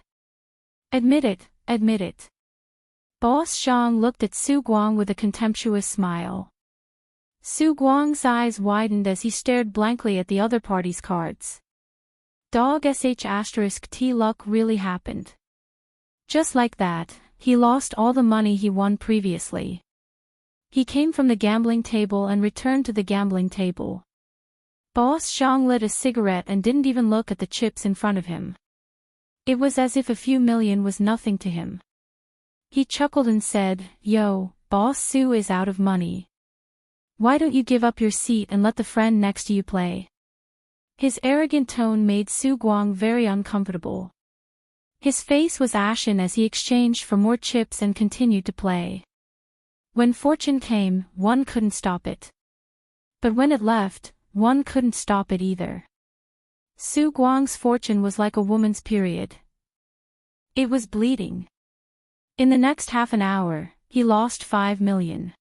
Speaker 1: Admit it, admit it. Boss Zhang looked at Su Guang with a contemptuous smile. Su Guang's eyes widened as he stared blankly at the other party's cards. Dog *T luck really happened. Just like that, he lost all the money he won previously. He came from the gambling table and returned to the gambling table. Boss Zhang lit a cigarette and didn't even look at the chips in front of him. It was as if a few million was nothing to him. He chuckled and said, Yo, Boss Su is out of money. Why don't you give up your seat and let the friend next to you play? His arrogant tone made Su Guang very uncomfortable. His face was ashen as he exchanged for more chips and continued to play. When fortune came, one couldn't stop it. But when it left, one couldn't stop it either. Su Guang's fortune was like a woman's period. It was bleeding. In the next half an hour, he lost 5 million.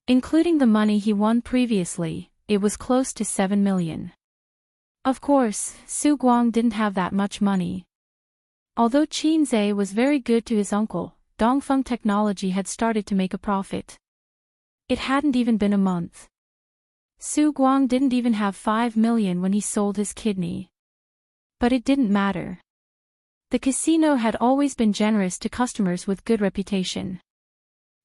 Speaker 1: Including the money he won previously, it was close to 7 million. Of course, Su Guang didn't have that much money. Although Qin Zhe was very good to his uncle, Dongfeng Technology had started to make a profit. It hadn't even been a month. Su Guang didn't even have 5 million when he sold his kidney. But it didn't matter. The casino had always been generous to customers with good reputation.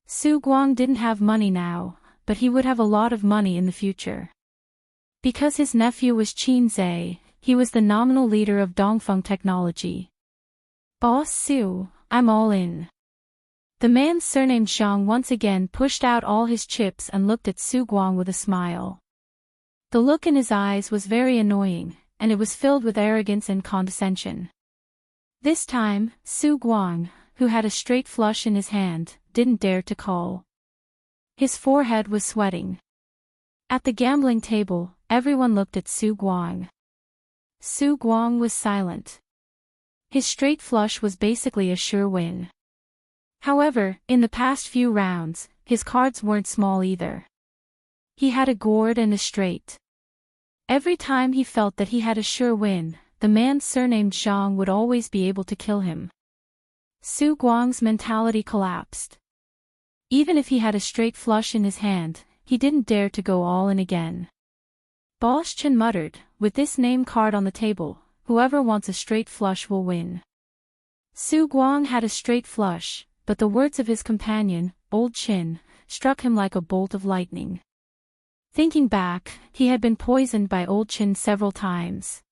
Speaker 1: Su Guang didn't have money now, but he would have a lot of money in the future. Because his nephew was Qin Zhe, he was the nominal leader of Dongfeng Technology. Boss Su, I'm all in. The man surnamed Zhang once again pushed out all his chips and looked at Su Guang with a smile. The look in his eyes was very annoying, and it was filled with arrogance and condescension. This time, Su Guang, who had a straight flush in his hand, didn't dare to call. His forehead was sweating. At the gambling table, everyone looked at Su Guang. Su Guang was silent. His straight flush was basically a sure win. However, in the past few rounds, his cards weren't small either. He had a gourd and a straight. Every time he felt that he had a sure win, the man surnamed Zhang would always be able to kill him. Su Guang's mentality collapsed. Even if he had a straight flush in his hand, he didn't dare to go all in again. Boss Chen muttered, with this name card on the table, whoever wants a straight flush will win. Su Guang had a straight flush, but the words of his companion, Old Chin, struck him like a bolt of lightning. Thinking back, he had been poisoned by Old Chin several times.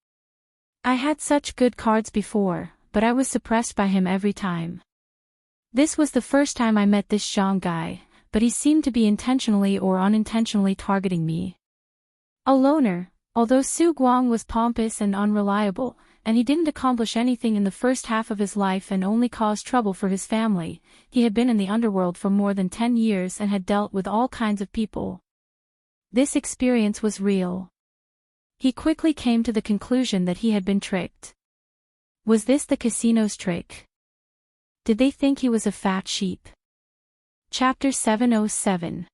Speaker 1: I had such good cards before, but I was suppressed by him every time. This was the first time I met this Zhang guy, but he seemed to be intentionally or unintentionally targeting me. A loner, although Su Guang was pompous and unreliable, and he didn't accomplish anything in the first half of his life and only caused trouble for his family, he had been in the underworld for more than 10 years and had dealt with all kinds of people. This experience was real. He quickly came to the conclusion that he had been tricked. Was this the casino's trick? Did they think he was a fat sheep? Chapter 707.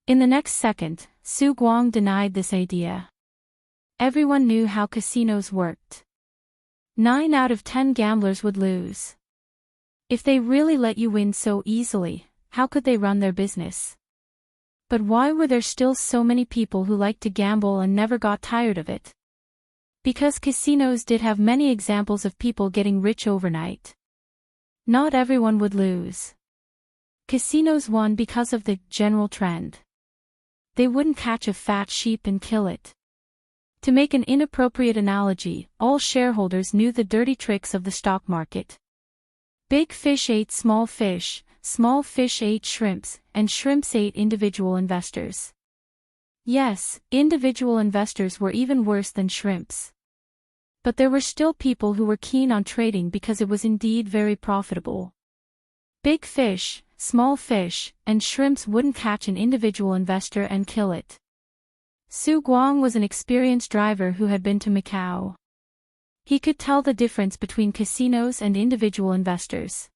Speaker 1: In the next second, Su Guang denied this idea. Everyone knew how casinos worked. 9 out of 10 gamblers would lose. If they really let you win so easily, how could they run their business? But why were there still so many people who liked to gamble and never got tired of it? Because casinos did have many examples of people getting rich overnight. Not everyone would lose. Casinos won because of the general trend. They wouldn't catch a fat sheep and kill it. To make an inappropriate analogy, all shareholders knew the dirty tricks of the stock market. Big fish ate small fish ate shrimps, and shrimps ate individual investors. Yes, individual investors were even worse than shrimps. But there were still people who were keen on trading because it was indeed very profitable. Big fish, small fish, and shrimps wouldn't catch an individual investor and kill it. Su Guang was an experienced driver who had been to Macau. He could tell the difference between casinos and individual investors.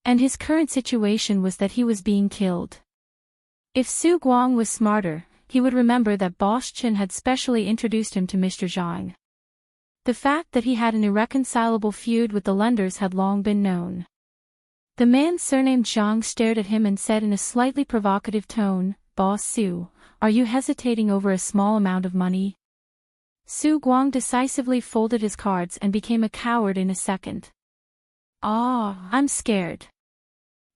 Speaker 1: And his current situation was that he was being killed. If Su Guang was smarter, he would remember that Boss Chen had specially introduced him to Mr. Zhang. The fact that he had an irreconcilable feud with the lenders had long been known. The man surnamed Zhang stared at him and said in a slightly provocative tone, "Boss Su, are you hesitating over a small amount of money?" Su Guang decisively folded his cards and became a coward in a second. I'm scared.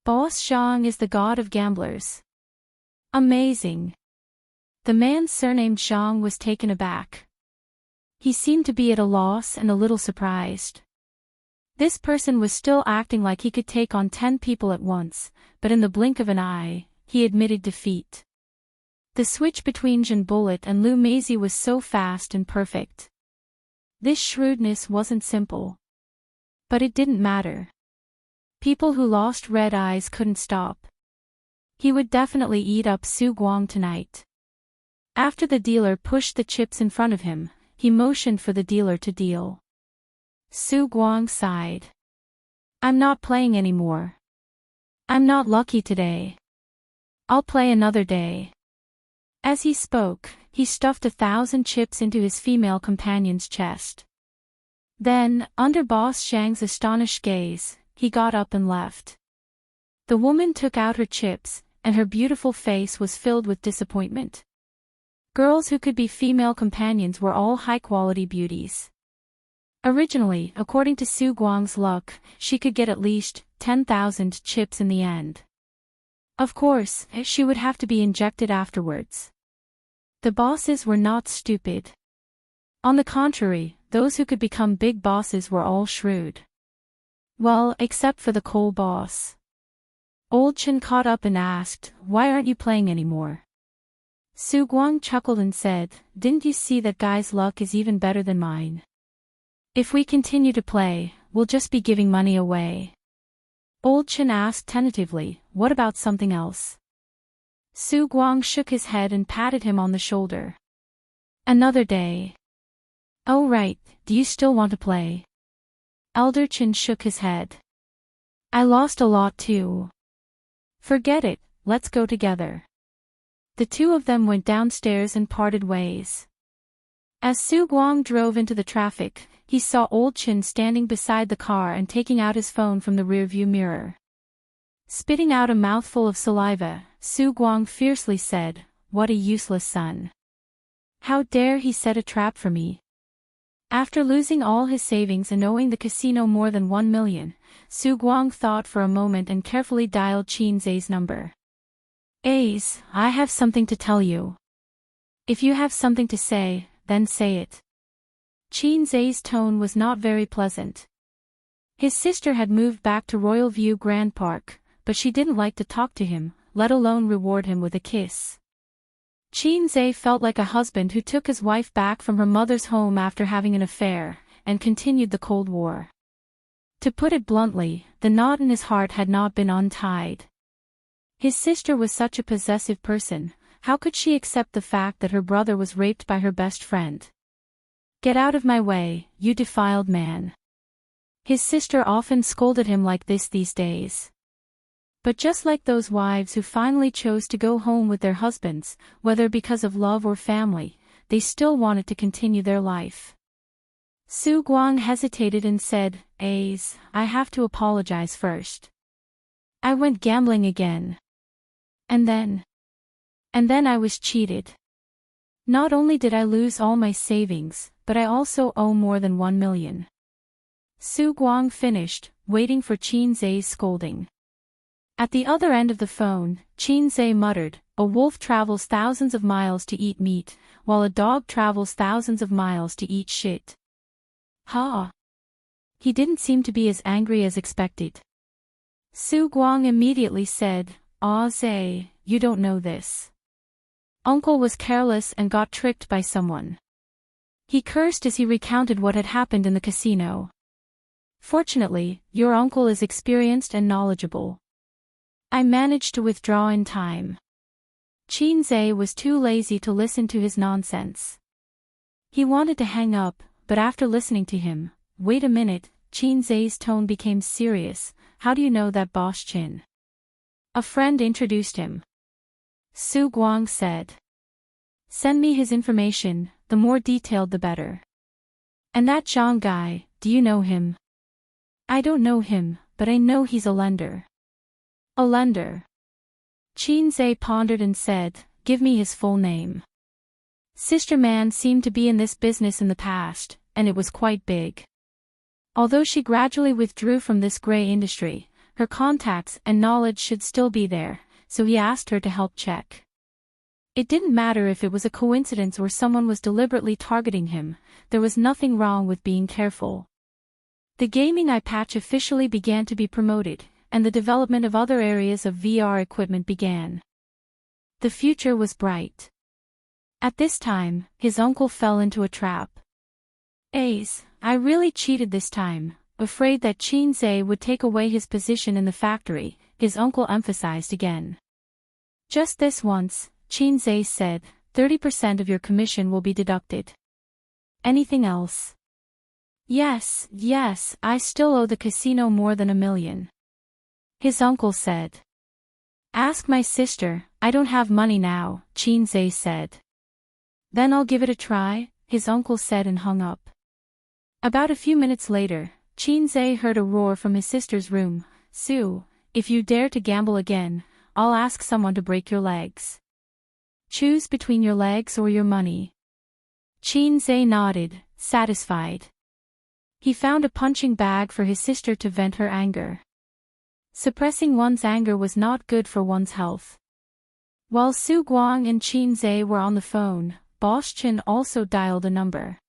Speaker 1: Boss Zhang is the god of gamblers. Amazing. The man surnamed Zhang was taken aback. He seemed to be at a loss and a little surprised. This person was still acting like he could take on 10 people at once, but in the blink of an eye, he admitted defeat. The switch between Jean Bullet and Lu Meizi was so fast and perfect. This shrewdness wasn't simple. But it didn't matter. People who lost red eyes couldn't stop. He would definitely eat up Su Guang tonight. After the dealer pushed the chips in front of him, he motioned for the dealer to deal. Su Guang sighed. "I'm not playing anymore. I'm not lucky today. I'll play another day." As he spoke, he stuffed 1,000 chips into his female companion's chest. Then, under Boss Zhang's astonished gaze, he got up and left. The woman took out her chips, and her beautiful face was filled with disappointment. Girls who could be female companions were all high-quality beauties. Originally, according to Su Guang's luck, she could get at least 10,000 chips in the end. Of course, she would have to be injected afterwards. The bosses were not stupid. On the contrary, those who could become big bosses were all shrewd. Well, except for the coal boss. Old Chen caught up and asked, "Why aren't you playing anymore?" Su Guang chuckled and said, "Didn't you see that guy's luck is even better than mine? If we continue to play, we'll just be giving money away." Old Chen asked tentatively, "What about something else?" Su Guang shook his head and patted him on the shoulder. "Another day." "Oh right, do you still want to play?" Elder Chen shook his head. "I lost a lot too." "Forget it, let's go together." The two of them went downstairs and parted ways. As Su Guang drove into the traffic, he saw Old Chen standing beside the car and taking out his phone from the rearview mirror. Spitting out a mouthful of saliva, Su Guang fiercely said, "What a useless son. How dare he set a trap for me?" After losing all his savings and owing the casino more than 1 million, Su Guang thought for a moment and carefully dialed Qin Zai's number. "Ace, I have something to tell you." "If you have something to say, then say it." Qin Zai's tone was not very pleasant. His sister had moved back to Royal View Grand Park, but she didn't like to talk to him, let alone reward him with a kiss. Qin Zai felt like a husband who took his wife back from her mother's home after having an affair, and continued the Cold War. To put it bluntly, the knot in his heart had not been untied. His sister was such a possessive person, how could she accept the fact that her brother was raped by her best friend? "Get out of my way, you defiled man." His sister often scolded him like this these days. But just like those wives who finally chose to go home with their husbands, whether because of love or family, they still wanted to continue their life. Su Guang hesitated and said, I have to apologize first. I went gambling again. And then I was cheated. Not only did I lose all my savings, but I also owe more than 1 million. Su Guang finished, waiting for Qin Zhe's scolding. At the other end of the phone, Qin Zhe muttered, "A wolf travels thousands of miles to eat meat, while a dog travels thousands of miles to eat shit." Ha! He didn't seem to be as angry as expected. Su Guang immediately said, Zhe, you don't know this. Uncle was careless and got tricked by someone. He cursed as he recounted what had happened in the casino. Fortunately, your uncle is experienced and knowledgeable. I managed to withdraw in time. Qin Zhe was too lazy to listen to his nonsense. He wanted to hang up, but after listening to him, wait a minute, Qin Zhe's tone became serious. How do you know that Boss Qin? A friend introduced him. Su Guang said. Send me his information, the more detailed the better. And that Zhang guy, do you know him? I don't know him, but I know he's a lender. A lender. Qin Zhe pondered and said, give me his full name. Sister Man seemed to be in this business in the past, and it was quite big. Although she gradually withdrew from this gray industry, her contacts and knowledge should still be there, so he asked her to help check. It didn't matter if it was a coincidence or someone was deliberately targeting him, there was nothing wrong with being careful. The gaming eye patch officially began to be promoted, and the development of other areas of VR equipment began. The future was bright. At this time, his uncle fell into a trap. I really cheated this time, afraid that Qin Zhe would take away his position in the factory, his uncle emphasized again. Just this once, Qin Zhe said, 30% of your commission will be deducted. Anything else? Yes, I still owe the casino more than 1 million. His uncle said. Ask my sister, I don't have money now, Qin Zhe said. Then I'll give it a try, his uncle said and hung up. About a few minutes later, Qin Zhe heard a roar from his sister's room. Su, if you dare to gamble again, I'll ask someone to break your legs. Choose between your legs or your money. Qin Zhe nodded, satisfied. He found a punching bag for his sister to vent her anger. Suppressing one's anger was not good for one's health. While Su Guang and Qin Zhe were on the phone, Boss Qin also dialed a number.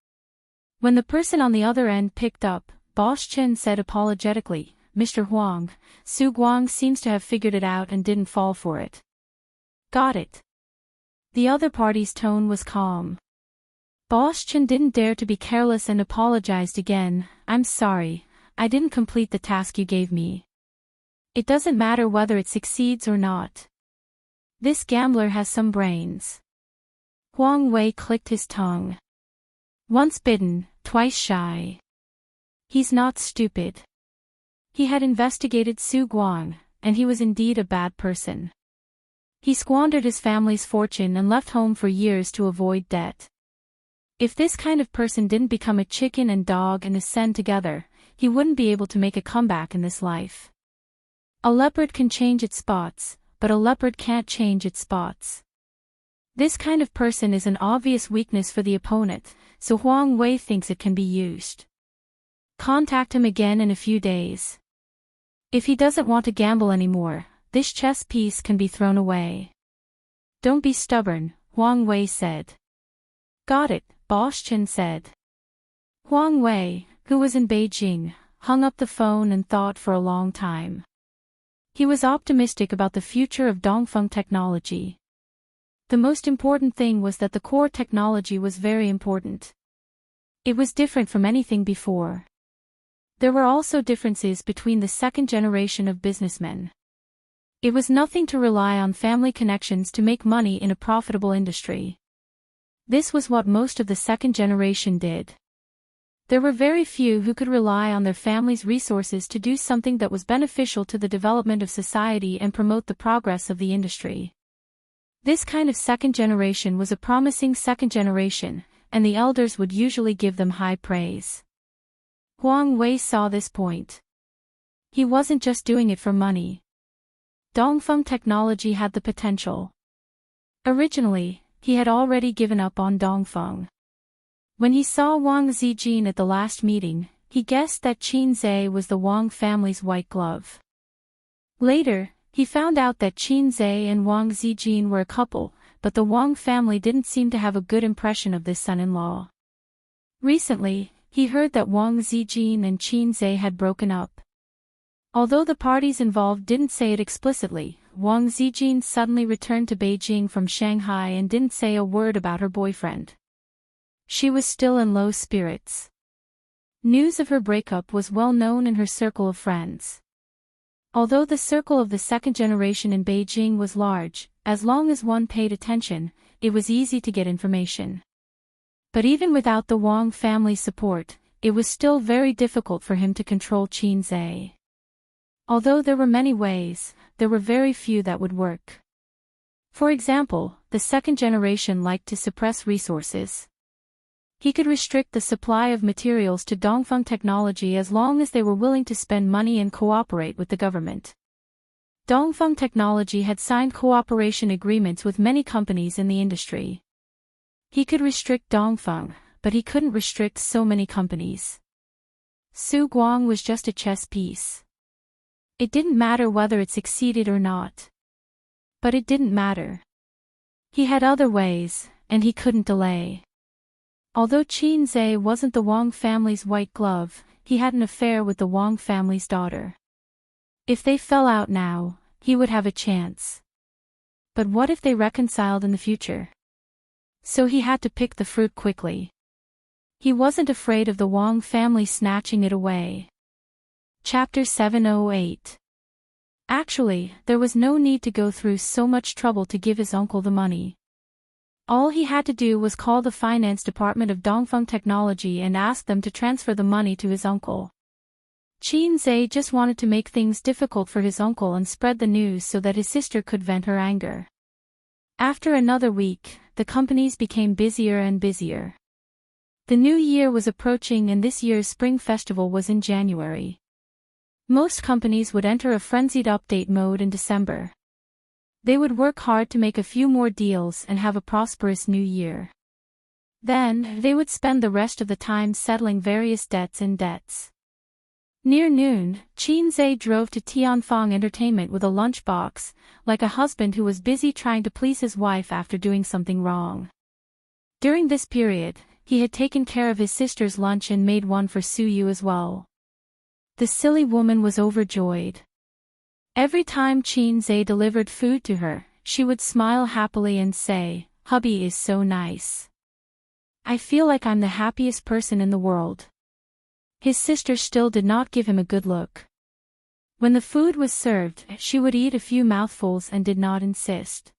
Speaker 1: When the person on the other end picked up, Boss Qin said apologetically, Mr. Huang, Su Guang seems to have figured it out and didn't fall for it. Got it. The other party's tone was calm. Boss Qin didn't dare to be careless and apologized again, I'm sorry, I didn't complete the task you gave me. It doesn't matter whether it succeeds or not. This gambler has some brains. Huang Wei clicked his tongue. Once bitten, twice shy. He's not stupid. He had investigated Su Guang, and he was indeed a bad person. He squandered his family's fortune and left home for years to avoid debt. If this kind of person didn't become a chicken and dog and ascend together, he wouldn't be able to make a comeback in this life. A leopard can change its spots, but a leopard can't change its spots. This kind of person is an obvious weakness for the opponent, so Huang Wei thinks it can be used. Contact him again in a few days. If he doesn't want to gamble anymore, this chess piece can be thrown away. Don't be stubborn, Huang Wei said. Got it, Boss Qin said. Huang Wei, who was in Beijing, hung up the phone and thought for a long time. He was optimistic about the future of Dongfeng technology. The most important thing was that the core technology was very important. It was different from anything before. There were also differences between the second generation of businessmen. It was nothing to rely on family connections to make money in a profitable industry. This was what most of the second generation did. There were very few who could rely on their family's resources to do something that was beneficial to the development of society and promote the progress of the industry. This kind of second generation was a promising second generation, and the elders would usually give them high praise. Huang Wei saw this point. He wasn't just doing it for money. Dongfeng Technology had the potential. Originally, he had already given up on Dongfeng. When he saw Wang Zijin at the last meeting, he guessed that Qin Zhe was the Wang family's white glove. Later, he found out that Qin Zhe and Wang Zijin were a couple, but the Wang family didn't seem to have a good impression of this son-in-law. Recently, he heard that Wang Zijin and Qin Zhe had broken up. Although the parties involved didn't say it explicitly, Wang Zijin suddenly returned to Beijing from Shanghai and didn't say a word about her boyfriend. She was still in low spirits. News of her breakup was well known in her circle of friends. Although the circle of the second generation in Beijing was large, as long as one paid attention, it was easy to get information. But even without the Wang family's support, it was still very difficult for him to control Qin Zhe. Although there were many ways, there were very few that would work. For example, the second generation liked to suppress resources. He could restrict the supply of materials to Dongfeng Technology as long as they were willing to spend money and cooperate with the government. Dongfeng Technology had signed cooperation agreements with many companies in the industry. He could restrict Dongfeng, but he couldn't restrict so many companies. Su Guang was just a chess piece. It didn't matter whether it succeeded or not. But it didn't matter. He had other ways, and he couldn't delay. Although Qin Zhe wasn't the Wang family's white glove, he had an affair with the Wang family's daughter. If they fell out now, he would have a chance. But what if they reconciled in the future? So he had to pick the fruit quickly. He wasn't afraid of the Wang family snatching it away. Chapter 708. Actually, there was no need to go through so much trouble to give his uncle the money. All he had to do was call the finance department of Dongfeng Technology and ask them to transfer the money to his uncle. Qin Zhe just wanted to make things difficult for his uncle and spread the news so that his sister could vent her anger. After another week, the companies became busier and busier. The new year was approaching and this year's spring festival was in January. Most companies would enter a frenzied update mode in December. They would work hard to make a few more deals and have a prosperous new year. Then, they would spend the rest of the time settling various debts and debts. Near noon, Qin Zhe drove to Tianfang Entertainment with a lunchbox, like a husband who was busy trying to please his wife after doing something wrong. During this period, he had taken care of his sister's lunch and made one for Su Yu as well. The silly woman was overjoyed. Every time Qin Zhe delivered food to her, she would smile happily and say, "Hubby is so nice. I feel like I'm the happiest person in the world." His sister still did not give him a good look. When the food was served, she would eat a few mouthfuls and did not insist.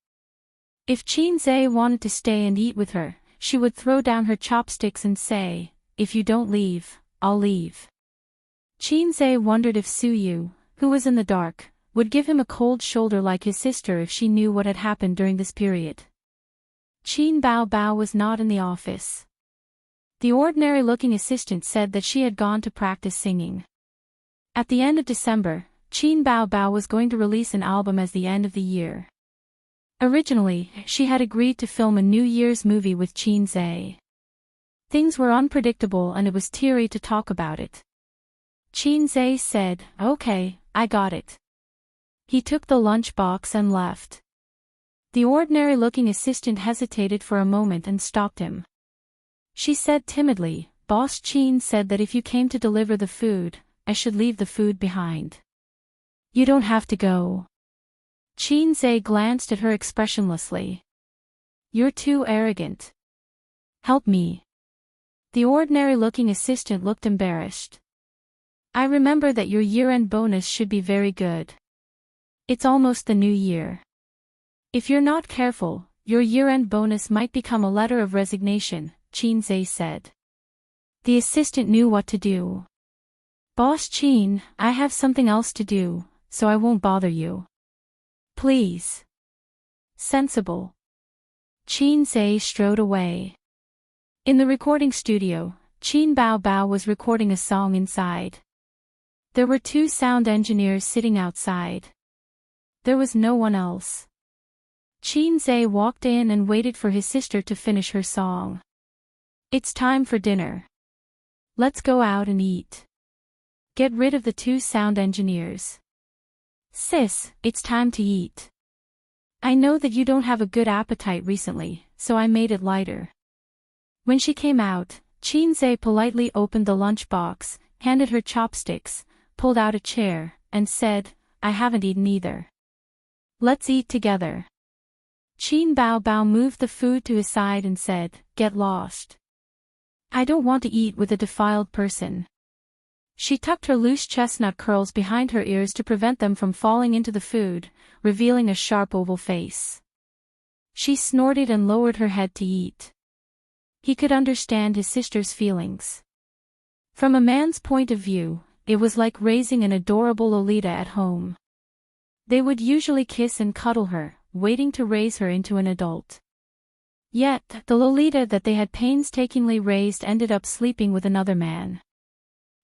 Speaker 1: If Qin Zhe wanted to stay and eat with her, she would throw down her chopsticks and say, "If you don't leave, I'll leave." Qin Zhe wondered if Su Yu, who was in the dark, would give him a cold shoulder like his sister if she knew what had happened during this period. Qin Bao Bao was not in the office. The ordinary-looking assistant said that she had gone to practice singing. At the end of December, Qin Bao Bao was going to release an album as the end of the year. Originally, she had agreed to film a New Year's movie with Qin Zhe. Things were unpredictable and it was teary to talk about it. Qin Zhe said, "Okay, I got it." He took the lunchbox and left. The ordinary-looking assistant hesitated for a moment and stopped him. She said timidly, "Boss Qin said that if you came to deliver the food, I should leave the food behind. You don't have to go." Qin Zhe glanced at her expressionlessly. "You're too arrogant. Help me." The ordinary-looking assistant looked embarrassed. "I remember that your year-end bonus should be very good. It's almost the new year. If you're not careful, your year-end bonus might become a letter of resignation," Qin Zhe said. The assistant knew what to do. Boss Qin, I have something else to do, so I won't bother you. Please. Sensible. Qin Zhe strode away. In the recording studio, Qin Bao Bao was recording a song inside. There were 2 sound engineers sitting outside. There was no one else. Qin Zhe walked in and waited for his sister to finish her song. It's time for dinner. Let's go out and eat. Get rid of the 2 sound engineers. Sis, it's time to eat. I know that you don't have a good appetite recently, so I made it lighter. When she came out, Qin Zhe politely opened the lunchbox, handed her chopsticks, pulled out a chair, and said, I haven't eaten either. Let's eat together. Qin Bao Bao moved the food to his side and said, Get lost. I don't want to eat with a defiled person. She tucked her loose chestnut curls behind her ears to prevent them from falling into the food, revealing a sharp oval face. She snorted and lowered her head to eat. He could understand his sister's feelings. From a man's point of view, it was like raising an adorable Lolita at home. They would usually kiss and cuddle her, waiting to raise her into an adult. Yet, the Lolita that they had painstakingly raised ended up sleeping with another man.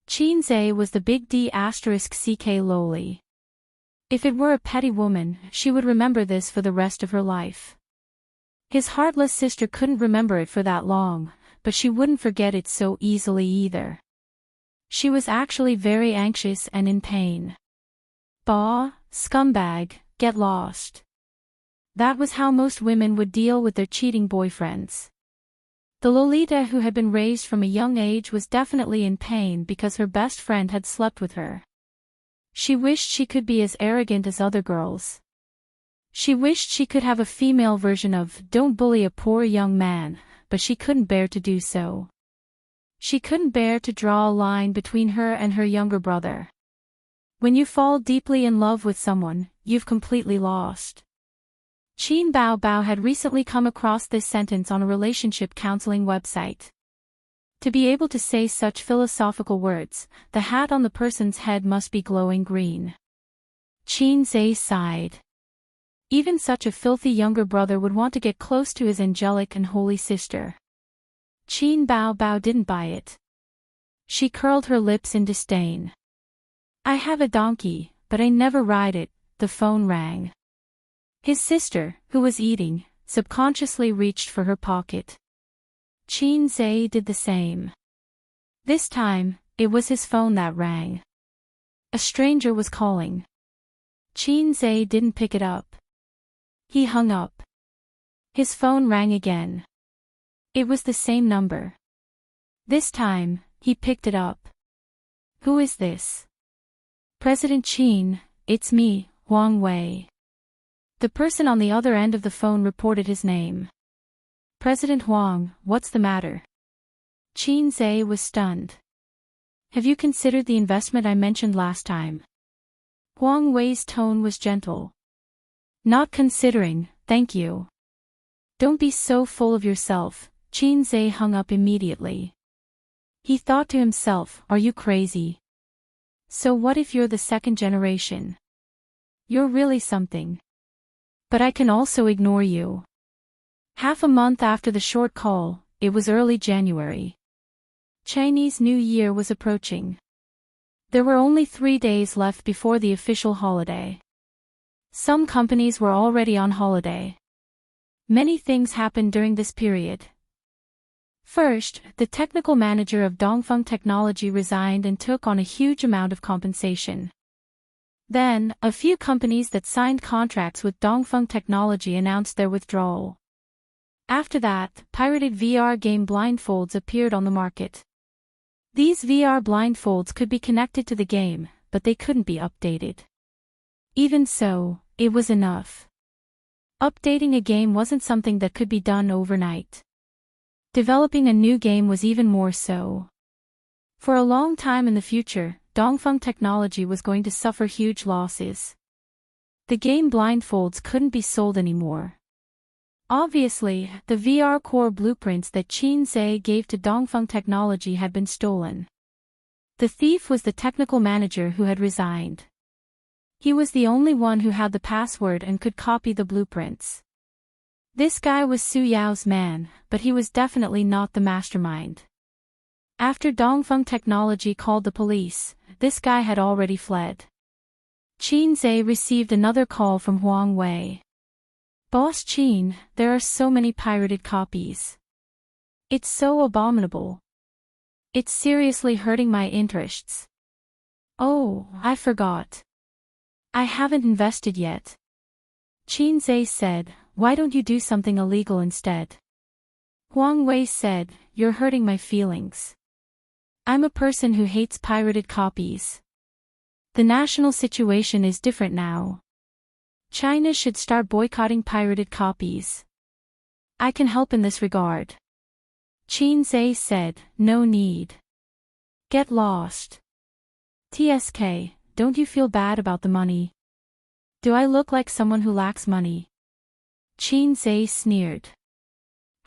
Speaker 1: Qin Zhe was the big D**ck loli. If it were a petty woman, she would remember this for the rest of her life. His heartless sister couldn't remember it for that long, but she wouldn't forget it so easily either. She was actually very anxious and in pain. Bah, scumbag, get lost. That was how most women would deal with their cheating boyfriends. The Lolita who had been raised from a young age was definitely in pain because her best friend had slept with her. She wished she could be as arrogant as other girls. She wished she could have a female version of "Don't bully a poor young man," but she couldn't bear to do so. She couldn't bear to draw a line between her and her younger brother. When you fall deeply in love with someone, you've completely lost. Qin Bao Bao had recently come across this sentence on a relationship counseling website. To be able to say such philosophical words, the hat on the person's head must be glowing green. Qin Zhe sighed. Even such a filthy younger brother would want to get close to his angelic and holy sister. Qin Bao Bao didn't buy it. She curled her lips in disdain. I have a donkey, but I never ride it. The phone rang. His sister, who was eating, subconsciously reached for her pocket. Qin Zhe did the same. This time, it was his phone that rang. A stranger was calling. Qin Zhe didn't pick it up. He hung up. His phone rang again. It was the same number. This time, he picked it up. Who is this? President Qin, it's me, Huang Wei. The person on the other end of the phone reported his name. President Huang, what's the matter? Qin Zhe was stunned. Have you considered the investment I mentioned last time? Huang Wei's tone was gentle. Not considering, thank you. Don't be so full of yourself. Qin Zhe hung up immediately. He thought to himself, are you crazy? So what if you're the second generation? You're really something. But I can also ignore you. Half a month after the short call, it was early January. Chinese New Year was approaching. There were only 3 days left before the official holiday. Some companies were already on holiday. Many things happened during this period. First, the technical manager of Dongfeng Technology resigned and took on a huge amount of compensation. Then, a few companies that signed contracts with Dongfeng Technology announced their withdrawal. After that, pirated VR game blindfolds appeared on the market. These VR blindfolds could be connected to the game, but they couldn't be updated. Even so, it was enough. Updating a game wasn't something that could be done overnight. Developing a new game was even more so. For a long time in the future, Dongfeng Technology was going to suffer huge losses. The game blindfolds couldn't be sold anymore. Obviously, the VR core blueprints that Qin Zhe gave to Dongfeng Technology had been stolen. The thief was the technical manager who had resigned. He was the only one who had the password and could copy the blueprints. This guy was Su Yao's man, but he was definitely not the mastermind. After Dongfeng Technology called the police, this guy had already fled. Qin Zhe received another call from Huang Wei. Boss Qin, there are so many pirated copies. It's so abominable. It's seriously hurting my interests. Oh, I forgot. I haven't invested yet. Qin Zhe said, why don't you do something illegal instead? Huang Wei said, you're hurting my feelings. I'm a person who hates pirated copies. The national situation is different now. China should start boycotting pirated copies. I can help in this regard. Qin Zhe said, no need. Get lost. TSK, don't you feel bad about the money? Do I look like someone who lacks money? Qin Zhe sneered.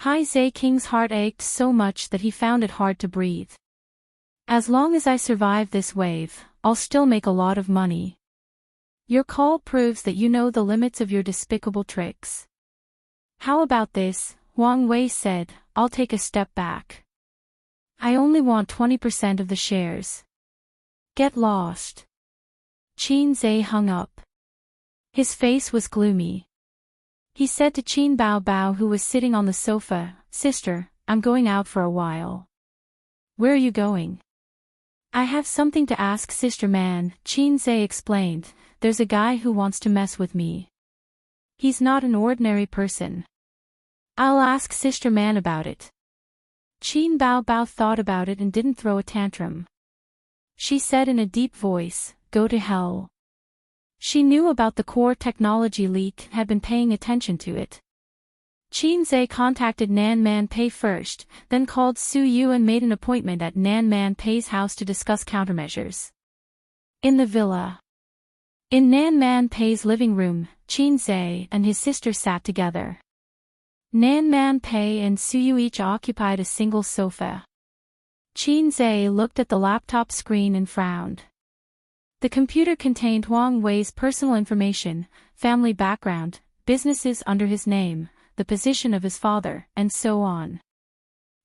Speaker 1: Hai Zhe King's heart ached so much that he found it hard to breathe. As long as I survive this wave, I'll still make a lot of money. Your call proves that you know the limits of your despicable tricks. How about this? Huang Wei said, I'll take a step back. I only want 20% of the shares. Get lost. Qin Zhe hung up. His face was gloomy. He said to Qin Bao Bao, who was sitting on the sofa, Sister, I'm going out for a while. Where are you going? I have something to ask Sister Man, Qin Zhe explained. There's a guy who wants to mess with me. He's not an ordinary person. I'll ask Sister Man about it. Qin Bao Bao thought about it and didn't throw a tantrum. She said in a deep voice, go to hell. She knew about the core technology leak and had been paying attention to it. Qin Zhe contacted Nan Man Pei first, then called Su Yu and made an appointment at Nan Man Pei's house to discuss countermeasures. In the villa. In Nan Man Pei's living room, Qin Zhe and his sister sat together. Nan Man Pei and Su Yu each occupied a single sofa. Qin Zhe looked at the laptop screen and frowned. The computer contained Huang Wei's personal information, family background, businesses under his name, the position of his father, and so on.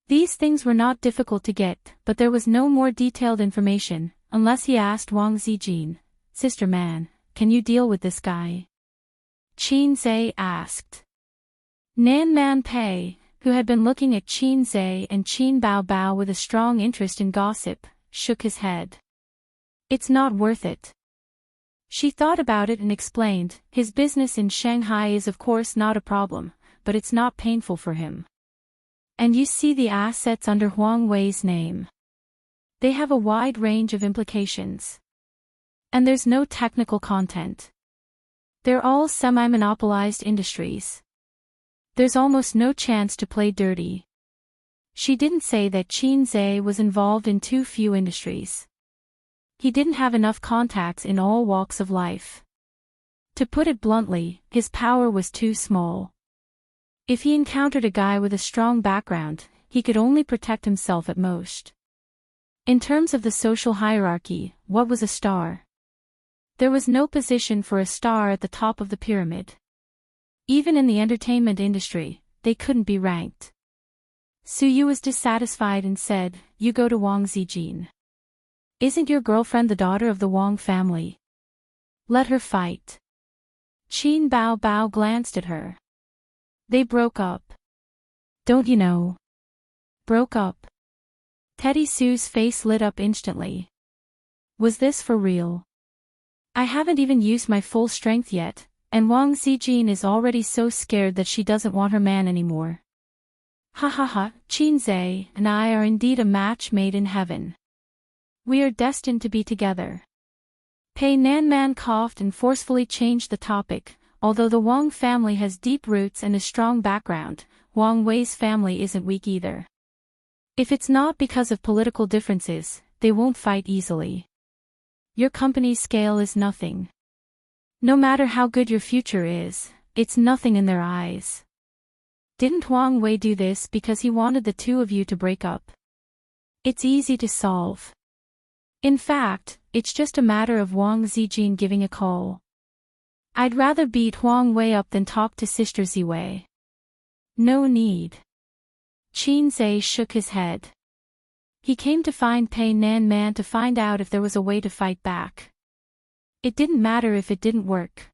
Speaker 1: These things were not difficult to get, but there was no more detailed information, unless he asked Wang Zijin, Sister Man, can you deal with this guy? Qin Zhe asked. Nan Man Pei, who had been looking at Qin Zhe and Qin Bao Bao with a strong interest in gossip, shook his head. It's not worth it. She thought about it and explained, his business in Shanghai is of course not a problem, but it's not painful for him. And you see the assets under Huang Wei's name. They have a wide range of implications. And there's no technical content. They're all semi-monopolized industries. There's almost no chance to play dirty. She didn't say that Qin Zhe was involved in too few industries. He didn't have enough contacts in all walks of life. To put it bluntly, his power was too small. If he encountered a guy with a strong background, he could only protect himself at most. In terms of the social hierarchy, what was a star? There was no position for a star at the top of the pyramid. Even in the entertainment industry, they couldn't be ranked. Su Yu was dissatisfied and said, you go to Wang Zijin. Isn't your girlfriend the daughter of the Wang family? Let her fight. Qin Bao Bao glanced at her. They broke up. Don't you know? Broke up. Teddy Sue's face lit up instantly. Was this for real? I haven't even used my full strength yet, and Wang Zijin is already so scared that she doesn't want her man anymore. Ha ha ha, Qin Zhe and I are indeed a match made in heaven. We are destined to be together. Pei Nanman coughed and forcefully changed the topic. Although the Wang family has deep roots and a strong background, Wang Wei's family isn't weak either. If it's not because of political differences, they won't fight easily. Your company's scale is nothing. No matter how good your future is, it's nothing in their eyes. Didn't Huang Wei do this because he wanted the two of you to break up? It's easy to solve. In fact, it's just a matter of Wang Zijin giving a call. I'd rather beat Huang Wei up than talk to Sister Ziwei. No need. Qin Zhe shook his head. He came to find Pei Nan Man to find out if there was a way to fight back. It didn't matter if it didn't work.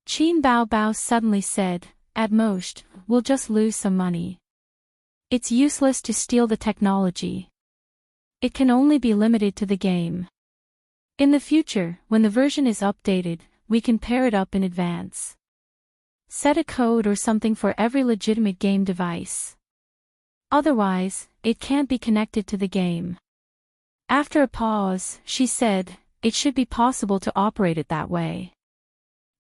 Speaker 1: Qin Bao Bao suddenly said, at most, we'll just lose some money. It's useless to steal the technology. It can only be limited to the game. In the future, when the version is updated, we can pair it up in advance. Set a code or something for every legitimate game device. Otherwise, it can't be connected to the game. After a pause, she said, it should be possible to operate it that way.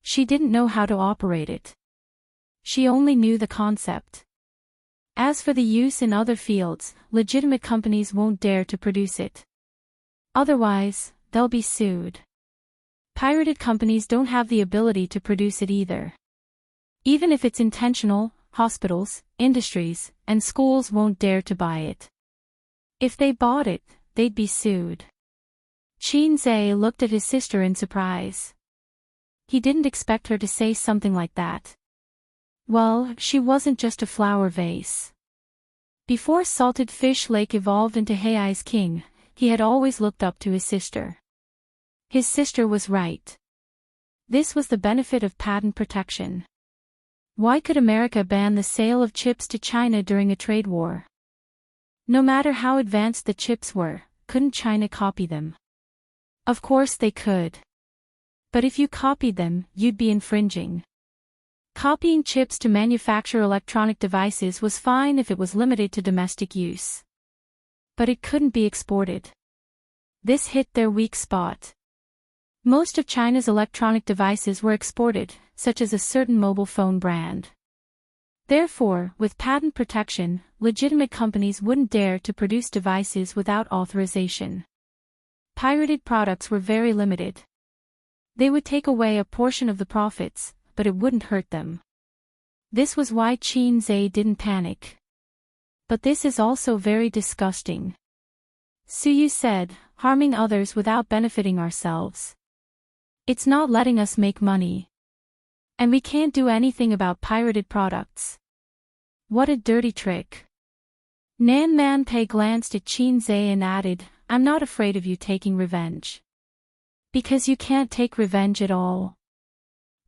Speaker 1: She didn't know how to operate it. She only knew the concept. As for the use in other fields, legitimate companies won't dare to produce it. Otherwise, they'll be sued. Pirated companies don't have the ability to produce it either. Even if it's intentional, hospitals, industries, and schools won't dare to buy it. If they bought it, they'd be sued. Qin Zhe looked at his sister in surprise. He didn't expect her to say something like that. Well, she wasn't just a flower vase. Before Salted Fish Lake evolved into Heiai's king, he had always looked up to his sister. His sister was right. This was the benefit of patent protection. Why could America ban the sale of chips to China during a trade war? No matter how advanced the chips were, couldn't China copy them? Of course they could. But if you copied them, you'd be infringing. Copying chips to manufacture electronic devices was fine if it was limited to domestic use. But it couldn't be exported. This hit their weak spot. Most of China's electronic devices were exported, such as a certain mobile phone brand. Therefore, with patent protection, legitimate companies wouldn't dare to produce devices without authorization. Pirated products were very limited. They would take away a portion of the profits, but it wouldn't hurt them. This was why Qin Zhe didn't panic. But this is also very disgusting. Suyu said, harming others without benefiting ourselves. It's not letting us make money. And we can't do anything about pirated products. What a dirty trick. Nan Man Pei glanced at Qin Zhe and added, I'm not afraid of you taking revenge. Because you can't take revenge at all.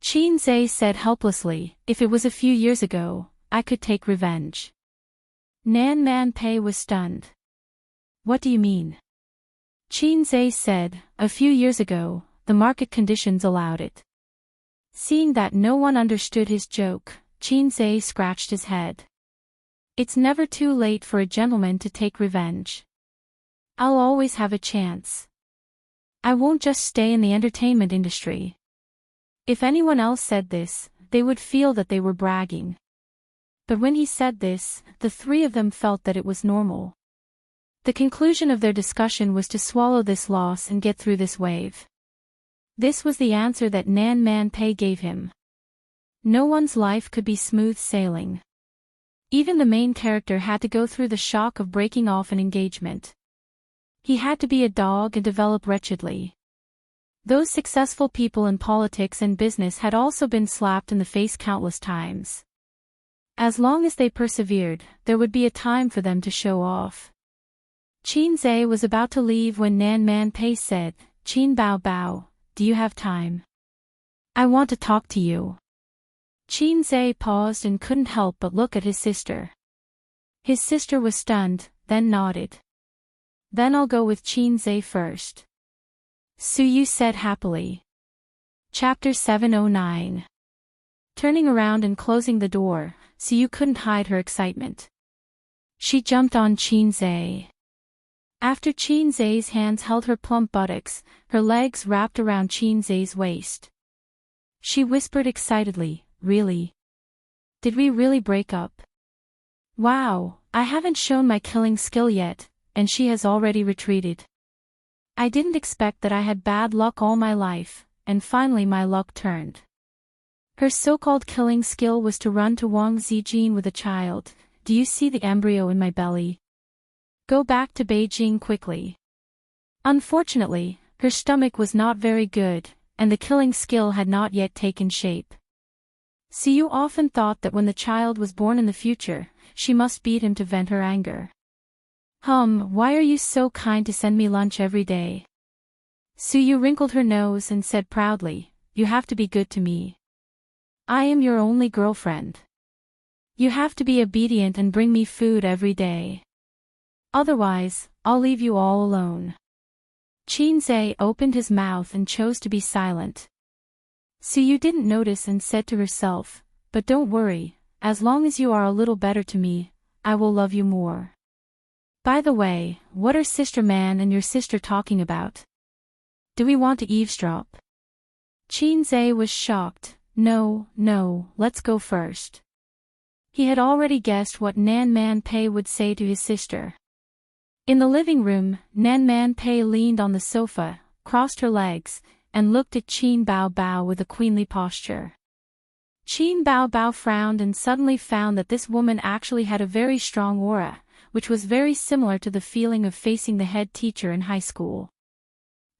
Speaker 1: Qin Zhe said helplessly, if it was a few years ago, I could take revenge. Nan Man Pei was stunned. What do you mean? Qin Zhe said, a few years ago, the market conditions allowed it. Seeing that no one understood his joke, Qin Zhe scratched his head. It's never too late for a gentleman to take revenge. I'll always have a chance. I won't just stay in the entertainment industry. If anyone else said this, they would feel that they were bragging. But when he said this, the three of them felt that it was normal. The conclusion of their discussion was to swallow this loss and get through this wave. This was the answer that Nan Man Pei gave him. No one's life could be smooth sailing. Even the main character had to go through the shock of breaking off an engagement. He had to be a dog and develop wretchedly. Those successful people in politics and business had also been slapped in the face countless times. As long as they persevered, there would be a time for them to show off. Qin Zhe was about to leave when Nan Man Pei said, Qin Bao Bao, do you have time? I want to talk to you. Qin Zhe paused and couldn't help but look at his sister. His sister was stunned, then nodded. Then I'll go with Qin Zhe first. Suyu said happily. Chapter 709. Turning around and closing the door, Suyu couldn't hide her excitement. She jumped on Qin Zhe. After Qin Zhe's hands held her plump buttocks, her legs wrapped around Qin Zhe's waist. She whispered excitedly, really? Did we really break up? Wow, I haven't shown my killing skill yet, and she has already retreated. I didn't expect that I had bad luck all my life, and finally my luck turned. Her so-called killing skill was to run to Wang Zijin with a child. Do you see the embryo in my belly? Go back to Beijing quickly. Unfortunately, her stomach was not very good, and the killing skill had not yet taken shape. Siyu often thought that when the child was born in the future, she must beat him to vent her anger. Why are you so kind to send me lunch every day? Siyu wrinkled her nose and said proudly, you have to be good to me. I am your only girlfriend. You have to be obedient and bring me food every day. Otherwise, I'll leave you all alone. Qinzhe opened his mouth and chose to be silent. Siyu didn't notice and said to herself, but don't worry, as long as you are a little better to me, I will love you more. By the way, what are Sister Man and your sister talking about? Do we want to eavesdrop? Qinzhe was shocked. No, let's go first. He had already guessed what Nan Man Pei would say to his sister. In the living room, Nan Man Pei leaned on the sofa, crossed her legs, and looked at Qin Bao Bao with a queenly posture. Qin Bao Bao frowned and suddenly found that this woman actually had a very strong aura, which was very similar to the feeling of facing the head teacher in high school.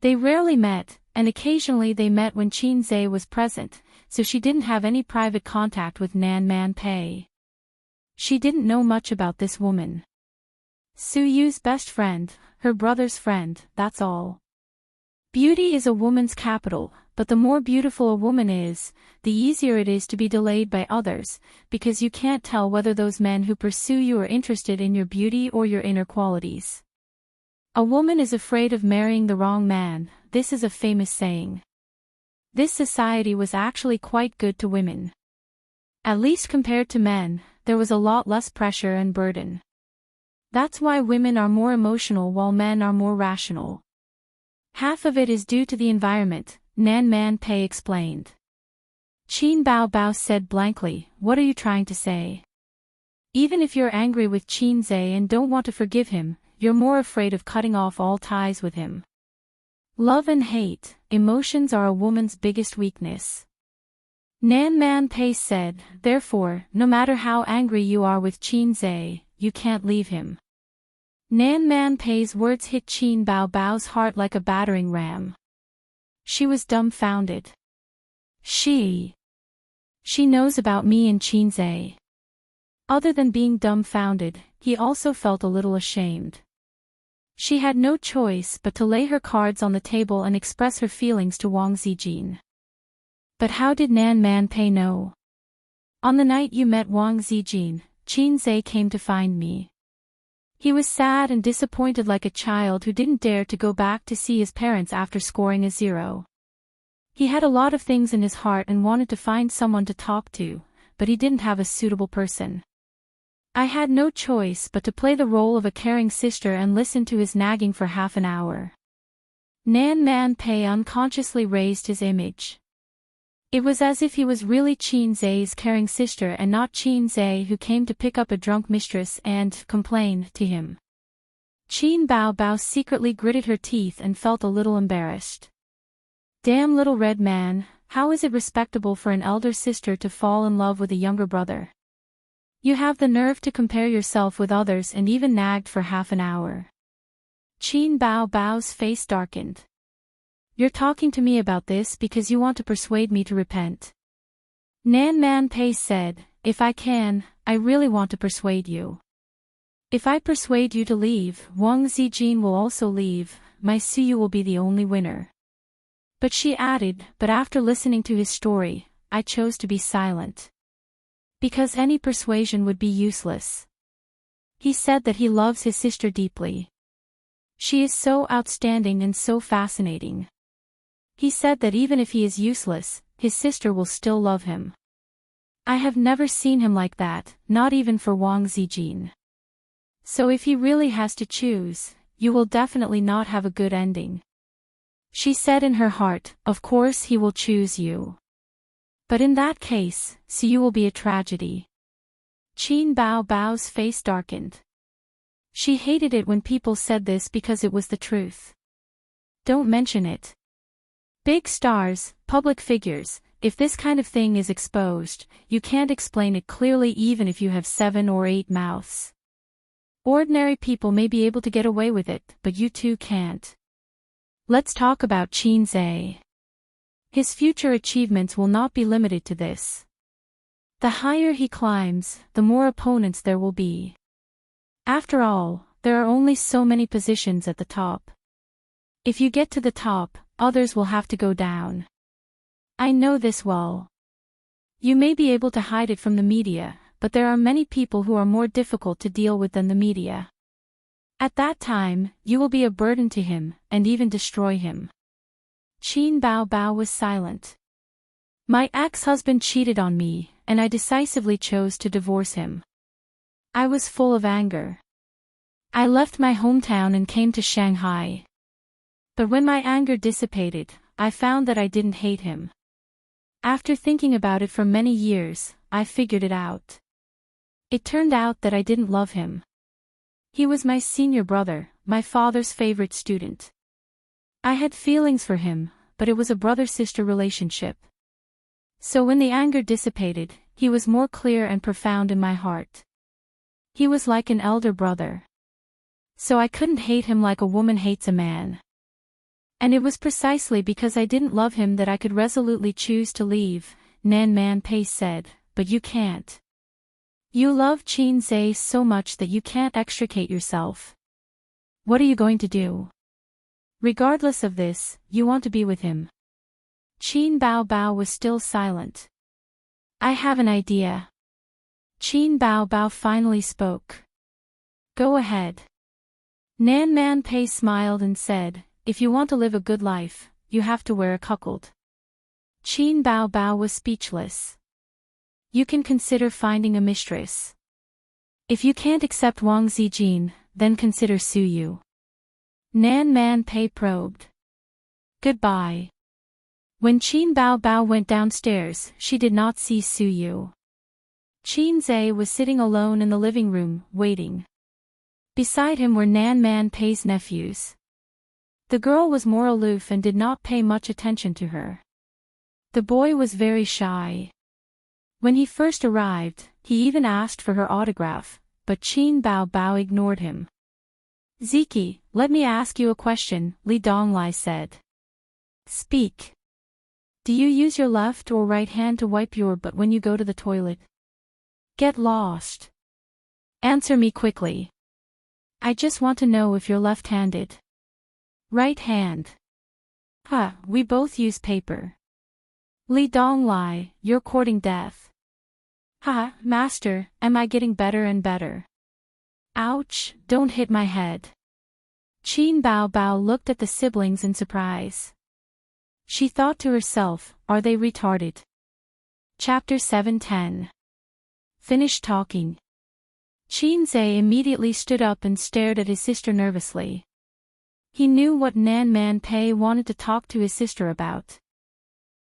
Speaker 1: They rarely met, and occasionally they met when Qinzhe was present, so she didn't have any private contact with Nan Man Pei. She didn't know much about this woman. Suyu's best friend, her brother's friend, that's all. Beauty is a woman's capital, but the more beautiful a woman is, the easier it is to be delayed by others, because you can't tell whether those men who pursue you are interested in your beauty or your inner qualities. A woman is afraid of marrying the wrong man, this is a famous saying. This society was actually quite good to women. At least compared to men, there was a lot less pressure and burden. That's why women are more emotional while men are more rational. Half of it is due to the environment, Nan Man Pei explained. Qin Bao Bao said blankly, what are you trying to say? Even if you're angry with Qinzhe and don't want to forgive him, you're more afraid of cutting off all ties with him. Love and hate, emotions are a woman's biggest weakness. Nan Man Pei said, therefore, no matter how angry you are with Qinzhe, you can't leave him. Nan Man Pei's words hit Qin Bao Bao's heart like a battering ram. She was dumbfounded. She knows about me and Qinzhe. Other than being dumbfounded, he also felt a little ashamed. She had no choice but to lay her cards on the table and express her feelings to Wang Zijin. But how did Nan Man Pei know? On the night you met Wang Zijin, Qinzhe came to find me. He was sad and disappointed like a child who didn't dare to go back to see his parents after scoring a 0. He had a lot of things in his heart and wanted to find someone to talk to, but he didn't have a suitable person. I had no choice but to play the role of a caring sister and listen to his nagging for half an hour. Nan Man Pei unconsciously raised his image. It was as if he was really Qinzhe's caring sister and not Qinzhe who came to pick up a drunk mistress and complain to him. Qin Bao Bao secretly gritted her teeth and felt a little embarrassed. Damn little red man, how is it respectable for an elder sister to fall in love with a younger brother? You have the nerve to compare yourself with others and even nagged for half an hour. Qin Bao Bao's face darkened. You're talking to me about this because you want to persuade me to repent. Nan Man Pei said, if I can, I really want to persuade you. If I persuade you to leave, Wang Zijin will also leave, my Suyu will be the only winner. But she added, but after listening to his story, I chose to be silent. Because any persuasion would be useless. He said that he loves his sister deeply. She is so outstanding and so fascinating. He said that even if he is useless, his sister will still love him. I have never seen him like that, not even for Wang Zijin. So if he really has to choose, you will definitely not have a good ending. She said in her heart, of course he will choose you. But in that case, Siyu will be a tragedy. Qin Bao Bao's face darkened. She hated it when people said this because it was the truth. Don't mention it. Big stars, public figures, if this kind of thing is exposed, you can't explain it clearly even if you have 7 or 8 mouths. Ordinary people may be able to get away with it, but you too can't. Let's talk about Qin Zhe. His future achievements will not be limited to this. The higher he climbs, the more opponents there will be. After all, there are only so many positions at the top. If you get to the top, others will have to go down. I know this well. You may be able to hide it from the media, but there are many people who are more difficult to deal with than the media. At that time, you will be a burden to him, and even destroy him. Qin Bao Bao was silent. My ex-husband cheated on me, and I decisively chose to divorce him. I was full of anger. I left my hometown and came to Shanghai. But when my anger dissipated, I found that I didn't hate him. After thinking about it for many years, I figured it out. It turned out that I didn't love him. He was my senior brother, my father's favorite student. I had feelings for him, but it was a brother-sister relationship. So when the anger dissipated, he was more clear and profound in my heart. He was like an elder brother. So I couldn't hate him like a woman hates a man. And it was precisely because I didn't love him that I could resolutely choose to leave, Nan Man Pei said, but you can't. You love Qin Zhe so much that you can't extricate yourself. What are you going to do? Regardless of this, you want to be with him. Qin Bao Bao was still silent. I have an idea. Qin Bao Bao finally spoke. Go ahead. Nan Man Pei smiled and said, if you want to live a good life, you have to wear a cuckold. Qin Bao Bao was speechless. You can consider finding a mistress. If you can't accept Wang Zijin, then consider Su Yu. Nan Man Pei probed. Goodbye. When Qin Bao Bao went downstairs, she did not see Su Yu. Qin Zhe was sitting alone in the living room, waiting. Beside him were Nan Man Pei's nephews. The girl was more aloof and did not pay much attention to her. The boy was very shy. When he first arrived, he even asked for her autograph, but Qin Bao Bao ignored him. Ziki, let me ask you a question, Li Donglai said. Speak. Do you use your left or right hand to wipe your butt when you go to the toilet? Get lost. Answer me quickly. I just want to know if you're left-handed. Right hand. We both use paper. Li Donglai, you're courting death. Master, am I getting better and better? Ouch, don't hit my head. Qin Bao Bao looked at the siblings in surprise. She thought to herself, are they retarded? Chapter 7:10. Finish talking. Qin Zhe immediately stood up and stared at his sister nervously. He knew what Nan Man Pei wanted to talk to his sister about.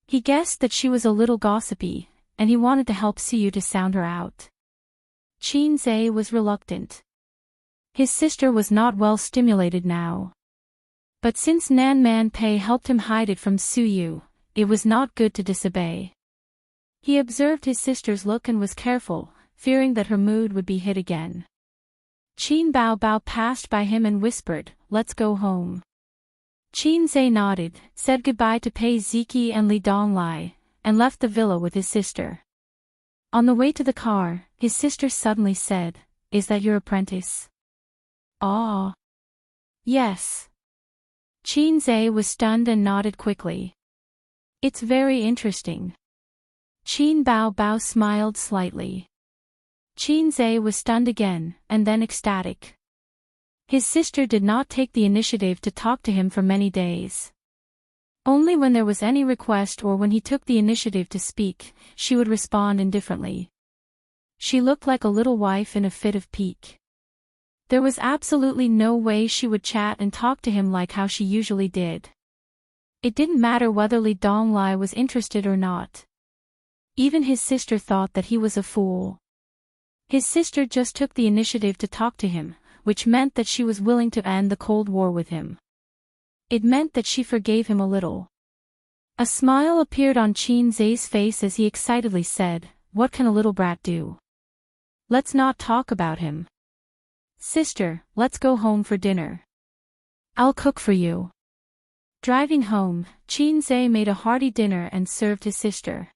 Speaker 1: He guessed that she was a little gossipy, and he wanted to help Siyu to sound her out. Qin Zhe was reluctant. His sister was not well stimulated now. But since Nan Man Pei helped him hide it from Siyu, it was not good to disobey. He observed his sister's look and was careful, fearing that her mood would be hit again. Qin Bao Bao passed by him and whispered, let's go home. Qin Zhe nodded, said goodbye to Pei Ziki and Li Donglai, and left the villa with his sister. On the way to the car, his sister suddenly said, is that your apprentice? Ah. Yes. Qin Zhe was stunned and nodded quickly. It's very interesting. Qin Bao Bao smiled slightly. Qin Zhe was stunned again, and then ecstatic. His sister did not take the initiative to talk to him for many days. Only when there was any request or when he took the initiative to speak, she would respond indifferently. She looked like a little wife in a fit of pique. There was absolutely no way she would chat and talk to him like how she usually did. It didn't matter whether Li Donglai was interested or not. Even his sister thought that he was a fool. His sister just took the initiative to talk to him, which meant that she was willing to end the Cold War with him. It meant that she forgave him a little. A smile appeared on Qin Zai's face as he excitedly said, "What can a little brat do? Let's not talk about him. Sister, let's go home for dinner. I'll cook for you." Driving home, Qin Zai made a hearty dinner and served his sister.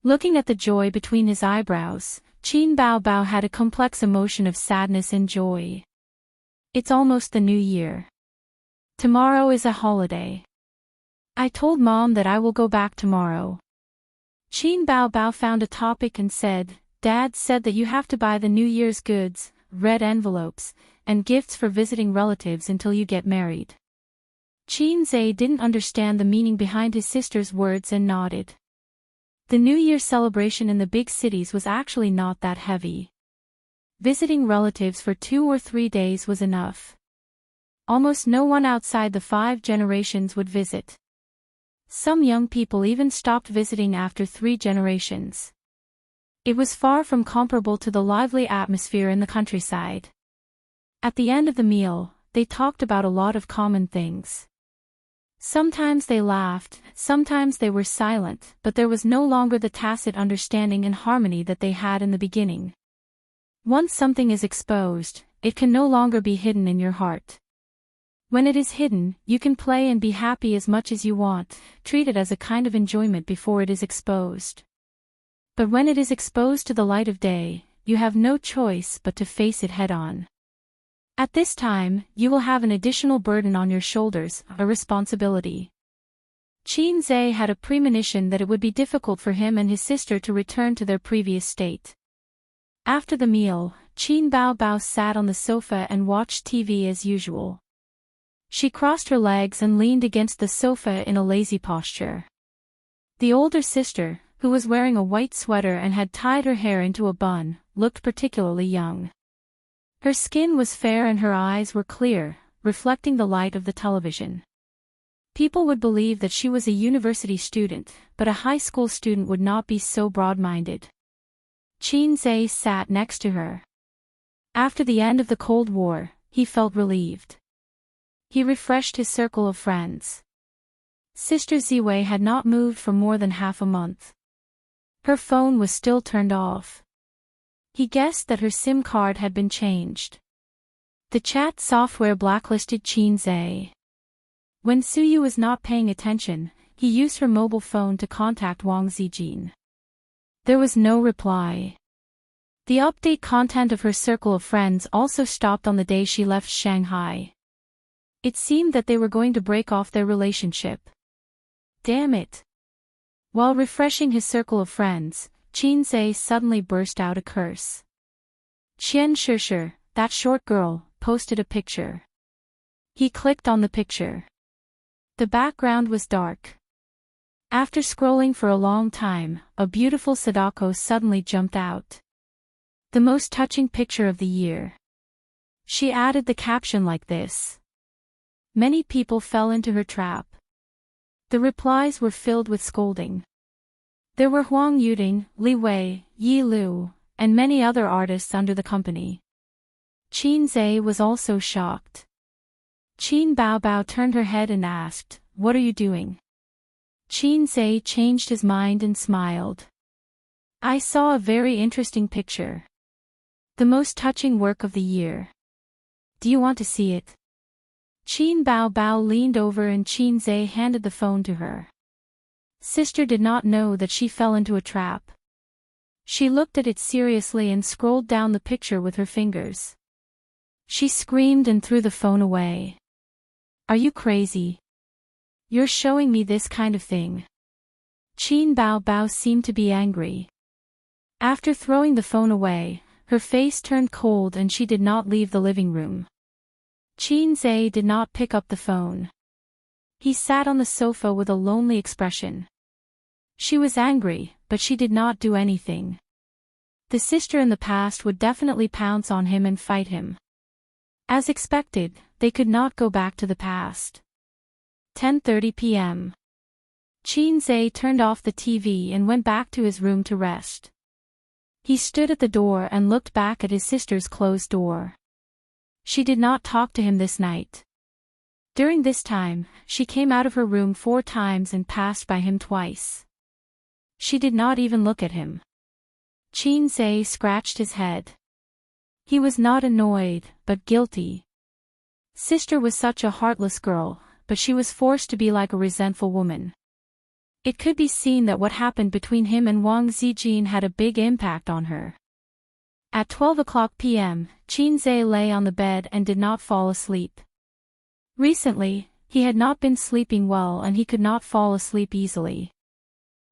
Speaker 1: Looking at the joy between his eyebrows, Qin Bao had a complex emotion of sadness and joy. It's almost the new year. Tomorrow is a holiday. I told Mom that I will go back tomorrow. Qin Bao found a topic and said, "Dad said that you have to buy the New Year's goods, red envelopes, and gifts for visiting relatives until you get married." Qin Zai didn't understand the meaning behind his sister's words and nodded. The New Year celebration in the big cities was actually not that heavy. Visiting relatives for 2 or 3 days was enough. Almost no one outside the 5 generations would visit. Some young people even stopped visiting after 3 generations. It was far from comparable to the lively atmosphere in the countryside. At the end of the meal, they talked about a lot of common things. Sometimes they laughed, sometimes they were silent, but there was no longer the tacit understanding and harmony that they had in the beginning. Once something is exposed, it can no longer be hidden in your heart. When it is hidden, you can play and be happy as much as you want, treat it as a kind of enjoyment before it is exposed. But when it is exposed to the light of day, you have no choice but to face it head-on. At this time, you will have an additional burden on your shoulders, a responsibility. Qin Zai had a premonition that it would be difficult for him and his sister to return to their previous state. After the meal, Qin Bao sat on the sofa and watched TV as usual. She crossed her legs and leaned against the sofa in a lazy posture. The older sister, who was wearing a white sweater and had tied her hair into a bun, looked particularly young. Her skin was fair and her eyes were clear, reflecting the light of the television. People would believe that she was a university student, but a high school student would not be so broad-minded. Qin Zai sat next to her. After the end of the Cold War, he felt relieved. He refreshed his circle of friends. Sister Ziwei had not moved for more than half a month. Her phone was still turned off. He guessed that her SIM card had been changed. The chat software blacklisted Qin Zai. When Suyu was not paying attention, he used her mobile phone to contact Wang Zijin. There was no reply. The update content of her circle of friends also stopped on the day she left Shanghai. It seemed that they were going to break off their relationship. Damn it! While refreshing his circle of friends, Qin Zai suddenly burst out a curse. Qian Shishir, that short girl, posted a picture. He clicked on the picture. The background was dark. After scrolling for a long time, a beautiful Sadako suddenly jumped out. The most touching picture of the year. She added the caption like this. Many people fell into her trap. The replies were filled with scolding. There were Huang Yuding, Li Wei, Yi Lu, and many other artists under the company. Qin Zai was also shocked. Qin Bao turned her head and asked, "What are you doing?" Qin Zai changed his mind and smiled. "I saw a very interesting picture. The most touching work of the year. Do you want to see it?" Qin Bao leaned over and Qin Zai handed the phone to her. Sister did not know that she fell into a trap. She looked at it seriously and scrolled down the picture with her fingers. She screamed and threw the phone away. "Are you crazy? You're showing me this kind of thing." Qin Bao seemed to be angry. After throwing the phone away, her face turned cold and she did not leave the living room. Qin Zai did not pick up the phone. He sat on the sofa with a lonely expression. She was angry, but she did not do anything. The sister in the past would definitely pounce on him and fight him. As expected, they could not go back to the past. 10:30 p.m. Qin Zai turned off the TV and went back to his room to rest. He stood at the door and looked back at his sister's closed door. She did not talk to him this night. During this time, she came out of her room 4 times and passed by him twice. She did not even look at him. Qin Zhe scratched his head. He was not annoyed, but guilty. Sister was such a heartless girl, but she was forced to be like a resentful woman. It could be seen that what happened between him and Wang Zijin had a big impact on her. At 12 p.m., Qin Zhe lay on the bed and did not fall asleep. Recently, he had not been sleeping well and he could not fall asleep easily.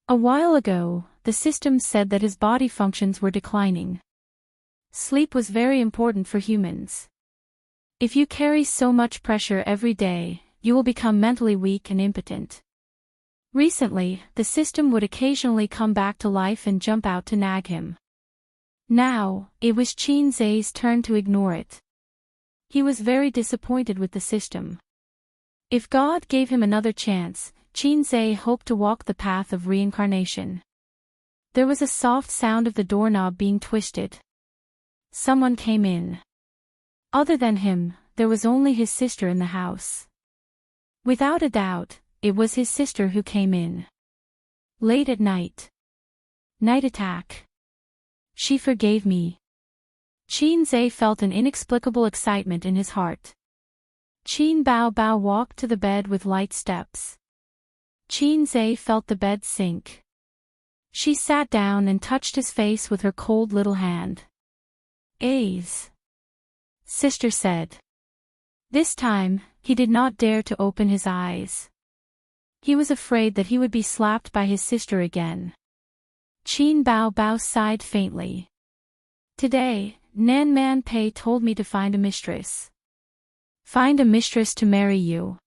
Speaker 1: A while ago, the system said that his body functions were declining. Sleep was very important for humans. If you carry so much pressure every day, you will become mentally weak and impotent. Recently, the system would occasionally come back to life and jump out to nag him. Now, it was Qin Zhe's turn to ignore it. He was very disappointed with the system. If God gave him another chance, Qin Zhe hoped to walk the path of reincarnation. There was a soft sound of the doorknob being twisted. Someone came in. Other than him, there was only his sister in the house. Without a doubt, it was his sister who came in. Late at night. Night attack. She forgave me. Qin Zhe felt an inexplicable excitement in his heart. Qin Bao Bao walked to the bed with light steps. Qin Zhe felt the bed sink. She sat down and touched his face with her cold little hand. "Aze," sister said. This time, he did not dare to open his eyes. He was afraid that he would be slapped by his sister again. Qin Bao Bao sighed faintly. "Today, Nan Man Pei told me to find a mistress. Find a mistress to marry you.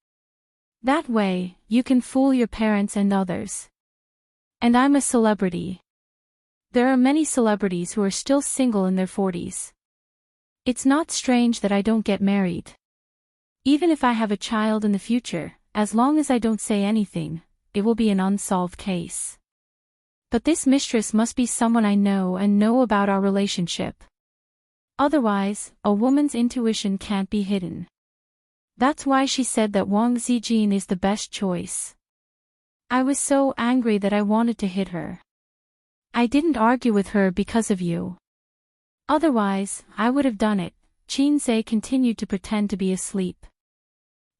Speaker 1: That way, you can fool your parents and others. And I'm a celebrity. There are many celebrities who are still single in their 40s. It's not strange that I don't get married. Even if I have a child in the future, as long as I don't say anything, it will be an unsolved case. But this mistress must be someone I know and know about our relationship. Otherwise, a woman's intuition can't be hidden. That's why she said that Wang Zijin is the best choice. I was so angry that I wanted to hit her. I didn't argue with her because of you. Otherwise, I would have done it." Qin Zhe continued to pretend to be asleep.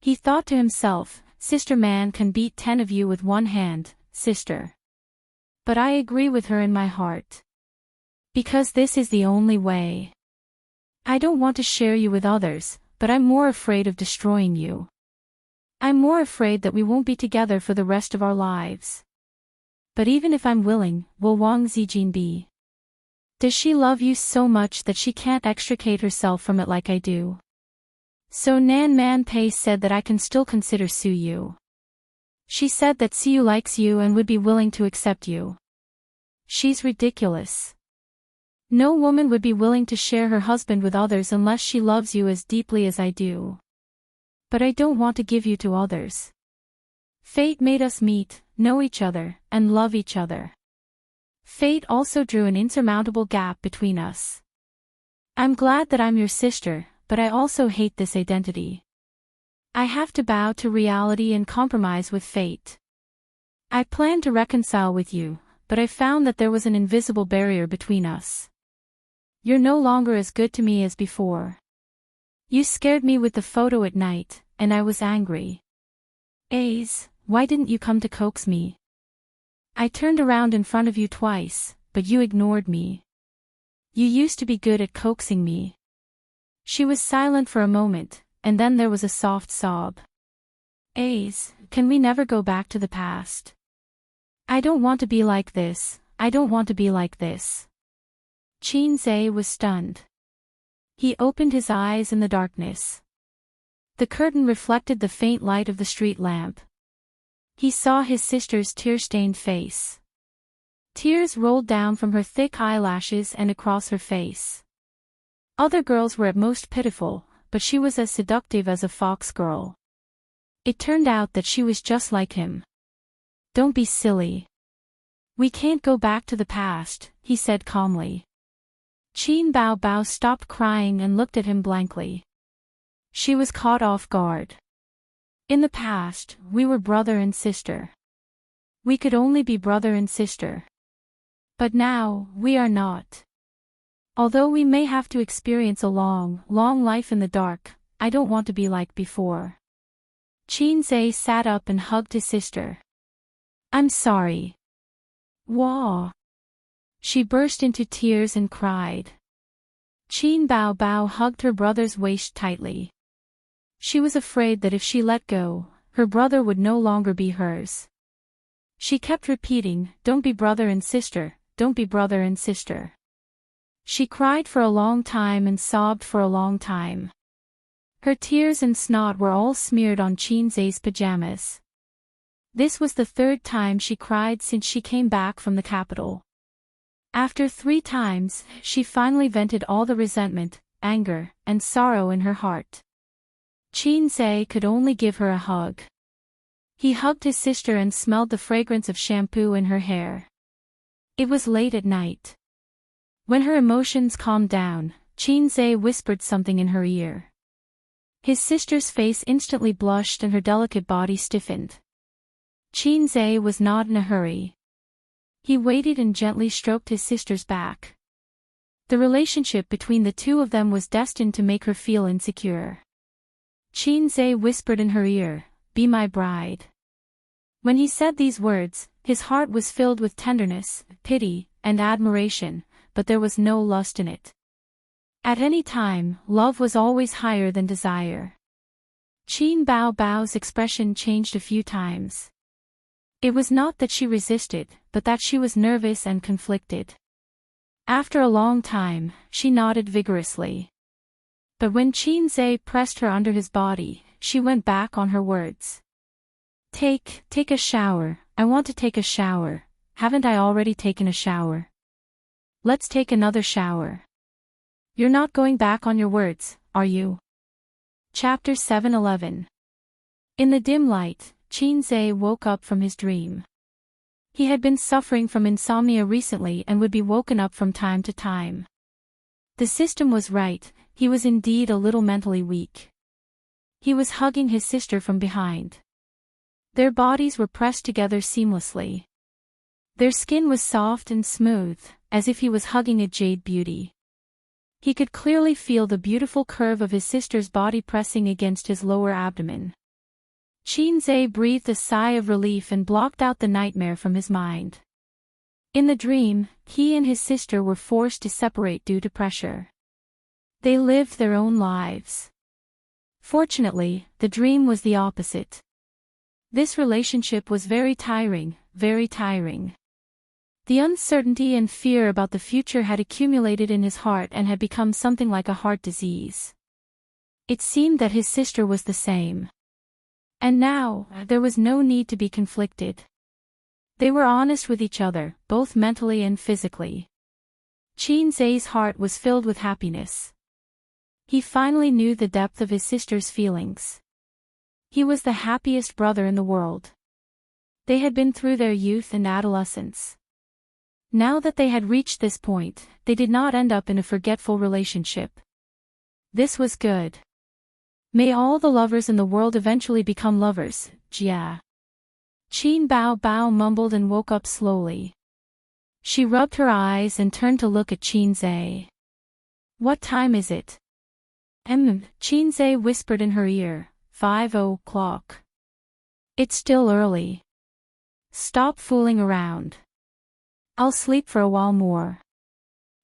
Speaker 1: He thought to himself, "Sister Man can beat 10 of you with one hand, sister. But I agree with her in my heart. Because this is the only way. I don't want to share you with others, but I'm more afraid of destroying you. I'm more afraid that we won't be together for the rest of our lives. But even if I'm willing, will Wang Zijin be? Does she love you so much that she can't extricate herself from it like I do? So Nan Man Pei said that I can still consider Su Yu. She said that Su likes you and would be willing to accept you. She's ridiculous. No woman would be willing to share her husband with others unless she loves you as deeply as I do. But I don't want to give you to others. Fate made us meet, know each other, and love each other. Fate also drew an insurmountable gap between us. I'm glad that I'm your sister, but I also hate this identity. I have to bow to reality and compromise with fate. I planned to reconcile with you, but I found that there was an invisible barrier between us. You're no longer as good to me as before. You scared me with the photo at night, and I was angry. Aze, why didn't you come to coax me? I turned around in front of you twice, but you ignored me. You used to be good at coaxing me." She was silent for a moment, and then there was a soft sob. "Aze, can we never go back to the past? I don't want to be like this, I don't want to be like this." Qin Zhe was stunned. He opened his eyes in the darkness. The curtain reflected the faint light of the street lamp. He saw his sister's tear-stained face. Tears rolled down from her thick eyelashes and across her face. Other girls were at most pitiful, but she was as seductive as a fox girl. It turned out that she was just like him. "Don't be silly. We can't go back to the past," he said calmly. Qin Bao Bao stopped crying and looked at him blankly. She was caught off guard. In the past, we were brother and sister. We could only be brother and sister. But now, we are not. Although we may have to experience a long, long life in the dark, I don't want to be like before. Qinzhe sat up and hugged his sister. I'm sorry. Wah. She burst into tears and cried. Qin Bao Bao hugged her brother's waist tightly. She was afraid that if she let go, her brother would no longer be hers. She kept repeating, "Don't be brother and sister, don't be brother and sister." She cried for a long time and sobbed for a long time. Her tears and snot were all smeared on Qinzhe's pajamas. This was the third time she cried since she came back from the capital. After 3 times, she finally vented all the resentment, anger, and sorrow in her heart. Qinzhe could only give her a hug. He hugged his sister and smelled the fragrance of shampoo in her hair. It was late at night. When her emotions calmed down, Qinzhe whispered something in her ear. His sister's face instantly blushed and her delicate body stiffened. Qinzhe was not in a hurry. He waited and gently stroked his sister's back. The relationship between the two of them was destined to make her feel insecure. Qinzhe whispered in her ear, "Be my bride." When he said these words, his heart was filled with tenderness, pity, and admiration, but there was no lust in it. At any time, love was always higher than desire. Qin Bao Bao's expression changed a few times. It was not that she resisted, but that she was nervous and conflicted. After a long time, she nodded vigorously. But when Qinzhe pressed her under his body, she went back on her words. Take a shower, I want to take a shower, haven't I already taken a shower? Let's take another shower. You're not going back on your words, are you? Chapter 7:11. In the dim light, Qinzhe woke up from his dream. He had been suffering from insomnia recently and would be woken up from time to time. The system was right, he was indeed a little mentally weak. He was hugging his sister from behind. Their bodies were pressed together seamlessly. Their skin was soft and smooth, as if he was hugging a jade beauty. He could clearly feel the beautiful curve of his sister's body pressing against his lower abdomen. Qinzhe breathed a sigh of relief and blocked out the nightmare from his mind. In the dream, he and his sister were forced to separate due to pressure. They lived their own lives. Fortunately, the dream was the opposite. This relationship was very tiring, very tiring. The uncertainty and fear about the future had accumulated in his heart and had become something like a heart disease. It seemed that his sister was the same. And now, there was no need to be conflicted. They were honest with each other, both mentally and physically. Qinzhe's heart was filled with happiness. He finally knew the depth of his sister's feelings. He was the happiest brother in the world. They had been through their youth and adolescence. Now that they had reached this point, they did not end up in a forgetful relationship. This was good. May all the lovers in the world eventually become lovers, Jia. Qin Bao Bao mumbled and woke up slowly. She rubbed her eyes and turned to look at Qinzhe. What time is it? Qinzhe whispered in her ear, 5:00. It's still early. Stop fooling around. I'll sleep for a while more.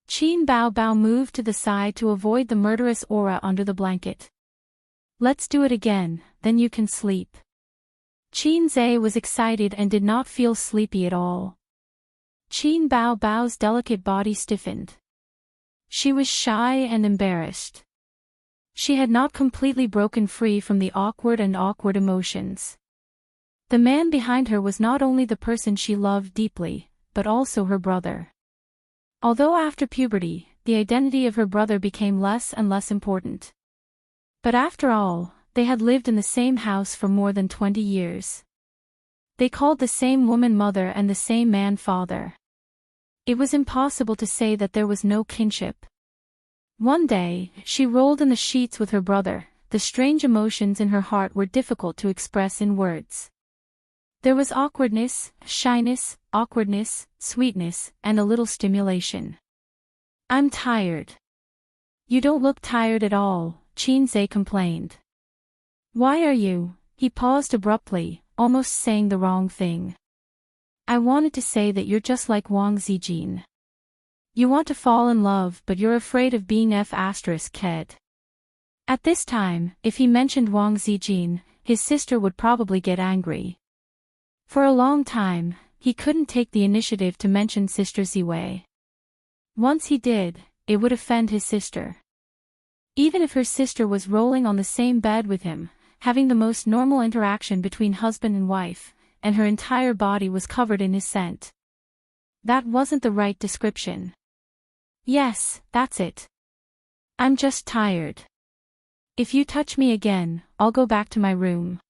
Speaker 1: Qin Bao Bao moved to the side to avoid the murderous aura under the blanket. Let's do it again, then you can sleep. Qinzhe was excited and did not feel sleepy at all. Qin Bao Bao's delicate body stiffened. She was shy and embarrassed. She had not completely broken free from the awkward emotions. The man behind her was not only the person she loved deeply, but also her brother. Although after puberty, the identity of her brother became less and less important. But after all, they had lived in the same house for more than 20 years. They called the same woman mother and the same man father. It was impossible to say that there was no kinship. One day, she rolled in the sheets with her brother, the strange emotions in her heart were difficult to express in words. There was awkwardness, shyness, awkwardness, sweetness, and a little stimulation. "I'm tired." "You don't look tired at all," Qinze complained. "Why are you?" He paused abruptly, almost saying the wrong thing. "I wanted to say that you're just like Wang Zijin. You want to fall in love but you're afraid of being F***ked." At this time, if he mentioned Wang Zijin, his sister would probably get angry. For a long time, he couldn't take the initiative to mention Sister Ziwei. Once he did, it would offend his sister. Even if her sister was rolling on the same bed with him, having the most normal interaction between husband and wife, and her entire body was covered in his scent. That wasn't the right description. "Yes, that's it. I'm just tired. If you touch me again, I'll go back to my room."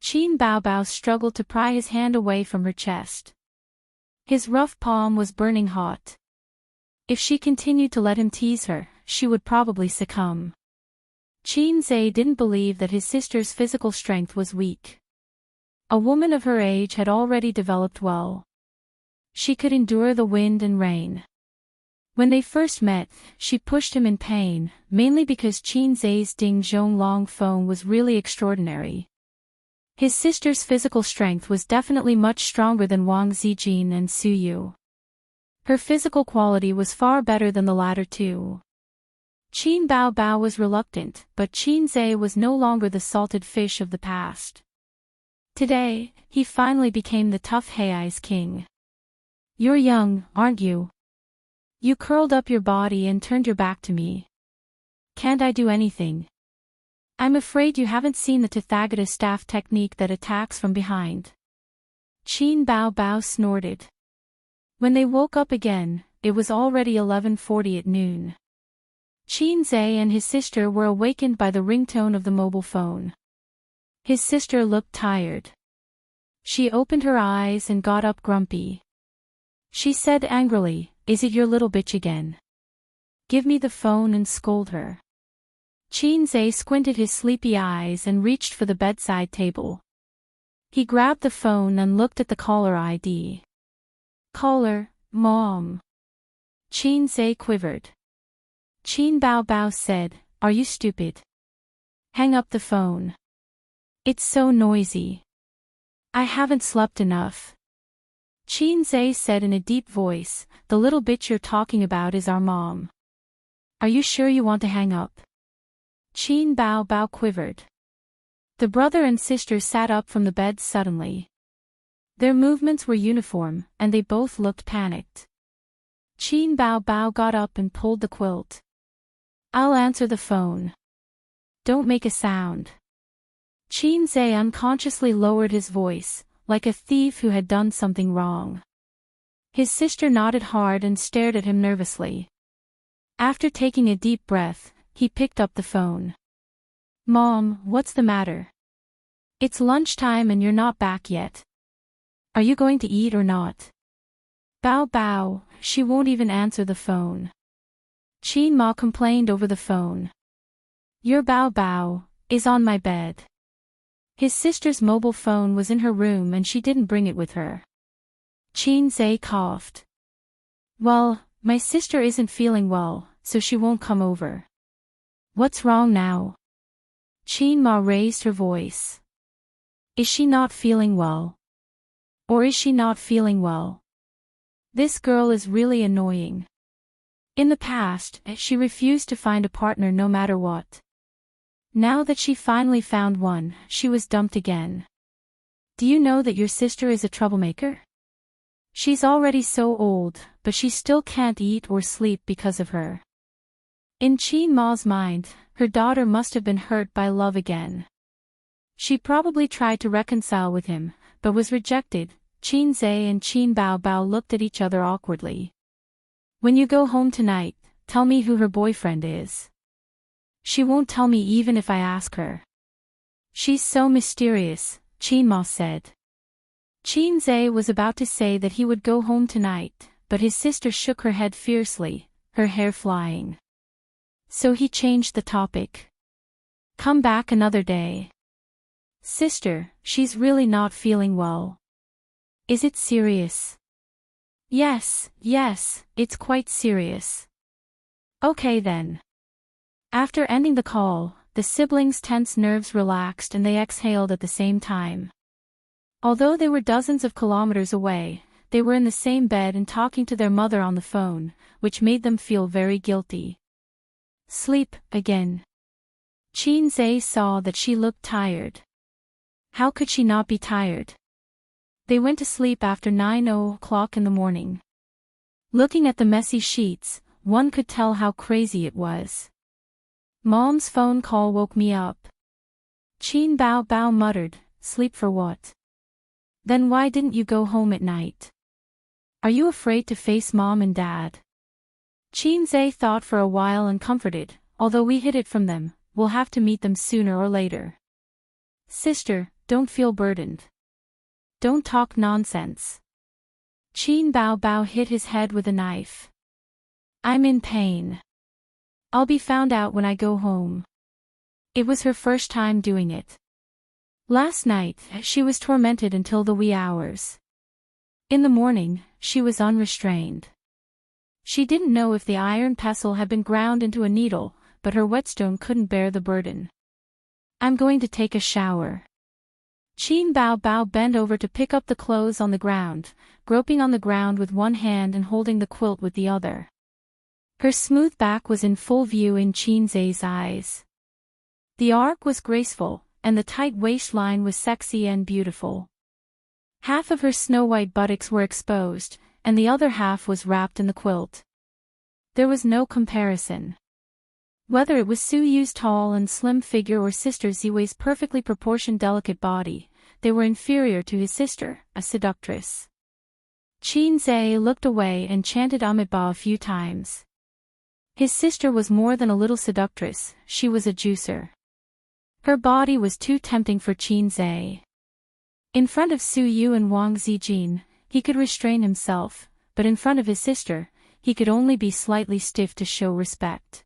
Speaker 1: Qin Baobao struggled to pry his hand away from her chest. His rough palm was burning hot. If she continued to let him tease her, she would probably succumb. Qinze didn't believe that his sister's physical strength was weak. A woman of her age had already developed well. She could endure the wind and rain. When they first met, she pushed him in pain, mainly because Qinze's Ding Zhonglong phone was really extraordinary. His sister's physical strength was definitely much stronger than Wang Zijin and Su Yu. Her physical quality was far better than the latter two. Qin Baobao was reluctant, but Qinze was no longer the salted fish of the past. Today, he finally became the tough Hei's king. "You're young, aren't you? You curled up your body and turned your back to me. Can't I do anything? I'm afraid you haven't seen the Tathagata staff technique that attacks from behind." Qin Baobao snorted. When they woke up again, it was already 11:40 at noon. Qinze and his sister were awakened by the ringtone of the mobile phone. His sister looked tired. She opened her eyes and got up grumpy. She said angrily, "Is it your little bitch again? Give me the phone," and scold her. Qinze squinted his sleepy eyes and reached for the bedside table. He grabbed the phone and looked at the caller ID. "Caller, Mom." Qinze quivered. Qin Baobao said, "Are you stupid? Hang up the phone. It's so noisy. I haven't slept enough." Qinze said in a deep voice, "The little bitch you're talking about is our mom. Are you sure you want to hang up?" Qin Baobao quivered. The brother and sister sat up from the bed suddenly. Their movements were uniform, and they both looked panicked. Qin Baobao got up and pulled the quilt. "I'll answer the phone. Don't make a sound." Qinze unconsciously lowered his voice, like a thief who had done something wrong. His sister nodded hard and stared at him nervously. After taking a deep breath, he picked up the phone. "Mom, what's the matter? It's lunchtime and you're not back yet. Are you going to eat or not?" "Bao Bao, she won't even answer the phone." Qin Ma complained over the phone. "Your Bao Bao is on my bed." His sister's mobile phone was in her room and she didn't bring it with her. Qinze coughed. "Well, my sister isn't feeling well, so she won't come over." "What's wrong now?" Qin Ma raised her voice. "Is she not feeling well? Or is she not feeling well? This girl is really annoying. In the past, she refused to find a partner no matter what. Now that she finally found one, she was dumped again. Do you know that your sister is a troublemaker? She's already so old, but she still can't eat or sleep because of her." In Qin Ma's mind, her daughter must have been hurt by love again. She probably tried to reconcile with him, but was rejected. Qinze and Qin Baobao looked at each other awkwardly. "When you go home tonight, tell me who her boyfriend is." "She won't tell me even if I ask her. She's so mysterious," Qin Ma said. Qinze was about to say that he would go home tonight, but his sister shook her head fiercely, her hair flying. So he changed the topic. Come back another day. Sister, she's really not feeling well. Is it serious? Yes, it's quite serious. Okay then. After ending the call, the siblings' tense nerves relaxed and they exhaled at the same time. Although they were dozens of kilometers away, they were in the same bed and talking to their mother on the phone, which made them feel very guilty. Sleep, again. Qin Zhe saw that she looked tired. How could she not be tired? They went to sleep after 9 o'clock in the morning. Looking at the messy sheets, one could tell how crazy it was. Mom's phone call woke me up. Qin Bao muttered, sleep for what? Then why didn't you go home at night? Are you afraid to face Mom and Dad? Qin Zhe thought for a while and comforted, although we hid it from them, we'll have to meet them sooner or later. Sister, don't feel burdened. Don't talk nonsense. Qin Bao hit his head with a knife. I'm in pain. I'll be found out when I go home. It was her first time doing it. Last night, she was tormented until the wee hours. In the morning, she was unrestrained. She didn't know if the iron pestle had been ground into a needle, but her whetstone couldn't bear the burden. I'm going to take a shower. Qin Bao bent over to pick up the clothes on the ground, groping on the ground with one hand and holding the quilt with the other. Her smooth back was in full view in Qin Zhe's eyes. The arc was graceful, and the tight waistline was sexy and beautiful. Half of her snow-white buttocks were exposed, and the other half was wrapped in the quilt. There was no comparison. Whether it was Su Yu's tall and slim figure or Sister Ziwei's perfectly proportioned delicate body, they were inferior to his sister, a seductress. Qin Zhe looked away and chanted Amitabha a few times. His sister was more than a little seductress, she was a juicer. Her body was too tempting for Qin Zhe. In front of Su Yu and Wang Zijin, he could restrain himself, but in front of his sister, he could only be slightly stiff to show respect.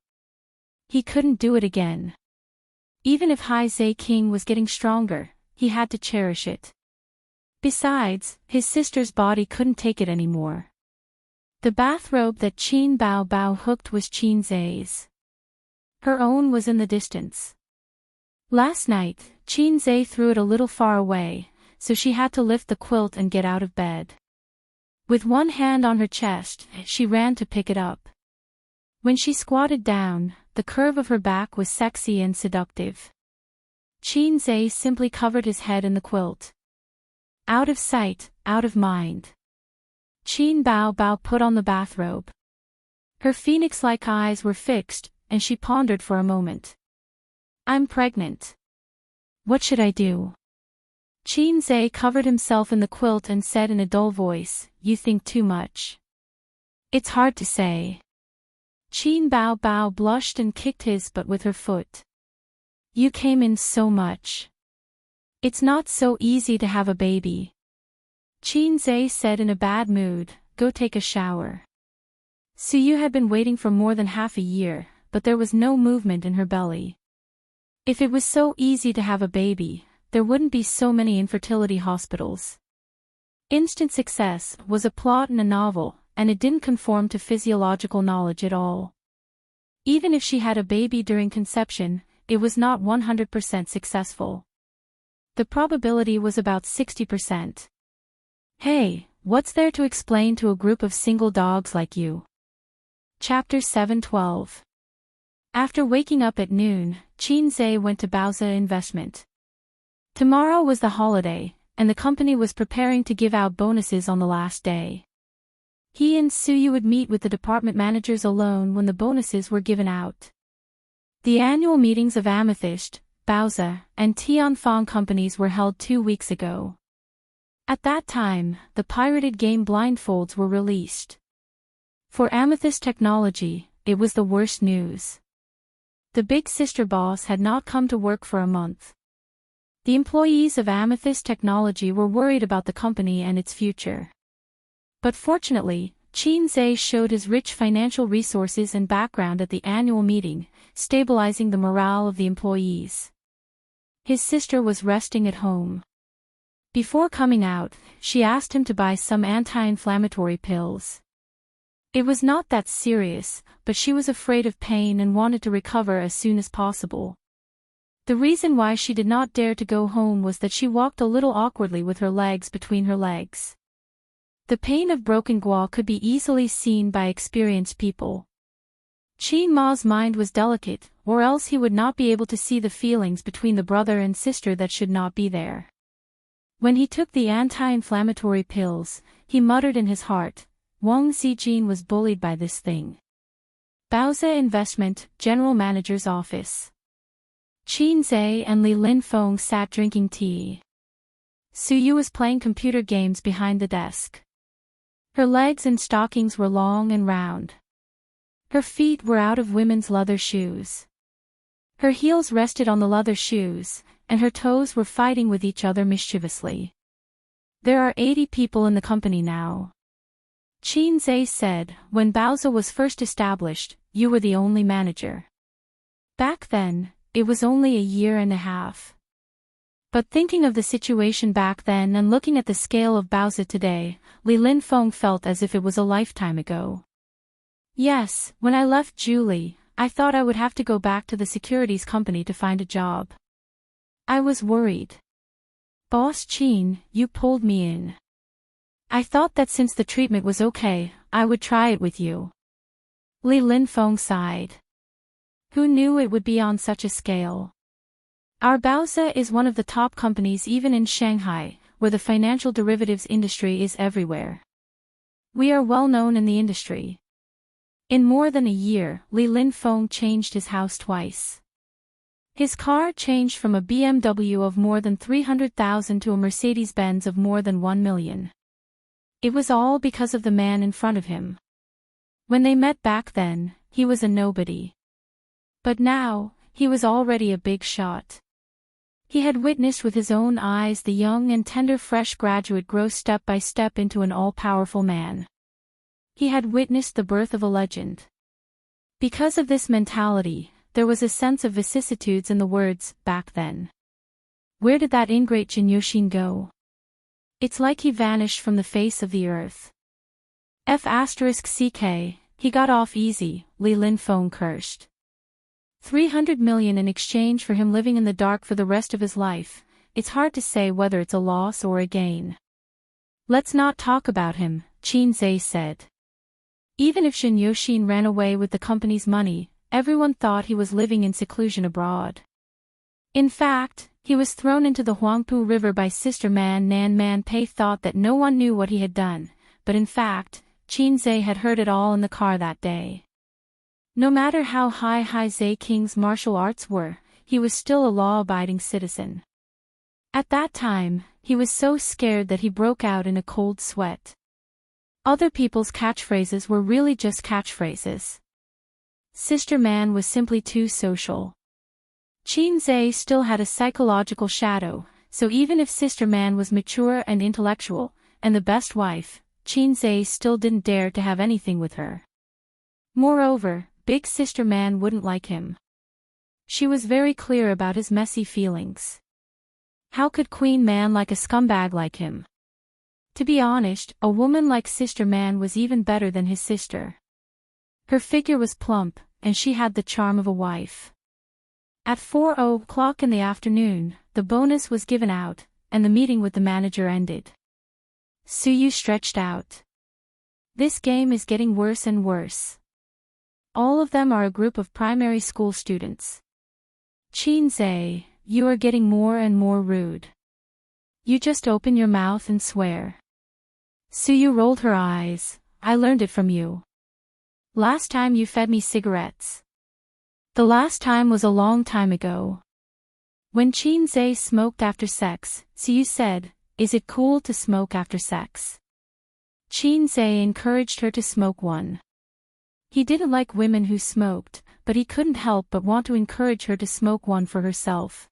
Speaker 1: He couldn't do it again. Even if Hai Zhe King was getting stronger, he had to cherish it. Besides, his sister's body couldn't take it anymore. The bathrobe that Qin Bao hooked was Qin Zhe's. Her own was in the distance. Last night, Qin Zhe threw it a little far away, so she had to lift the quilt and get out of bed. With one hand on her chest, she ran to pick it up. When she squatted down, the curve of her back was sexy and seductive. Qin Zhe simply covered his head in the quilt. Out of sight, out of mind. Qin Bao put on the bathrobe. Her phoenix-like eyes were fixed, and she pondered for a moment. I'm pregnant. What should I do? Qin Zhe covered himself in the quilt and said in a dull voice, You think too much. It's hard to say. Qin Bao blushed and kicked his butt with her foot. You came in so much. It's not so easy to have a baby. Qin Zhe said in a bad mood, Go take a shower. Su Yu had been waiting for more than half a year, but there was no movement in her belly. If it was so easy to have a baby, there wouldn't be so many infertility hospitals. Instant success was a plot in a novel, and it didn't conform to physiological knowledge at all. Even if she had a baby during conception, it was not 100% successful. The probability was about 60%. Hey, what's there to explain to a group of single dogs like you? Chapter 7:12. After waking up at noon, Qin Zhe went to Baozi Investment. Tomorrow was the holiday, and the company was preparing to give out bonuses on the last day. He and Su Yu would meet with the department managers alone when the bonuses were given out. The annual meetings of Amethyst, Baozi, and Tianfang companies were held 2 weeks ago. At that time, the pirated game blindfolds were released. For Amethyst Technology, it was the worst news. The big sister boss had not come to work for a month. The employees of Amethyst Technology were worried about the company and its future. But fortunately, Qin Zhe showed his rich financial resources and background at the annual meeting, stabilizing the morale of the employees. His sister was resting at home. Before coming out, she asked him to buy some anti-inflammatory pills. It was not that serious, but she was afraid of pain and wanted to recover as soon as possible. The reason why she did not dare to go home was that she walked a little awkwardly with her legs between her legs. The pain of broken gua could be easily seen by experienced people. Qin Ma's mind was delicate, or else he would not be able to see the feelings between the brother and sister that should not be there. When he took the anti-inflammatory pills, he muttered in his heart, Wang Zijin was bullied by this thing. Baozi Investment, General Manager's Office. Qin Zhe and Li Linfeng sat drinking tea. Su Yu was playing computer games behind the desk. Her legs and stockings were long and round. Her feet were out of women's leather shoes. Her heels rested on the leather shoes, and her toes were fighting with each other mischievously. There are 80 people in the company now. Qin Zhe said, when Baozi was first established, you were the only manager. Back then, it was only a year and a half. But thinking of the situation back then and looking at the scale of Baozi today, Li Linfeng felt as if it was a lifetime ago. Yes, when I left Julie, I thought I would have to go back to the securities company to find a job. I was worried. Boss Qin, you pulled me in. I thought that since the treatment was okay, I would try it with you. Li Linfeng sighed. Who knew it would be on such a scale? Our Baozi is one of the top companies even in Shanghai, where the financial derivatives industry is everywhere. We are well known in the industry. In more than a year, Li Linfeng changed his house twice. His car changed from a BMW of more than 300,000 to a Mercedes-Benz of more than 1 million. It was all because of the man in front of him. When they met back then, he was a nobody. But now, he was already a big shot. He had witnessed with his own eyes the young and tender fresh graduate grow step by step into an all-powerful man. He had witnessed the birth of a legend. Because of this mentality, there was a sense of vicissitudes in the words, back then. Where did that ingrate Jin Yoshin go? It's like he vanished from the face of the earth. F***ck, he got off easy, Li Linfeng cursed. 300 million in exchange for him living in the dark for the rest of his life, it's hard to say whether it's a loss or a gain. Let's not talk about him, Qin Zhe said. Even if Jin Yoshin ran away with the company's money, everyone thought he was living in seclusion abroad. In fact, he was thrown into the Huangpu River by Sister Man Nan Man Pei thought that no one knew what he had done, but in fact, Qin Zhe had heard it all in the car that day. No matter how high Zhe King's martial arts were, he was still a law-abiding citizen. At that time, he was so scared that he broke out in a cold sweat. Other people's catchphrases were really just catchphrases. Sister Man was simply too social. Qin Zhe still had a psychological shadow, so even if Sister Man was mature and intellectual, and the best wife, Qin Zhe still didn't dare to have anything with her. Moreover, Big Sister Man wouldn't like him. She was very clear about his messy feelings. How could Queen Man like a scumbag like him? To be honest, a woman like Sister Man was even better than his sister. Her figure was plump, and she had the charm of a wife. At 4:00 in the afternoon, the bonus was given out, and the meeting with the manager ended. Su Yu stretched out. This game is getting worse and worse. All of them are a group of primary school students. Qin Zhe, you are getting more and more rude. You just open your mouth and swear. Su Yu rolled her eyes. I learned it from you. Last time you fed me cigarettes. The last time was a long time ago. When Qin Zhe smoked after sex, Su Yu said, is it cool to smoke after sex? Qin Zhe encouraged her to smoke one. He didn't like women who smoked, but he couldn't help but want to encourage her to smoke one for herself.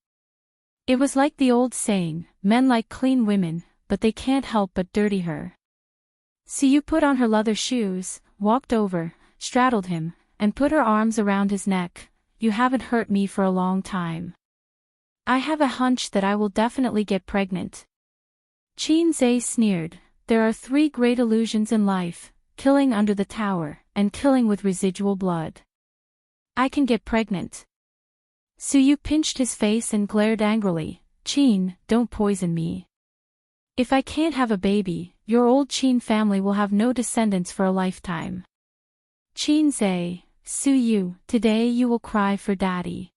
Speaker 1: It was like the old saying, men like clean women, but they can't help but dirty her. Su put on her leather shoes, walked over, straddled him, and put her arms around his neck. You haven't hurt me for a long time. I have a hunch that I will definitely get pregnant. Qin Zhe sneered. There are 3 great illusions in life: killing under the tower, and killing with residual blood. I can get pregnant. Su pinched his face and glared angrily. Qin, don't poison me. If I can't have a baby, your old Qin family will have no descendants for a lifetime. Qin Zhe, Su, today you will cry for daddy.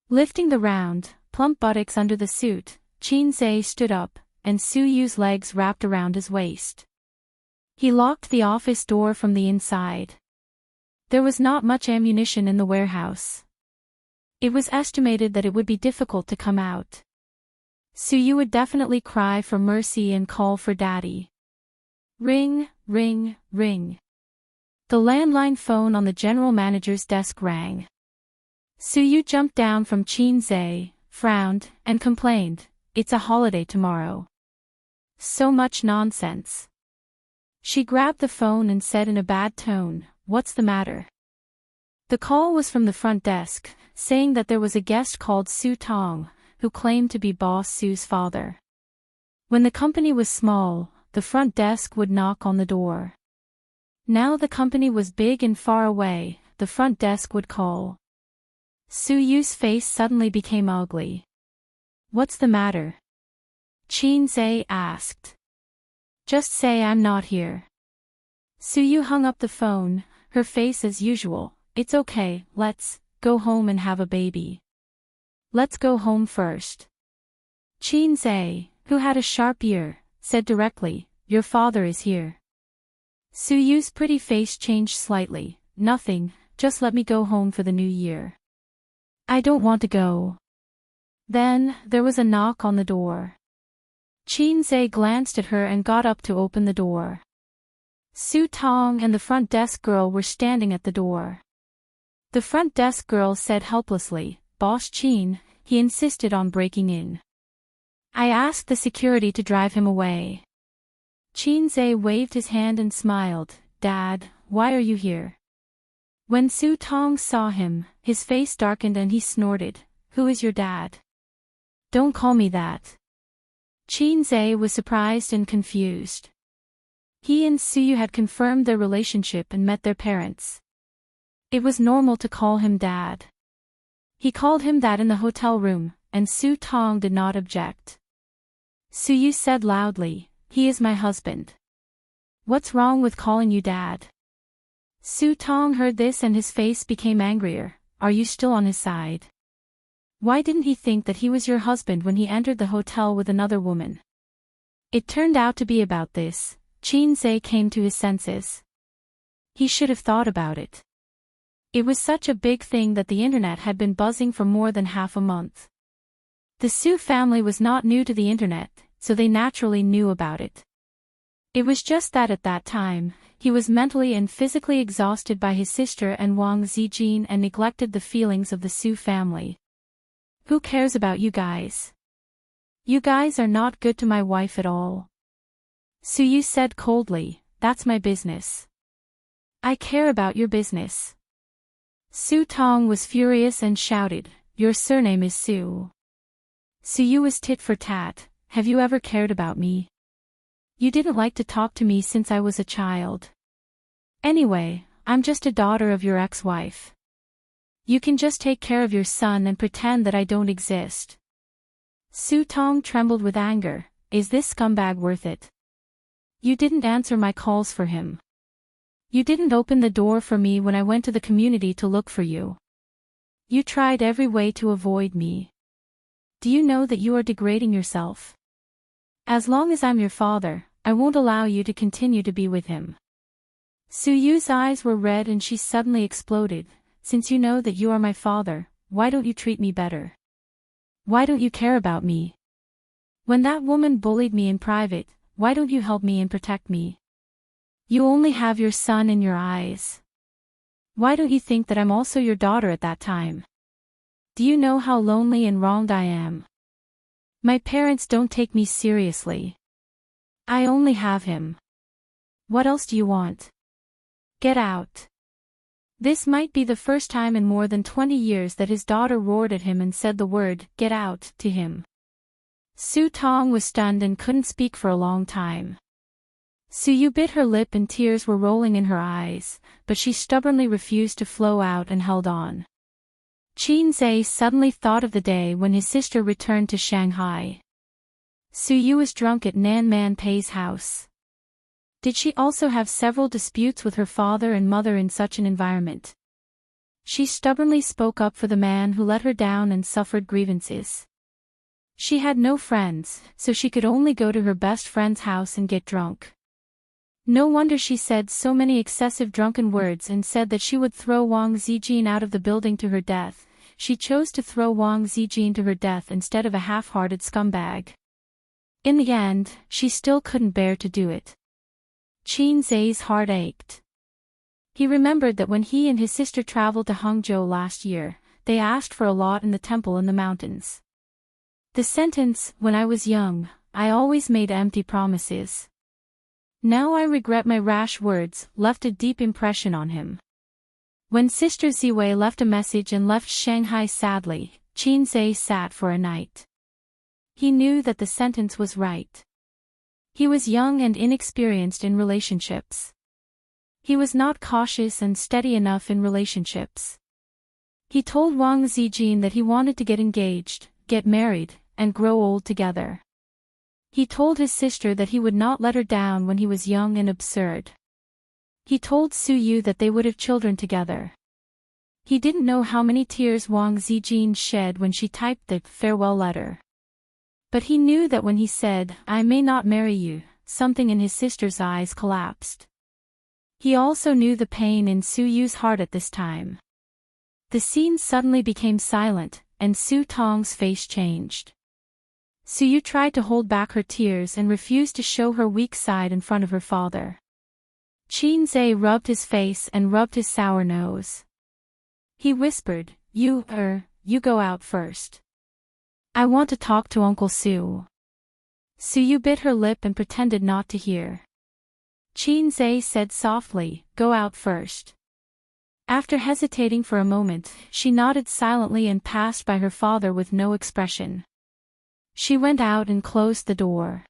Speaker 1: Lifting the round, plump buttocks under the suit, Qin Zhe stood up, and Su's legs wrapped around his waist. He locked the office door from the inside. There was not much ammunition in the warehouse. It was estimated that it would be difficult to come out. Su would definitely cry for mercy and call for daddy. Ring, ring, ring. The landline phone on the general manager's desk rang. Su jumped down from Qin Zhe, frowned, and complained, "It's a holiday tomorrow." So much nonsense. She grabbed the phone and said in a bad tone, "What's the matter?" The call was from the front desk, saying that there was a guest called Su Tong, who claimed to be Boss Su's father. When the company was small, the front desk would knock on the door. Now the company was big and far away, the front desk would call. Su's face suddenly became ugly. "What's the matter?" Qin Zhe asked. "Just say I'm not here." Su hung up the phone, her face as usual. "It's okay, let's go home and have a baby." "Let's go home first." Qin Zhe, who had a sharp ear, said directly, "Your father is here." Su's pretty face changed slightly. "Nothing, just let me go home for the new year." "I don't want to go." Then, there was a knock on the door. Qin Zhe glanced at her and got up to open the door. Su Tong and the front desk girl were standing at the door. The front desk girl said helplessly, "Boss Qin, he insisted on breaking in. I asked the security to drive him away." Qin Zhe waved his hand and smiled. "Dad, why are you here?" When Su Tong saw him, his face darkened and he snorted, "Who is your dad?" "Don't call me that." Qin Zhe was surprised and confused. He and Su had confirmed their relationship and met their parents. It was normal to call him dad. He called him that in the hotel room, and Su Tong did not object. Su said loudly, "He is my husband. What's wrong with calling you dad?" Su Tong heard this and his face became angrier. "Are you still on his side? Why didn't he think that he was your husband when he entered the hotel with another woman?" It turned out to be about this. Qin Zhe came to his senses. He should have thought about it. It was such a big thing that the internet had been buzzing for more than half a month. The Su family was not new to the internet, so they naturally knew about it. It was just that at that time, he was mentally and physically exhausted by his sister and Wang Zijin and neglected the feelings of the Su family. "Who cares about you guys? You guys are not good to my wife at all." Su said coldly, "That's my business. I care about your business." Su Tong was furious and shouted, "Your surname is Su." Su was tit for tat. "Have you ever cared about me? You didn't like to talk to me since I was a child. Anyway, I'm just a daughter of your ex-wife. You can just take care of your son and pretend that I don't exist." Su Tong trembled with anger. "Is this scumbag worth it? You didn't answer my calls for him. You didn't open the door for me when I went to the community to look for you. You tried every way to avoid me. Do you know that you are degrading yourself? As long as I'm your father, I won't allow you to continue to be with him." Su's eyes were red and she suddenly exploded. "Since you know that you are my father, why don't you treat me better? Why don't you care about me? When that woman bullied me in private, why don't you help me and protect me? You only have your son in your eyes. Why don't you think that I'm also your daughter at that time? Do you know how lonely and wronged I am? My parents don't take me seriously. I only have him. What else do you want? Get out. This might be the first time in more than 20 years that his daughter roared at him and said the word, get out, to him. Su Tong was stunned and couldn't speak for a long time. Su Yu bit her lip and tears were rolling in her eyes, but she stubbornly refused to flow out and held on. Qin Zhe suddenly thought of the day when his sister returned to Shanghai. Su Yu was drunk at Nan Man Pei's house. Did she also have several disputes with her father and mother in such an environment? She stubbornly spoke up for the man who let her down and suffered grievances. She had no friends, so she could only go to her best friend's house and get drunk. No wonder she said so many excessive drunken words and said that she would throw Wang Zijin out of the building to her death. She chose to throw Wang Zijin to her death instead of a half-hearted scumbag. In the end, she still couldn't bear to do it. Qin Zhe's heart ached. He remembered that when he and his sister traveled to Hangzhou last year, they asked for a lot in the temple in the mountains. The sentence, when I was young, I always made empty promises. Now I regret my rash words, left a deep impression on him. When Sister Ziwei left a message and left Shanghai sadly, Qin Zhe sat for a night. He knew that the sentence was right. He was young and inexperienced in relationships. He was not cautious and steady enough in relationships. He told Wang Zijin that he wanted to get engaged, get married, and grow old together. He told his sister that he would not let her down when he was young and absurd. He told Su Yu that they would have children together. He didn't know how many tears Wang Zijin shed when she typed the farewell letter. But he knew that when he said, I may not marry you, something in his sister's eyes collapsed. He also knew the pain in Su Yu's heart at this time. The scene suddenly became silent, and Su Tong's face changed. Su Yu tried to hold back her tears and refused to show her weak side in front of her father. Qin Zhe rubbed his face and rubbed his sour nose. He whispered, You go out first. I want to talk to Uncle Su. Su Yu bit her lip and pretended not to hear. Qin Zhe said softly, Go out first. After hesitating for a moment, she nodded silently and passed by her father with no expression. She went out and closed the door.